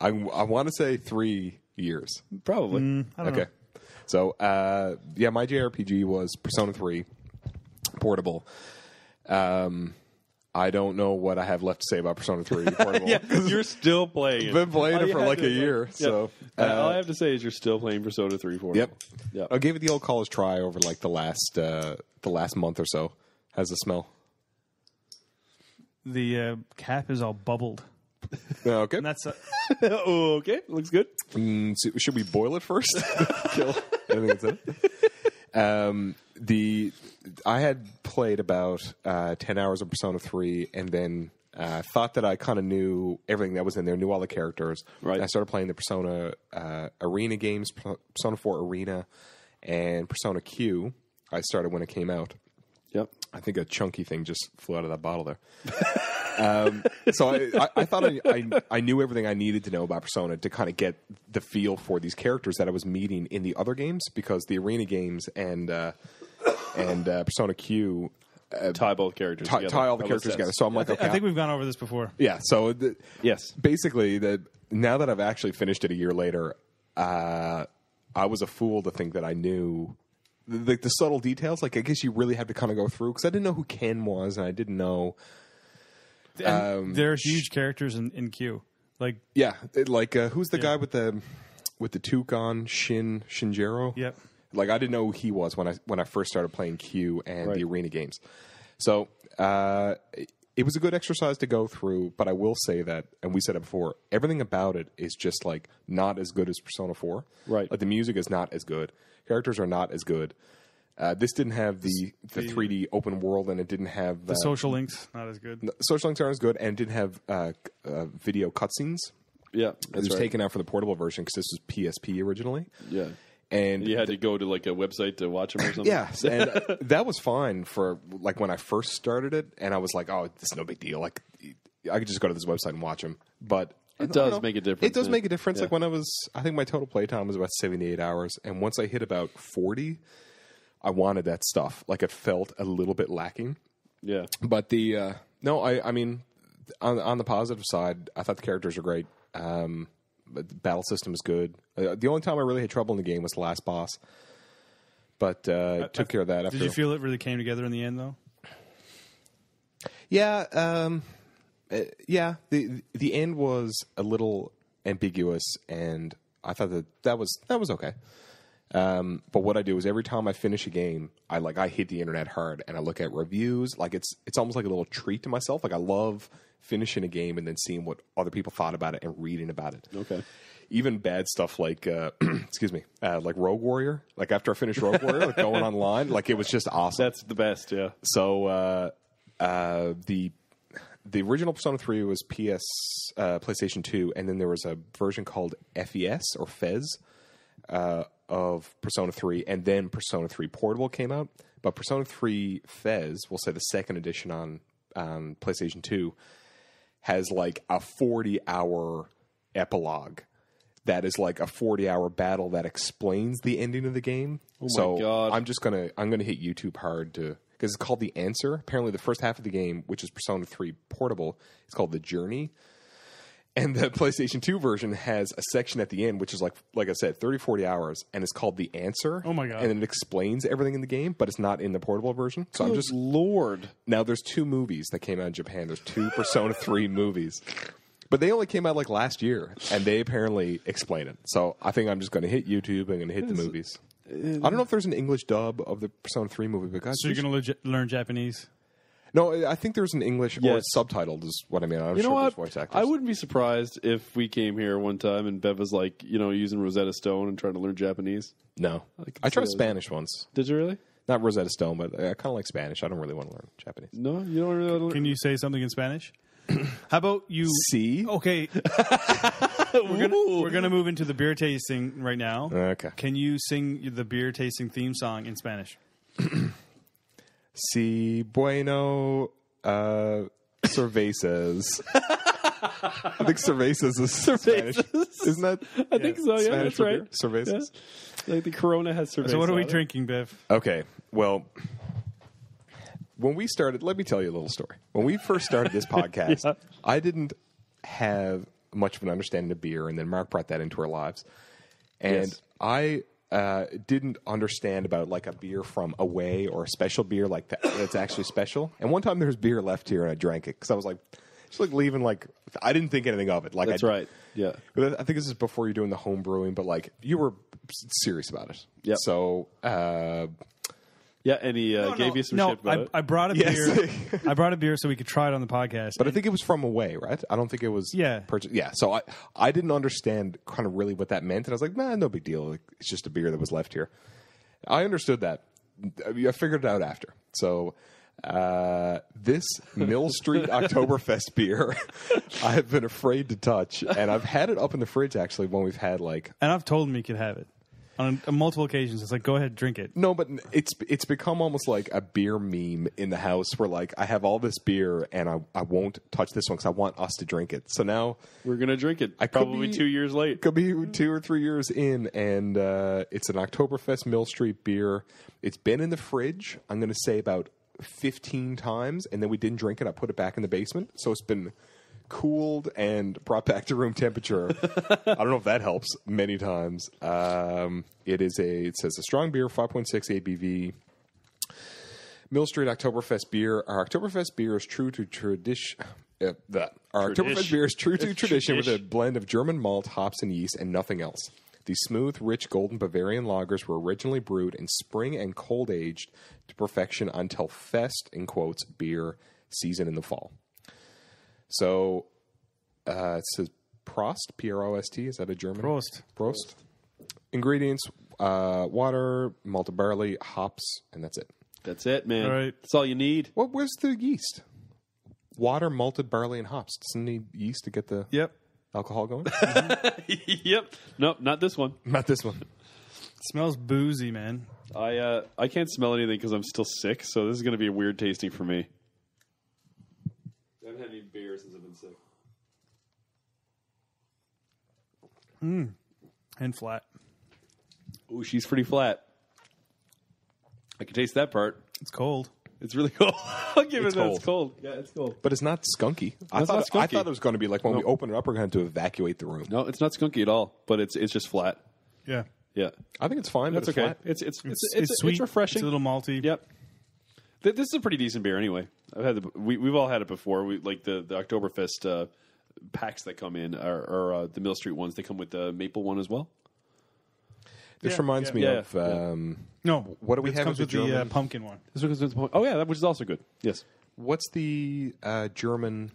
Speaker 2: I want to say 3 years.
Speaker 3: Probably.
Speaker 1: I don't
Speaker 2: Okay,
Speaker 1: know.
Speaker 2: so yeah, my JRPG was Persona 3 portable. I don't know what I have left to say about Persona 3 portable.
Speaker 3: Yeah, you're still playing it.
Speaker 2: I've been playing
Speaker 3: All
Speaker 2: it
Speaker 3: you
Speaker 2: for
Speaker 3: had
Speaker 2: like
Speaker 3: to-
Speaker 2: a year.
Speaker 3: yeah.
Speaker 2: So
Speaker 3: All I have to say is you're still playing Persona 3 for
Speaker 2: yep.
Speaker 3: Yep.
Speaker 2: I gave it the old college try over like the last month or so. How's it smell?
Speaker 1: The cap is all bubbled.
Speaker 2: Okay.
Speaker 1: And that's
Speaker 3: Oh, okay. Looks good.
Speaker 2: So should we boil it first? Kill anything that's in it. I had played about 10 hours of Persona 3 and then thought that I kind of knew everything that was in there, knew all the characters.
Speaker 3: Right.
Speaker 2: I started playing the Persona Arena games, Persona 4 Arena, and Persona Q. I started when it came out.
Speaker 3: Yep.
Speaker 2: I think a chunky thing just flew out of that bottle there. So I thought I knew everything I needed to know about Persona to kind of get the feel for these characters that I was meeting in the other games because the Arena games and Persona Q
Speaker 3: Tie both characters
Speaker 2: tie
Speaker 3: together.
Speaker 2: all the
Speaker 3: That
Speaker 2: characters
Speaker 3: makes
Speaker 2: together.
Speaker 3: sense.
Speaker 2: So I'm like, okay,
Speaker 1: I think we've gone over this before.
Speaker 2: yeah. So
Speaker 3: Yes.
Speaker 2: basically, now that I've actually finished it a year later, I was a fool to think that I knew the subtle details. Like, I guess you really had to kind of go through because I didn't know who Ken was and I didn't know.
Speaker 1: And there are huge characters in Q. Like,
Speaker 2: Yeah, who's the guy with the toque on? Shinjiro.
Speaker 1: yep.
Speaker 2: Like I didn't know who he was when I first started playing Q and
Speaker 3: Right.
Speaker 2: the Arena games. So it was a good exercise to go through. But I will say that, and we said it before, everything about it is just like not as good as Persona 4.
Speaker 3: Right.
Speaker 2: Like the music is not as good. Characters are not as good. This didn't have the 3D open world, and it didn't have
Speaker 1: The social links, not as good.
Speaker 2: social links aren't as good, and it didn't have video cutscenes.
Speaker 3: Yeah.
Speaker 2: It
Speaker 3: That's
Speaker 2: was
Speaker 3: right.
Speaker 2: taken out for the portable version because this was PSP originally.
Speaker 3: Yeah.
Speaker 2: And
Speaker 3: You had to go to like a website to watch them or something?
Speaker 2: yes, and that was fine for like when I first started it, and I was like, "Oh, this is no big deal. Like, I could just go to this website and watch them." But
Speaker 3: It does make a difference.
Speaker 2: It does make a difference.
Speaker 3: Yeah.
Speaker 2: Like when I think my total playtime was about 78 hours, and once I hit about 40, I wanted that stuff. Like it felt a little bit lacking.
Speaker 3: Yeah.
Speaker 2: But I mean, on the positive side, I thought the characters are great. But the battle system is good. The only time I really had trouble in the game was the last boss, but took care of that. After.
Speaker 1: Did you feel it really came together in the end, though?
Speaker 2: Yeah, yeah. The end was a little ambiguous, and I thought that was okay. But what I do is every time I finish a game, I hit the internet hard and I look at reviews. Like it's almost like a little treat to myself. Like I love finishing a game and then seeing what other people thought about it and reading about it.
Speaker 3: Okay.
Speaker 2: Even bad stuff like excuse me, like Rogue Warrior. Like after I finished Rogue Warrior, like going online, like it was just awesome.
Speaker 3: That's the best, yeah.
Speaker 2: So the original Persona 3 was PlayStation 2, and then there was a version called FES or FES of Persona 3, and then Persona 3 Portable came out. But Persona 3 FES, we'll say the second edition on PlayStation 2, has like a 40-hour epilogue that is like a 40-hour battle that explains the ending of the game.
Speaker 3: Oh my
Speaker 2: so
Speaker 3: God.
Speaker 2: I'm gonna hit YouTube hard to because it's called The Answer. Apparently, the first half of the game, which is Persona 3 Portable, is called The Journey. And the PlayStation 2 version has a section at the end, which is like I said, 30, 40 hours, and it's called The Answer.
Speaker 1: Oh, my God.
Speaker 2: And it explains everything in the game, but it's not in the portable version. So I'm just...
Speaker 3: Lord.
Speaker 2: Now, there's 2 movies that came out in Japan. There's 2 Persona 3 movies. But they only came out like last year, and they apparently explain it. So I think I'm just going to hit YouTube. I'm going to hit the movies. I don't know if there's an English dub of the Persona 3 movie, but guys,
Speaker 1: So you're going to learn Japanese?
Speaker 2: No, I think there's an English or
Speaker 3: Yes.
Speaker 2: it's subtitled is what I mean. I'm
Speaker 3: You know
Speaker 2: sure
Speaker 3: what?
Speaker 2: there's voice actors.
Speaker 3: I wouldn't be surprised if we came here one time and Bev was like, using Rosetta Stone and trying to learn Japanese.
Speaker 2: No.
Speaker 3: can
Speaker 2: I
Speaker 3: see
Speaker 2: tried
Speaker 3: that.
Speaker 2: Spanish once.
Speaker 3: Did you really?
Speaker 2: Not Rosetta Stone, but I kind of like Spanish. I don't really want to learn Japanese.
Speaker 3: No, you don't really learn.
Speaker 1: Can you say something in Spanish? How about you?
Speaker 2: See?
Speaker 1: Okay, we're gonna move into the beer tasting right now.
Speaker 2: Okay.
Speaker 1: Can you sing the beer tasting theme song in Spanish?
Speaker 2: Si bueno cervezas. I think cervezas is Spanish. Isn't that?
Speaker 3: I think so. Yeah,
Speaker 2: Spanish
Speaker 3: that's
Speaker 2: for
Speaker 3: right.
Speaker 2: beer? Cervezas.
Speaker 3: Yeah. Like the Corona has cerveza.
Speaker 1: So what are we
Speaker 3: on it.
Speaker 1: drinking, Bev?
Speaker 2: Okay. Well, when we started, let me tell you a little story. When we first started this podcast,
Speaker 3: Yeah.
Speaker 2: I didn't have much of an understanding of beer, and then Mark brought that into our lives. And
Speaker 3: Yes.
Speaker 2: I didn't understand about like a beer from away or a special beer like that that's actually special. And one time there was beer left here, and I drank it because I was like, just like leaving. Like I didn't think anything of it. Like
Speaker 3: That's right. Yeah.
Speaker 2: But I think this is before you're doing the home brewing, but like you were serious about it.
Speaker 3: Yep.
Speaker 2: So
Speaker 3: Yeah, and he gave you some shit about it.
Speaker 1: I brought a
Speaker 2: Yes.
Speaker 1: beer. I brought a beer so we could try it on the podcast.
Speaker 2: But I think it was from away, right? I don't think it was.
Speaker 1: Yeah.
Speaker 2: Yeah. So I didn't understand kind of really what that meant, and I was like, nah, no big deal. Like, it's just a beer that was left here. I understood that. I figured it out after. So this Mill Street Oktoberfest beer, I have been afraid to touch, and I've had it up in the fridge actually when we've had like.
Speaker 1: and I've told him he could have it on multiple occasions. It's like, go ahead, drink it.
Speaker 2: No, but it's become almost like a beer meme in the house where like I have all this beer and I won't touch this one because I want us to drink it. So now
Speaker 3: We're going to drink it.
Speaker 2: I could
Speaker 3: Probably
Speaker 2: be-
Speaker 3: 2 years late.
Speaker 2: it could be 2 or 3 years in, and it's an Oktoberfest Mill Street beer. It's been in the fridge, I'm going to say about 15 times, and then we didn't drink it. I put it back in the basement. So it's been cooled and brought back to room temperature. I don't know if that helps many times. It says a strong beer, 5.6 ABV. Mill Street Oktoberfest beer. Our Oktoberfest beer is true to tradition. Our Oktoberfest beer is true to tradition with a blend of German malt, hops, and yeast, and nothing else. These smooth, rich, golden Bavarian lagers were originally brewed in spring and cold aged to perfection until fest, in quotes, beer season in the fall. So it says Prost, P-R-O-S-T. Is that a German?
Speaker 1: Prost.
Speaker 2: Ingredients, water, malted barley, hops, and that's it.
Speaker 3: That's it, man.
Speaker 1: All right.
Speaker 3: That's all you need.
Speaker 2: Where's the yeast? Water, malted barley, and hops. Doesn't need yeast to get the
Speaker 1: Yep.
Speaker 2: alcohol going?
Speaker 3: Yep. Nope, not this one.
Speaker 2: Not this one.
Speaker 1: Smells boozy, man.
Speaker 3: I can't smell anything because I'm still sick, so this is going to be a weird tasting for me. I haven't had any beer since I've been sick.
Speaker 1: And flat.
Speaker 3: Ooh, she's pretty flat. I can taste that part.
Speaker 1: It's cold.
Speaker 3: It's really cold. I'll give
Speaker 2: It's
Speaker 3: it that.
Speaker 2: cold.
Speaker 3: It's cold. Yeah, it's cold.
Speaker 2: But it's not skunky. I
Speaker 3: It's not
Speaker 2: thought
Speaker 3: skunky.
Speaker 2: it was going to be like when we open it up, we're going to have to evacuate the room.
Speaker 3: No, it's not skunky at all, but it's just flat.
Speaker 1: Yeah.
Speaker 3: Yeah.
Speaker 2: I think it's fine,
Speaker 3: That's
Speaker 2: but it's
Speaker 3: okay.
Speaker 2: flat.
Speaker 3: It's
Speaker 1: sweet.
Speaker 3: It's refreshing.
Speaker 1: It's a little malty.
Speaker 3: Yep. This is a pretty decent beer anyway. I've had we've all had it before. We like the Oktoberfest packs that come in are the Mill Street ones. They come with the maple one as well.
Speaker 2: This
Speaker 1: Yeah,
Speaker 2: reminds
Speaker 1: yeah.
Speaker 2: me
Speaker 3: Yeah,
Speaker 2: of
Speaker 1: No.
Speaker 2: What do we
Speaker 1: this
Speaker 2: have
Speaker 1: comes
Speaker 2: with the
Speaker 1: with the
Speaker 2: German?
Speaker 1: pumpkin one.
Speaker 3: Oh yeah, which is also good. Yes.
Speaker 2: What's the German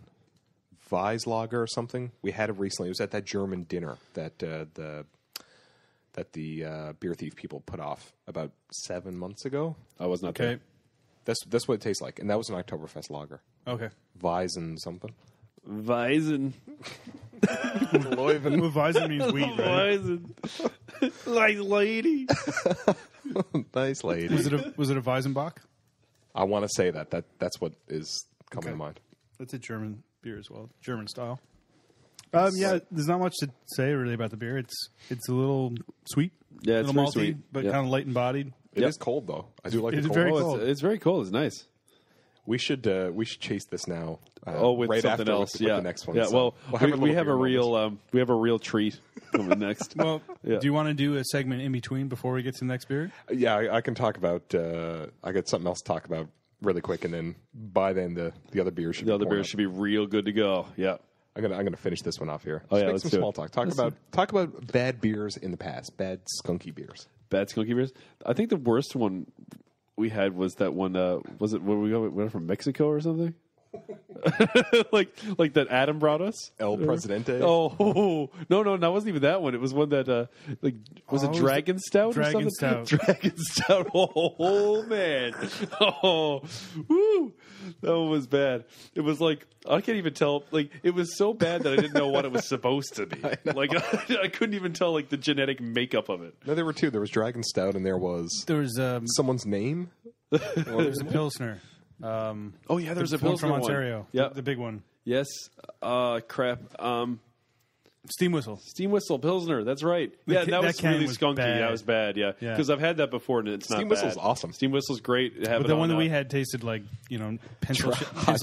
Speaker 2: Weislager or something? We had it recently. It was at that German dinner that the beer thief people put off about 7 months ago.
Speaker 3: I was not
Speaker 1: Okay.
Speaker 3: there.
Speaker 2: That's what it tastes like, and that was an Oktoberfest lager.
Speaker 1: Okay.
Speaker 2: Weizen something.
Speaker 3: Weizen.
Speaker 2: Leuven.
Speaker 1: Well, Weizen means wheat, right?
Speaker 3: Weizen. Nice lady.
Speaker 2: Nice lady.
Speaker 1: Was it a Weizenbach?
Speaker 2: I want to say that's what is coming to mind.
Speaker 1: That's a German beer as well. German style. Yeah, there's not much to say really about the beer. It's a little sweet.
Speaker 3: Yeah, it's
Speaker 1: a little
Speaker 3: very
Speaker 1: malty,
Speaker 3: sweet.
Speaker 1: but
Speaker 3: Yeah.
Speaker 1: kind of light and bodied.
Speaker 2: It
Speaker 3: Yep.
Speaker 2: is cold though. I do like
Speaker 1: It
Speaker 2: the
Speaker 1: is
Speaker 2: cold.
Speaker 1: very
Speaker 3: Oh,
Speaker 1: cold.
Speaker 3: it's very cold. It's nice.
Speaker 2: We should chase this now.
Speaker 3: With
Speaker 2: right
Speaker 3: something
Speaker 2: after
Speaker 3: else.
Speaker 2: with
Speaker 3: yeah,
Speaker 2: the next one.
Speaker 3: Yeah.
Speaker 2: So
Speaker 3: Well, we have a
Speaker 2: little
Speaker 3: real treat coming next.
Speaker 1: Well,
Speaker 3: Yeah.
Speaker 1: do you want to do a segment in between before we get to the next beer?
Speaker 2: Yeah, I can talk about. I got something else to talk about really quick, and then by then the other beer should.
Speaker 3: The
Speaker 2: be
Speaker 3: other
Speaker 2: pouring
Speaker 3: beer
Speaker 2: up.
Speaker 3: should be real good to go. Yeah.
Speaker 2: I'm gonna finish this one off here.
Speaker 3: Oh, yeah,
Speaker 2: make
Speaker 3: let's
Speaker 2: some
Speaker 3: do
Speaker 2: small
Speaker 3: it.
Speaker 2: talk. Talk about bad beers in the past, bad skunky beers.
Speaker 3: Bad skunky beers. I think the worst one we had was that one. Was it when we went from Mexico or something? like that Adam brought us.
Speaker 2: El Presidente.
Speaker 3: Oh no, that wasn't even that one. It was one that was it Dragon Stout or
Speaker 1: Dragon
Speaker 3: something?
Speaker 1: Stout.
Speaker 3: Dragon Stout. Oh man. Oh, woo. That one was bad. It was like I can't even tell. Like it was so bad that I didn't know what it was supposed to be. Like I couldn't even tell like the genetic makeup of it.
Speaker 2: No, there were two. There was Dragon Stout, and there was someone's name.
Speaker 1: There's a Pilsner.
Speaker 3: Oh yeah, there's a
Speaker 1: one
Speaker 3: Pilsner
Speaker 1: from Ontario.
Speaker 3: Yeah,
Speaker 1: the big one.
Speaker 3: Yes. Crap.
Speaker 1: Steam Whistle.
Speaker 3: Steam Whistle Pilsner. That's right. Yeah, that was really skunky.
Speaker 1: Bad.
Speaker 3: That was bad. Yeah, because I've had that before and it's not
Speaker 2: Steam
Speaker 3: bad.
Speaker 2: Whistle's awesome.
Speaker 3: Steam Whistle's great.
Speaker 1: But the one that we had tasted like pencil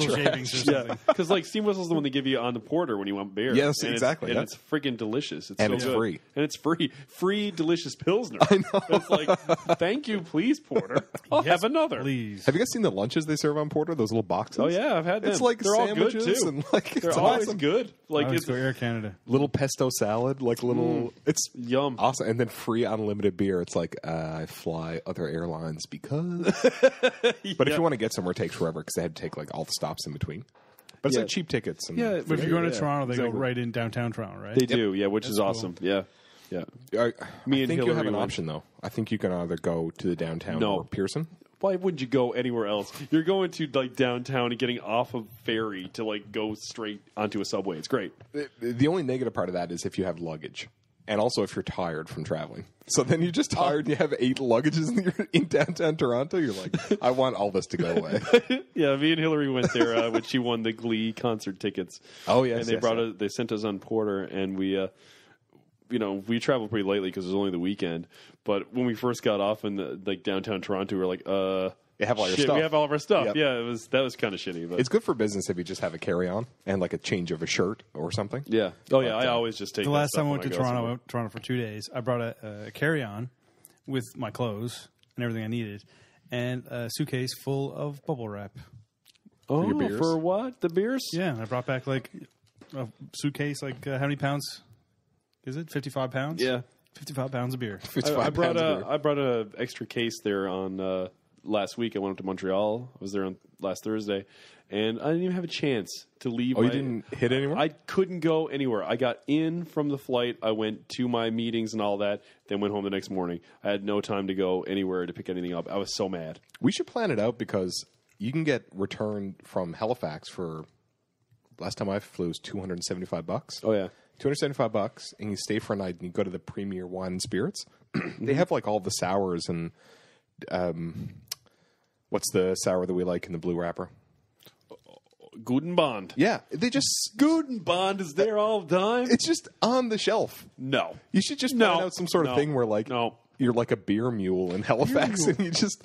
Speaker 1: shavings or something.
Speaker 3: Because like Steam Whistle's the one they give you on the porter when you want beer.
Speaker 2: Yes,
Speaker 3: and
Speaker 2: exactly.
Speaker 3: And it's freaking delicious. It's
Speaker 2: and
Speaker 3: so
Speaker 2: it's
Speaker 3: good.
Speaker 2: free.
Speaker 3: And it's free delicious Pilsner.
Speaker 2: I know.
Speaker 3: It's like, thank you, please, porter. I'll have another.
Speaker 1: Please.
Speaker 2: Have you guys seen the lunches they serve on Porter? Those little boxes.
Speaker 3: Oh yeah, I've had them.
Speaker 2: It's like
Speaker 3: they're all good
Speaker 2: sandwiches
Speaker 3: too.
Speaker 2: and like
Speaker 3: They're
Speaker 2: it's
Speaker 3: always
Speaker 2: awesome.
Speaker 3: good. Like
Speaker 1: Let's
Speaker 3: it's
Speaker 1: go Air Canada.
Speaker 2: Little pesto salad, like little. It's
Speaker 3: yum.
Speaker 2: awesome, and then free unlimited beer. It's like I fly other airlines because. But if you want to get somewhere, it takes forever because they had to take like all the stops in between. But it's like cheap tickets. And
Speaker 3: Yeah,
Speaker 1: But if you're going to
Speaker 3: Yeah,
Speaker 1: Toronto, they
Speaker 3: exactly.
Speaker 1: go right in downtown Toronto, right?
Speaker 3: They do, yeah, which is
Speaker 1: cool.
Speaker 3: awesome. Yeah.
Speaker 2: I
Speaker 3: Me and
Speaker 2: think you
Speaker 3: Hillary
Speaker 2: have an
Speaker 3: went.
Speaker 2: option though. I think you can either go to the downtown
Speaker 3: No.
Speaker 2: or Pearson.
Speaker 3: Why wouldn't you go anywhere else? You're going to like downtown and getting off of ferry to like go straight onto a subway. It's great.
Speaker 2: The only negative part of that is if you have luggage. And also if you're tired from traveling. So then you're just tired and you have 8 luggages and you're in downtown Toronto. You're like, I want all this to go away.
Speaker 3: Yeah, me and Hillary went there when she won the Glee concert tickets.
Speaker 2: Oh, yes.
Speaker 3: And they
Speaker 2: yes,
Speaker 3: brought
Speaker 2: yes.
Speaker 3: us, they sent us on Porter, and we, we traveled pretty lately because it was only the weekend. But when we first got off in the like downtown Toronto, we were like,
Speaker 2: You have all your
Speaker 3: shit,
Speaker 2: stuff.
Speaker 3: we have all of our stuff.
Speaker 2: Yep.
Speaker 3: Yeah, that was kind of shitty. But
Speaker 2: It's good for business if you just have a carry-on and like a change of a shirt or something.
Speaker 3: yeah. Oh yeah, I always just take
Speaker 1: The
Speaker 3: that
Speaker 1: last
Speaker 3: stuff
Speaker 1: time I
Speaker 3: when
Speaker 1: went to
Speaker 3: go
Speaker 1: Toronto, I
Speaker 3: somewhere.
Speaker 1: went to Toronto for 2 days. I brought a carry-on with my clothes and everything I needed, and a suitcase full of bubble wrap.
Speaker 3: Oh,
Speaker 2: your beers?
Speaker 3: for what? The beers?
Speaker 1: Yeah, and I brought back like a suitcase. Like how many pounds is it? 55 pounds.
Speaker 3: Yeah.
Speaker 1: 55 pounds of beer.
Speaker 2: It's
Speaker 3: I
Speaker 2: 5
Speaker 3: brought
Speaker 2: pounds of beer.
Speaker 3: I brought a extra case there on last week. I went up to Montreal. I was there on last Thursday, and I didn't even have a chance to leave.
Speaker 2: Oh, you didn't hit anywhere?
Speaker 3: I couldn't go anywhere. I got in from the flight. I went to my meetings and all that. Then went home the next morning. I had no time to go anywhere to pick anything up. I was so mad.
Speaker 2: We should plan it out because you can get returned from Halifax for last time I flew was $275.
Speaker 3: Oh yeah.
Speaker 2: $275, and you stay for a night, and you go to the Premier Wine and Spirits. They have like all the sours and what's the sour that we like in the blue wrapper?
Speaker 3: Guten Bond.
Speaker 2: Yeah, they just
Speaker 3: Guten Bond is there all the time.
Speaker 2: it's just on the shelf.
Speaker 3: No.
Speaker 2: You should just plan
Speaker 3: No.
Speaker 2: out some sort of
Speaker 3: No.
Speaker 2: thing where like
Speaker 3: No.
Speaker 2: you're like a beer mule in Halifax, and you just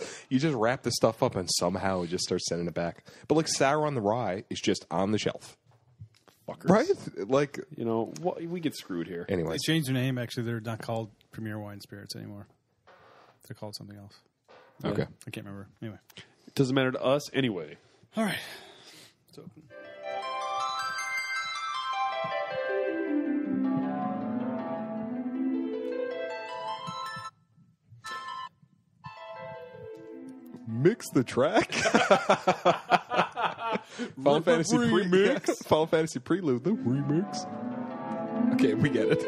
Speaker 2: wrap the stuff up, and somehow it just starts sending it back. But like sour on the rye is just on the shelf,
Speaker 3: Fuckers.
Speaker 2: right? Like
Speaker 3: we get screwed here.
Speaker 1: They
Speaker 2: anyways.
Speaker 1: changed their name. Actually, they're not called Premier Wine Spirits anymore. They're called something else.
Speaker 2: Okay.
Speaker 1: I can't remember. Anyway.
Speaker 3: It doesn't matter to us anyway.
Speaker 1: All right. It's open.
Speaker 2: Mix the track. Final Fantasy
Speaker 3: remix.
Speaker 2: Final Fantasy Prelude, the remix. Okay, we get it.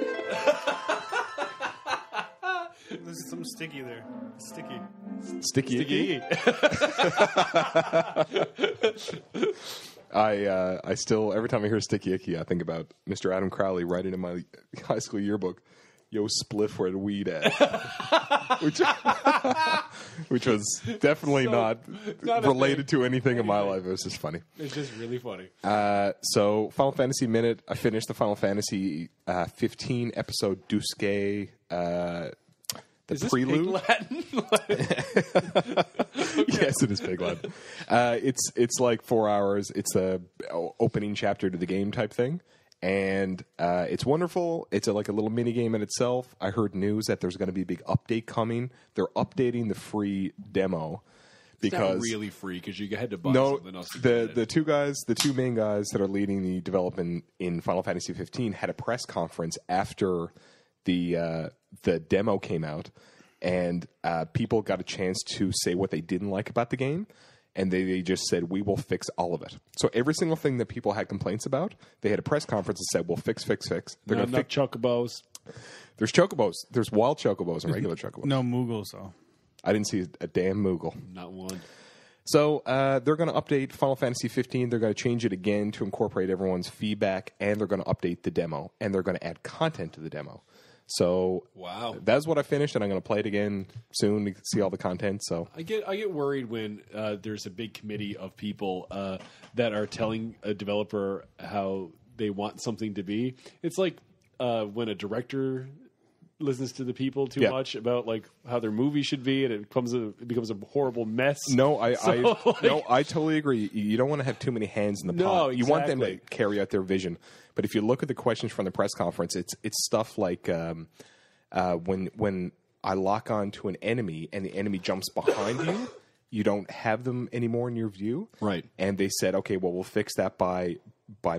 Speaker 1: There's something sticky there. Sticky.
Speaker 2: Sticky icky.
Speaker 3: Sticky.
Speaker 2: I still every time I hear Sticky Icky, I think about Mr. Adam Crowley writing in my high school yearbook, "Yo, spliff where the weed at," which was definitely not
Speaker 3: not a
Speaker 2: related to anything in my life. It was just funny.
Speaker 3: It's just really funny.
Speaker 2: So Final Fantasy Minute. I finished the Final Fantasy 15 episode Duske. The
Speaker 3: Is this
Speaker 2: prelude.
Speaker 3: Pig Latin?
Speaker 2: Yes, it is Pig Latin. It's like 4 hours. It's the opening chapter to the game type thing, and it's wonderful. It's like a little mini game in itself. I heard news that there's going to be a big update coming. They're updating the free demo because
Speaker 4: Not really free because you had to buy
Speaker 2: no,
Speaker 4: something else. To get
Speaker 2: the
Speaker 4: it.
Speaker 2: the two main guys that are leading the development in Final Fantasy 15 had a press conference after the demo came out, and people got a chance to say what they didn't like about the game. And they just said, we will fix all of it. So every single thing that people had complaints about, they had a press conference and said, we'll fix. They're going to fix
Speaker 3: chocobos.
Speaker 2: There's chocobos. There's wild chocobos and regular chocobos.
Speaker 1: No Moogles, though.
Speaker 2: I didn't see a damn Moogle.
Speaker 3: Not one.
Speaker 2: So they're going to update Final Fantasy 15. They're going to change it again to incorporate everyone's feedback, and they're going to update the demo, and they're going to add content to the demo. So
Speaker 3: wow,
Speaker 2: that's what I finished, and I'm going to play it again soon to see all the content. So
Speaker 3: I get worried when there's a big committee of people that are telling a developer how they want something to be. It's like when a director listens to the people too much about like how their movie should be, and it becomes a horrible mess.
Speaker 2: No, I totally agree. You don't want to have too many hands in the pot. You want them to carry out their vision. But if you look at the questions from the press conference, it's stuff like when I lock on to an enemy and the enemy jumps behind you, you don't have them anymore in your view.
Speaker 3: Right.
Speaker 2: And they said, okay, well, we'll fix that by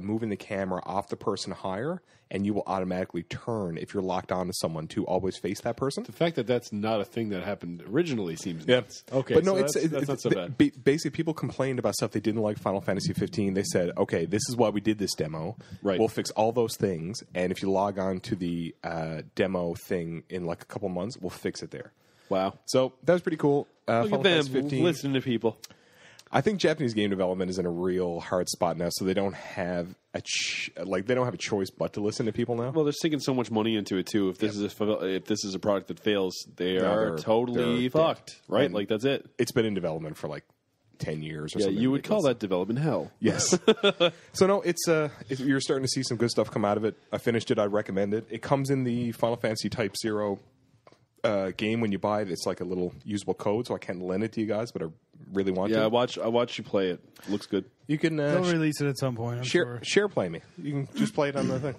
Speaker 2: moving the camera off the person higher, and you will automatically turn if you're locked on to someone to always face that person.
Speaker 3: The fact that that's not a thing that happened originally seems nuts. Okay,
Speaker 2: but no,
Speaker 3: so that's not so bad.
Speaker 2: Basically, people complained about stuff they didn't like Final Fantasy 15. They said, okay, this is why we did this demo.
Speaker 3: Right.
Speaker 2: We'll fix all those things, and if you log on to the demo thing in like a couple months, we'll fix it there.
Speaker 3: Wow.
Speaker 2: So that was pretty cool.
Speaker 3: Look at them listening to people.
Speaker 2: I think Japanese game development is in a real hard spot now, so they don't have a choice but to listen to people now.
Speaker 3: Well, they're sinking so much money into it too. If this is a product that fails, they're totally fucked, right?
Speaker 2: And
Speaker 3: like that's it.
Speaker 2: It's been in development for like 10 years or something.
Speaker 3: Yeah, you would call that development hell.
Speaker 2: Yes. So no, you're starting to see some good stuff come out of it. I finished it. I recommend it. It comes in the Final Fantasy Type 0 game when you buy it. It's like a little usable code, so I can't lend it to you guys, but I really want to.
Speaker 3: Yeah, I watch you play it. Looks good.
Speaker 2: You can
Speaker 1: they'll release it at some point. I'm sure.
Speaker 2: Share play me. You can just play it on the thing.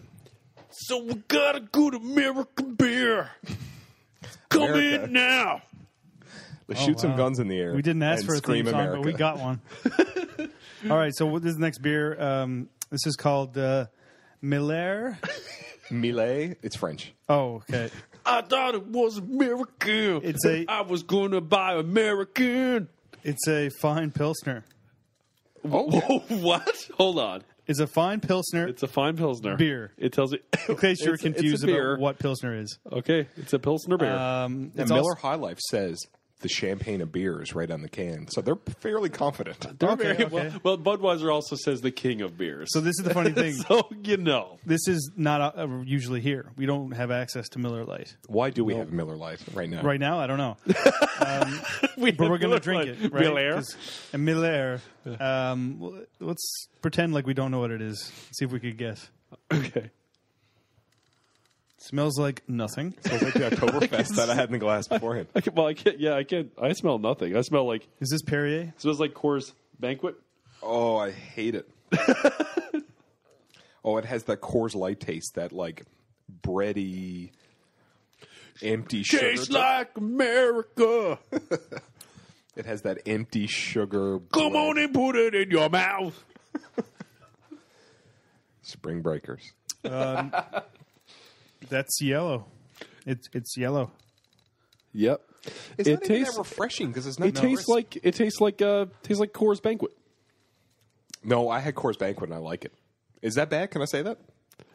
Speaker 3: So we got a good American beer. Come in now.
Speaker 2: Let's shoot some guns in the air.
Speaker 1: We didn't ask for a theme song,
Speaker 2: America.
Speaker 1: but we got one. All right, so this is the next beer. This is called Miller.
Speaker 2: Millet. It's French.
Speaker 1: Oh, okay.
Speaker 3: I thought it was American. I was going to buy American.
Speaker 1: It's a fine Pilsner.
Speaker 3: Oh, what? Hold on.
Speaker 1: It's a fine Pilsner.
Speaker 3: It's a fine Pilsner.
Speaker 1: Beer.
Speaker 3: It tells you.
Speaker 1: In case you're confused about what Pilsner is.
Speaker 3: Okay, it's a Pilsner beer.
Speaker 2: And Miller High Life says the champagne of beer is right on the can, so they're fairly confident.
Speaker 3: They're
Speaker 1: okay.
Speaker 3: Well, Budweiser also says the king of beers.
Speaker 1: So this is the funny thing.
Speaker 3: So you know,
Speaker 1: this is not usually here. We don't have access to Miller Lite.
Speaker 2: Why do we have Miller Lite right now?
Speaker 1: Right now, I don't know. But we're going to drink it, right?
Speaker 3: Miller.
Speaker 1: And Miller. Let's pretend like we don't know what it is. See if we could guess.
Speaker 3: Okay.
Speaker 1: Smells like nothing.
Speaker 2: Smells like the Oktoberfest that I had in the glass beforehand.
Speaker 3: I can't. I smell nothing. I smell like.
Speaker 1: Is this Perrier?
Speaker 3: It smells like Coors Banquet.
Speaker 2: Oh, I hate it. Oh, it has that Coors Light taste, that like bready, empty sugar.
Speaker 3: Tastes like America.
Speaker 2: It has that empty sugar.
Speaker 3: Come on and put it in your mouth.
Speaker 2: Spring Breakers.
Speaker 1: That's yellow. It's yellow.
Speaker 3: Yep.
Speaker 2: It's not even that refreshing because it's not.
Speaker 3: It tastes like Coors Banquet.
Speaker 2: No, I had Coors Banquet and I like it. Is that bad? Can I say that?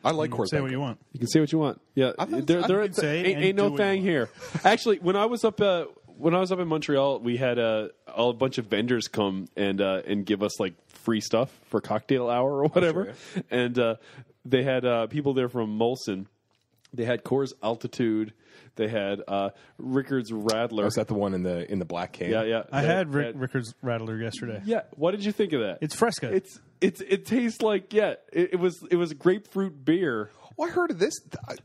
Speaker 2: I like Coors
Speaker 1: Say
Speaker 2: Banquet.
Speaker 1: what you want.
Speaker 3: You can say what you want. Yeah, ain't no thing here. Actually, when I was up in Montreal, we had a bunch of vendors come and give us like free stuff for cocktail hour or whatever,
Speaker 2: sure, yeah.
Speaker 3: And they had people there from Molson. They had Coors Altitude. They had Rickard's Radler.
Speaker 2: Oh, is that the one in the black can?
Speaker 3: Yeah.
Speaker 1: I had Rickard's Rattler yesterday.
Speaker 3: Yeah. What did you think of that?
Speaker 1: It's Fresca.
Speaker 3: It tastes like it was grapefruit beer.
Speaker 2: Oh, I heard of this.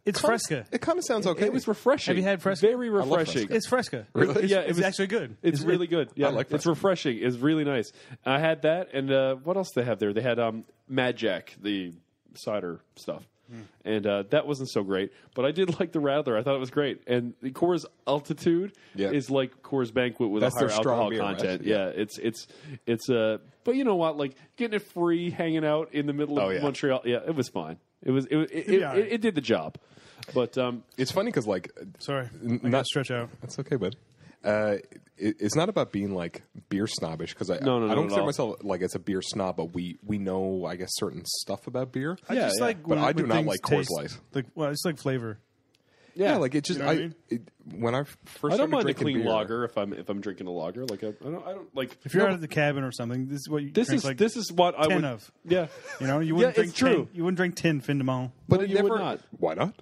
Speaker 1: It's Fresca.
Speaker 2: It kind of sounds okay.
Speaker 3: It was refreshing.
Speaker 1: Have you had Fresca?
Speaker 3: Very refreshing.
Speaker 1: It's Fresca.
Speaker 2: Really?
Speaker 3: Yeah,
Speaker 1: It's actually good.
Speaker 3: It's really good. Yeah,
Speaker 2: I like
Speaker 3: it's
Speaker 2: Fresca.
Speaker 3: refreshing. It's really nice. I had that, and what else did they have there? They had Mad Jack, the cider stuff. And that wasn't so great, but I did like the Radler. I thought it was great. And the Coors Altitude is like Coors Banquet with
Speaker 2: That's
Speaker 3: a higher
Speaker 2: their strong
Speaker 3: alcohol
Speaker 2: beer,
Speaker 3: content.
Speaker 2: right?
Speaker 3: Yeah, it's but you know what? Like getting it free, hanging out in the middle of Montreal. Yeah, it was fine. It did the job. But
Speaker 2: It's funny because like
Speaker 1: Sorry, I gotta stretch out.
Speaker 2: that's okay, bud. It's not about being like beer snobbish because I
Speaker 3: No,
Speaker 2: I
Speaker 3: not
Speaker 2: don't
Speaker 3: at
Speaker 2: consider
Speaker 3: all.
Speaker 2: myself like it's a beer snob, but we know I guess certain stuff about beer.
Speaker 1: I just
Speaker 3: yeah.
Speaker 1: like,
Speaker 2: But I do
Speaker 1: when
Speaker 2: not
Speaker 1: things
Speaker 2: like Coors
Speaker 1: taste
Speaker 2: Light.
Speaker 1: Like, well, I just like flavor.
Speaker 2: Yeah, like it just
Speaker 1: You know what I mean?
Speaker 2: when I first
Speaker 3: I don't
Speaker 2: started
Speaker 3: mind a
Speaker 2: drinking
Speaker 3: clean
Speaker 2: beer,
Speaker 3: lager if I'm drinking a lager. Like I don't like
Speaker 1: If you're out of the cabin or something, this is what you
Speaker 3: this
Speaker 1: drink
Speaker 3: is
Speaker 1: like
Speaker 3: this is what I
Speaker 1: 10
Speaker 3: would
Speaker 1: of.
Speaker 3: yeah.
Speaker 1: You know, you wouldn't
Speaker 3: Yeah,
Speaker 1: drink
Speaker 3: it's true.
Speaker 1: 10, you wouldn't drink 10 Fin de Mon.
Speaker 2: but
Speaker 3: No,
Speaker 2: it
Speaker 3: you would
Speaker 2: never.
Speaker 3: not.
Speaker 2: Why not?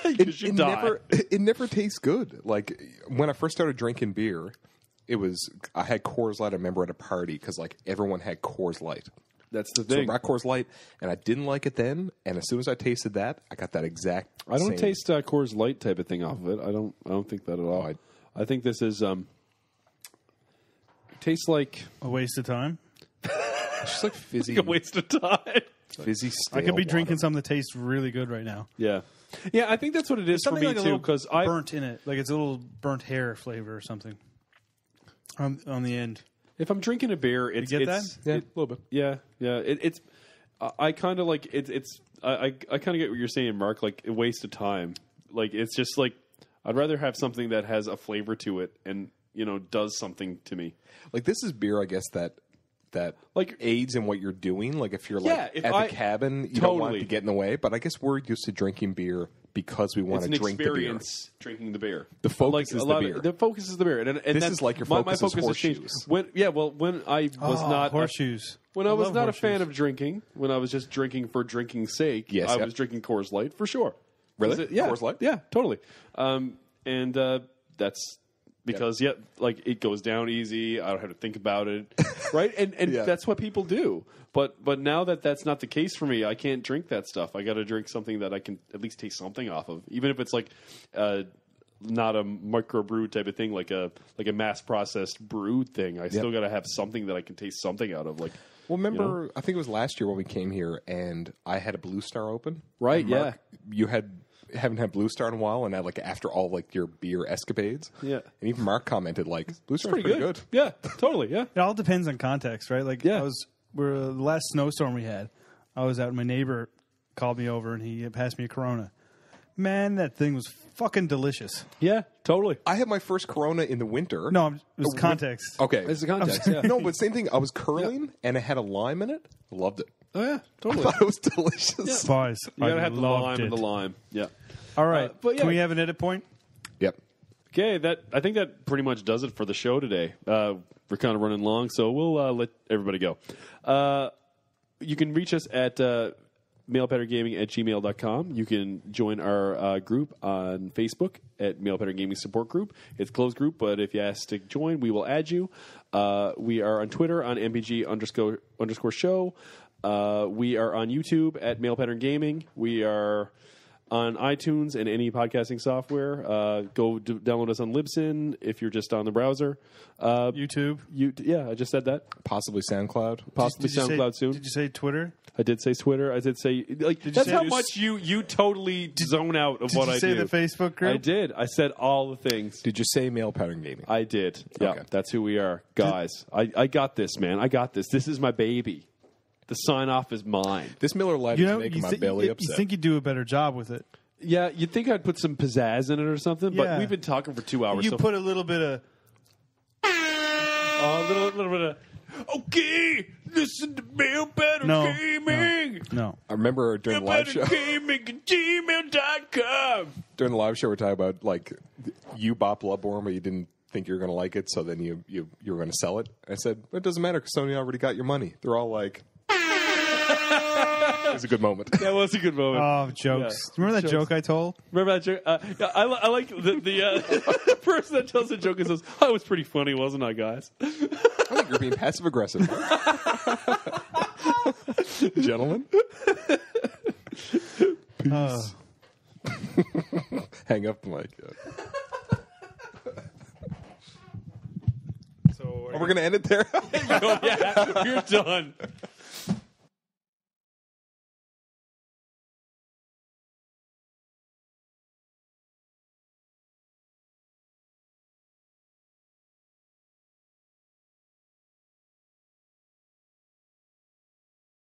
Speaker 3: Because you die.
Speaker 2: It never tastes good. Like when I first started drinking beer, I had Coors Light. I remember at a party because like everyone had Coors Light.
Speaker 3: That's the
Speaker 2: So I
Speaker 3: thing.
Speaker 2: brought Coors Light, and I didn't like it then. And as soon as I tasted that, I got that exact.
Speaker 3: I don't
Speaker 2: same.
Speaker 3: taste Coors Light type of thing off of it. I don't think that at all. I think this is tastes like
Speaker 1: A waste of time.
Speaker 2: It's just like fizzy,
Speaker 3: a waste of time.
Speaker 2: fizzy.
Speaker 1: I could be
Speaker 2: stale
Speaker 1: drinking
Speaker 2: water.
Speaker 1: something that tastes really good right now.
Speaker 3: Yeah, yeah. I think that's what it is for
Speaker 1: Something
Speaker 3: me
Speaker 1: like a
Speaker 3: too.
Speaker 1: little
Speaker 3: Because I
Speaker 1: burnt in it, like it's a little burnt hair flavor or something on the end.
Speaker 3: if I'm drinking a beer, it's
Speaker 1: get
Speaker 3: it's,
Speaker 1: that?
Speaker 2: Yeah, a little bit.
Speaker 3: Yeah, yeah. It's I kind of like it's I kind of get what you're saying, Mark. Like a waste of time. Like it's just like I'd rather have something that has a flavor to it and does something to me.
Speaker 2: Like this is beer, I guess that
Speaker 3: Like-
Speaker 2: aids in what you're doing. Like if you're
Speaker 3: Yeah,
Speaker 2: like
Speaker 3: if
Speaker 2: at
Speaker 3: I-
Speaker 2: the cabin, you don't want it
Speaker 3: Totally.
Speaker 2: to get in the way. But I guess we're used to drinking beer because we want
Speaker 3: It's
Speaker 2: to
Speaker 3: an
Speaker 2: drink the beer.
Speaker 3: experience drinking the beer.
Speaker 2: The focus
Speaker 3: Like,
Speaker 2: is
Speaker 3: a
Speaker 2: the
Speaker 3: lot
Speaker 2: beer.
Speaker 3: the focus is the beer, and
Speaker 2: This
Speaker 3: that's,
Speaker 2: is like your
Speaker 3: my
Speaker 2: focus is
Speaker 3: focus has changed.
Speaker 2: horseshoes.
Speaker 3: When I was not
Speaker 1: horseshoes.
Speaker 3: When I was
Speaker 1: love
Speaker 3: not
Speaker 1: horseshoes.
Speaker 3: a fan of drinking, when I was just drinking for drinking's sake,
Speaker 2: Yes,
Speaker 3: I
Speaker 2: yep.
Speaker 3: was drinking Coors Light for sure.
Speaker 2: Really?
Speaker 3: Yeah,
Speaker 2: Coors Light?
Speaker 3: Yeah, totally. And that's because like it goes down easy. I don't have to think about it, right? And
Speaker 2: Yeah.
Speaker 3: that's what people do. But now that that's not the case for me, I can't drink that stuff. I got to drink something that I can at least taste something off of, even if it's like not a microbrew type of thing, like a mass processed brew thing. I still got to have something that I can taste something out of, like.
Speaker 2: Well, remember, I think it was last year when we came here, and I had a Blue Star open.
Speaker 3: Right,
Speaker 2: And Mark, you haven't had Blue Star in a while, and like after all like your beer escapades,
Speaker 3: Yeah.
Speaker 2: and even Mark commented like Blue Star's
Speaker 3: Pretty
Speaker 2: pretty
Speaker 3: good.
Speaker 2: good.
Speaker 3: Yeah, totally. Yeah.
Speaker 1: It all depends on context, right? Like
Speaker 3: Yeah.
Speaker 1: the last snowstorm we had, I was out and my neighbor called me over and he passed me a Corona. Man, that thing was fucking delicious.
Speaker 3: Yeah, totally.
Speaker 2: I had my first Corona in the winter.
Speaker 1: No, it was context.
Speaker 2: Okay.
Speaker 3: It's the context, yeah.
Speaker 2: No, but same thing. I was curling, and it had a lime in it. Loved it.
Speaker 3: Oh, yeah,
Speaker 2: I
Speaker 3: totally.
Speaker 2: thought it was delicious.
Speaker 1: Boys,
Speaker 3: You gotta
Speaker 1: I
Speaker 3: have the
Speaker 1: loved
Speaker 3: lime
Speaker 1: it.
Speaker 3: and the lime. Yeah.
Speaker 1: All right,
Speaker 3: but yeah.
Speaker 1: can we have an edit point?
Speaker 2: Yep.
Speaker 3: Okay, I think that pretty much does it for the show today. We're kind of running long, so we'll let everybody go. You can reach us at mailpattergaming@gmail.com. You can join our group on Facebook at Mail Pattern Gaming Support Group. It's a closed group, but if you ask to join, we will add you. We are on Twitter on MPG_show. We are on YouTube at Mail Pattern Gaming. We are on iTunes and any podcasting software. Go download us on Libsyn if you're just on the browser.
Speaker 1: YouTube.
Speaker 3: I just said that.
Speaker 2: Possibly SoundCloud.
Speaker 3: Possibly
Speaker 1: Did you say-
Speaker 3: SoundCloud soon.
Speaker 1: Did you say Twitter?
Speaker 3: I did say Twitter. I did say that's
Speaker 1: say
Speaker 3: how
Speaker 1: this-
Speaker 3: much you totally zone out of
Speaker 1: Did
Speaker 3: what
Speaker 1: you
Speaker 3: I
Speaker 1: say
Speaker 3: do.
Speaker 1: the Facebook group?
Speaker 3: I did. I said all the things.
Speaker 2: Did you say Mail Pattern Gaming?
Speaker 3: I did. Yeah,
Speaker 2: Okay.
Speaker 3: that's who we are, guys. I got this, man. I got this. This is my baby. The sign off is mine.
Speaker 2: This Miller Lite
Speaker 1: You
Speaker 2: is
Speaker 1: know,
Speaker 2: making my belly
Speaker 1: you
Speaker 2: upset.
Speaker 1: think you do a better job with it.
Speaker 3: Yeah, you'd think I'd put some pizzazz in it or something, but
Speaker 1: Yeah.
Speaker 3: we've been talking for 2 hours.
Speaker 1: You
Speaker 3: so
Speaker 1: put a little bit of
Speaker 3: a little bit of. Okay, listen to Mail Pattern
Speaker 1: No,
Speaker 3: Gaming.
Speaker 1: no.
Speaker 2: I remember during the live show.
Speaker 3: Gaming at gmail.com.
Speaker 2: During the live show, we're talking about like you bought Bloodborne, but you didn't think you were going to like it, so then you were going to sell it. I said, it doesn't matter because Sony already got your money. They're all like, it was a good moment.
Speaker 3: That was a good moment.
Speaker 1: Oh, jokes. Remember that joke I told?
Speaker 3: Remember that joke? Yeah, I like the person that tells the joke and says, "Oh, it was pretty funny, wasn't I, guys?"
Speaker 2: I think you're being passive aggressive, gentlemen. Peace. Hang up the mic.
Speaker 1: So
Speaker 2: We're going to end it there.
Speaker 3: Oh, yeah, you're done.